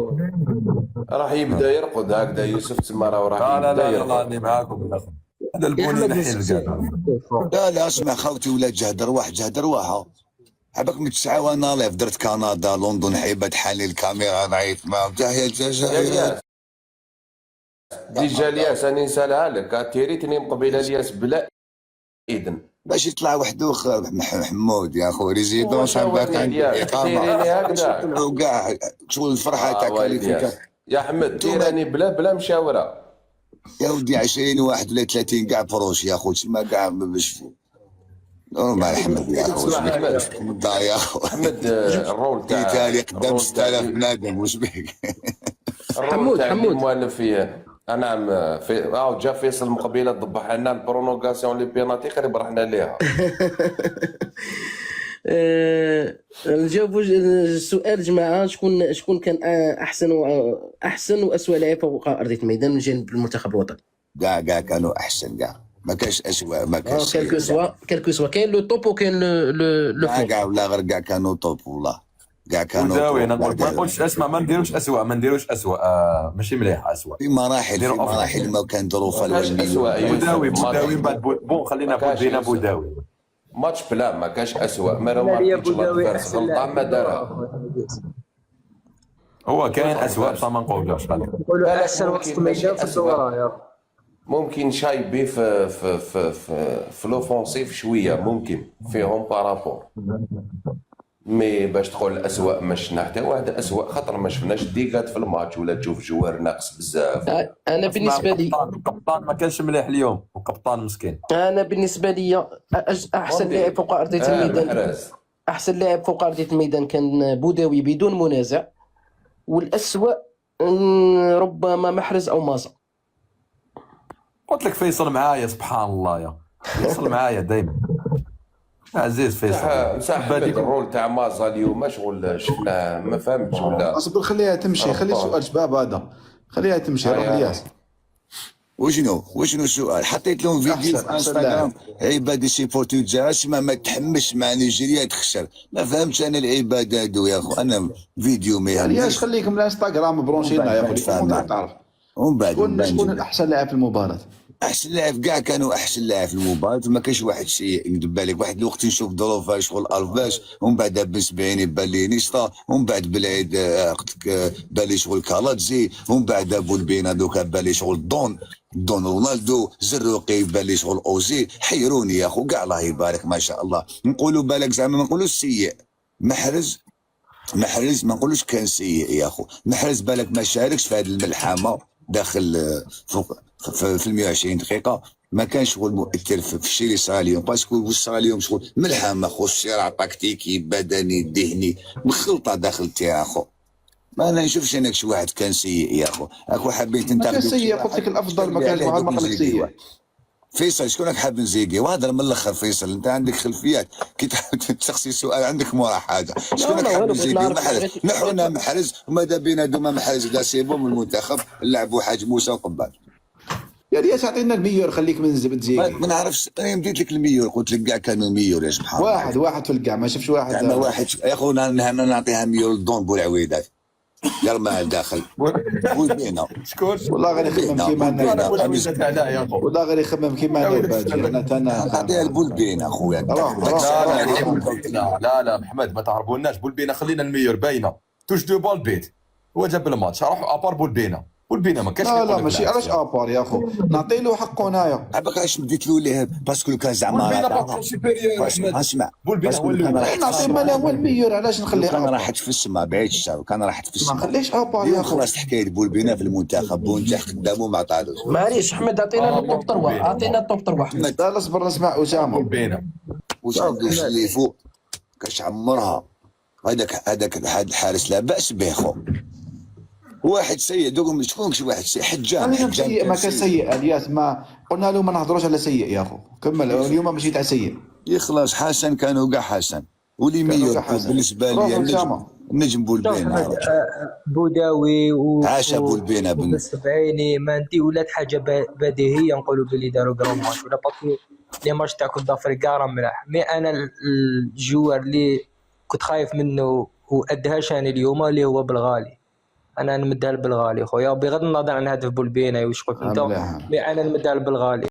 راح يبدا يرقد هكذا يوسف تما راه راح لا لا يبدا لا يرقد. راني معاكم. هذا يا البوني حمد نحي نسقسيك. الكاع. لا اسمع خوتي، ولا جهد رواحه عباك من 9 وانا لايف درت كندا لندن حيبه حالي الكاميرا نعيط معاهم تحيه يا الجزائر. الياس ديجا الياس راني نسالها لك، تيريتني مقبله الياس بلا اذن. باش يطلع واحد اخر محمود يا اخو ريزيدونس عندك الياس تيريني هكذا. وكاع شغل الفرحه تاع الياس يا حمد تيراني بلا مشاوره. يا ودي 20 واحد ولا 30 كاع بروش يا اخو تسمى كاع باش نورمال حمد يا اخو. اسمع حمد الدار يا اخو حمد الرول تاع ايطاليا قدام الرول 6000 تاع- بنادم واش بيك؟ الرول تاع اللي موالف فيه. نعم في جا فيصل مقبله ضبح لنا البرونوغاسيون لي بيناتي قريب رحنا ليها. نجاوبوا السؤال جماعه. شكون كان احسن واسوء لاعب فوق ارضيه الميدان من جانب المنتخب الوطني؟ كاع كانوا احسن كاع، ما كاش اسوء ما كاش كالكو سوا كاين لو توب وكاين لو فون. كاع ولا غير كاع كانوا توب والله كاع كانوا وداوي انا توب. نقول ما نقولش اسمع، ما نديروش اسوء، ما نديروش اسوء. ماشي مليحه اسوء. في مراحل ما كان ظروف كاش أسوأ. بوداوي من بعد بون خلينا بودينا بوداوي. ماتش بلا ما كاش اسوء. ما ماركيتش لادفيرس غلطه ما دارها. هو كاين اسوء بصح ما نقولوش. نقولوا احسن وسط الميدان في الدورة يا ممكن شايبي في لوفونسيف شويه ممكن فيهم بارابور، مي باش تقول اسوء ما شفنا حتى واحد اسوء، خاطر ما شفناش ديكات في الماتش ولا تشوف جوار ناقص بزاف. انا بالنسبه لي القبطان ما كانش مليح اليوم، وقبطان مسكين. انا بالنسبه لي احسن لاعب فوق ارضيه الميدان محرز. احسن لاعب فوق ارضيه الميدان كان بوداوي بدون منازع، والاسوء ربما محرز او مازا. قلت لك فيصل معايا سبحان الله يا فيصل معايا دائما عزيز فيصل. صح الرول تاع مازا اليوم شغل شفناه ما فهمتش ولا. اصبر خليها تمشي، خلي سؤال شباب هذا خليها تمشي. روح الياس. وشنو السؤال؟ حطيت لهم فيديو في انستغرام عباد سيبورتو الجزائر ما تحمش مع نيجيريا تخسر. ما فهمتش انا العباد هادو يا اخو. انا فيديو ما الياس يهمنيش. خليك من الانستغرام برونشينا يا اخوي تعرف ومن بعد شكون احسن لاعب في المباراه. احسن لاعب كاع كانوا احسن لاعب في المباراه، ما كاش واحد سيء نكذب بالك. واحد الوقت نشوف ظروفها شغل الفاش، ومن بعد بن سبعيني بالي نيستا، ومن بعد بالعيد بالي شغل كالاتزي، ومن بعد بولبينا دوكا بالي شغل دون رونالدو، زروقي بالي شغل اوزي. حيروني يا اخو كاع الله يبارك ما شاء الله. نقولوا بالك زعما ما نقولوش سيء. محرز ما نقولوش كان سيء يا اخو. محرز بالك ما شاركش في هذه الملحمه داخل فوق في 120 دقيقه، ما كانش شغل مؤثر في الشيء اللي صار اليوم. باسكو واش صار اليوم شغل ملحمه خو صراع تكتيكي بدني ذهني مخلطه داخل التيران خو. ما نشوفش انك شي واحد كان سيء يا اخو. اكو حابين ما تنتقدوا كان سيء، قلت لك الافضل ما كانش واحد ما قال لك سيء. فيصل شكونك حاب نزيقي؟ وهذا من الاخر فيصل انت عندك خلفيات كي تشخصي سؤال عندك مورا حاجه. شكونك حاب نزيقي؟ محرز نحونا محرز وماذا بينا دوما محرز دا سيبو من المنتخب نلعبوا حاج موسى وقبال. يا رياس اعطينا الميور خليك من زيقي. ما نعرفش انا مديت لك الميور قلت لك كاع كانوا ميور يا سبحان الله. واحد في الكاع ما شافش واحد. زعما واحد يا خونا نعطيها ميور لدون بولعويدات. دار معاه داخل بولبينا شكون؟ والله غير يخمم كيما بولبينا. انا ولا وجدت عليها يا اخو. والله غير يخمم كيما انا وباجي انا نعطيها البولبينا اخويا لا محمد ما تهربولناش. بولبينا خلينا الميور باينه توش دو بال بيت هو جاب الماتش روحوا ابار بولبينا ما كاش. لا ماشي علاش ابار يا اخو نعطي له حقه هنايا. عباك علاش مديت له ليه باسكو كان زعما بولبينا باترون سوبيريور احمد. اسمع بولبينا هو كان راح نعطي مالا هو الميور علاش نخليه كان ابار راحت في السما بعيدش كان راحت في ما السما نخليش ابار يا اخو. خلاص حكايه بولبينا في المنتخب ونجح قدامه ما عطالوش معليش احمد عطينا التوب 3 عطينا التوب 3 احمد. لا اصبر نسمع اسامه. بولبينا واش عنده يسليفو كاش عمرها هذاك الحارس لا باس به خو واحد سيء دوكم شكون شي واحد سيء حجام سيء ما كان سيء الياس ما قلنا له ما نهضروش على سيء يا اخو كمل اليوم ماشي تاع سيء يخلص حسن كانوا كاع حسن ولي ميور بالنسبه لي النجم بولبينا بوداوي عاشا بولبينا بالسبعيني مانتي ولات حاجه بديهيه نقولوا باللي داروا كرون ماتش ولا باسكو لي ماتش تاع كوب دافريك كاع راهم ملاح. مي انا الجوار اللي كنت خايف منه وادهشني اليوم اللي هو بالغالي. انا نمدها بالغالي خويا بغض النظر عن هدف بولبينا وش قلت انت. مي انا نمدها بالغالي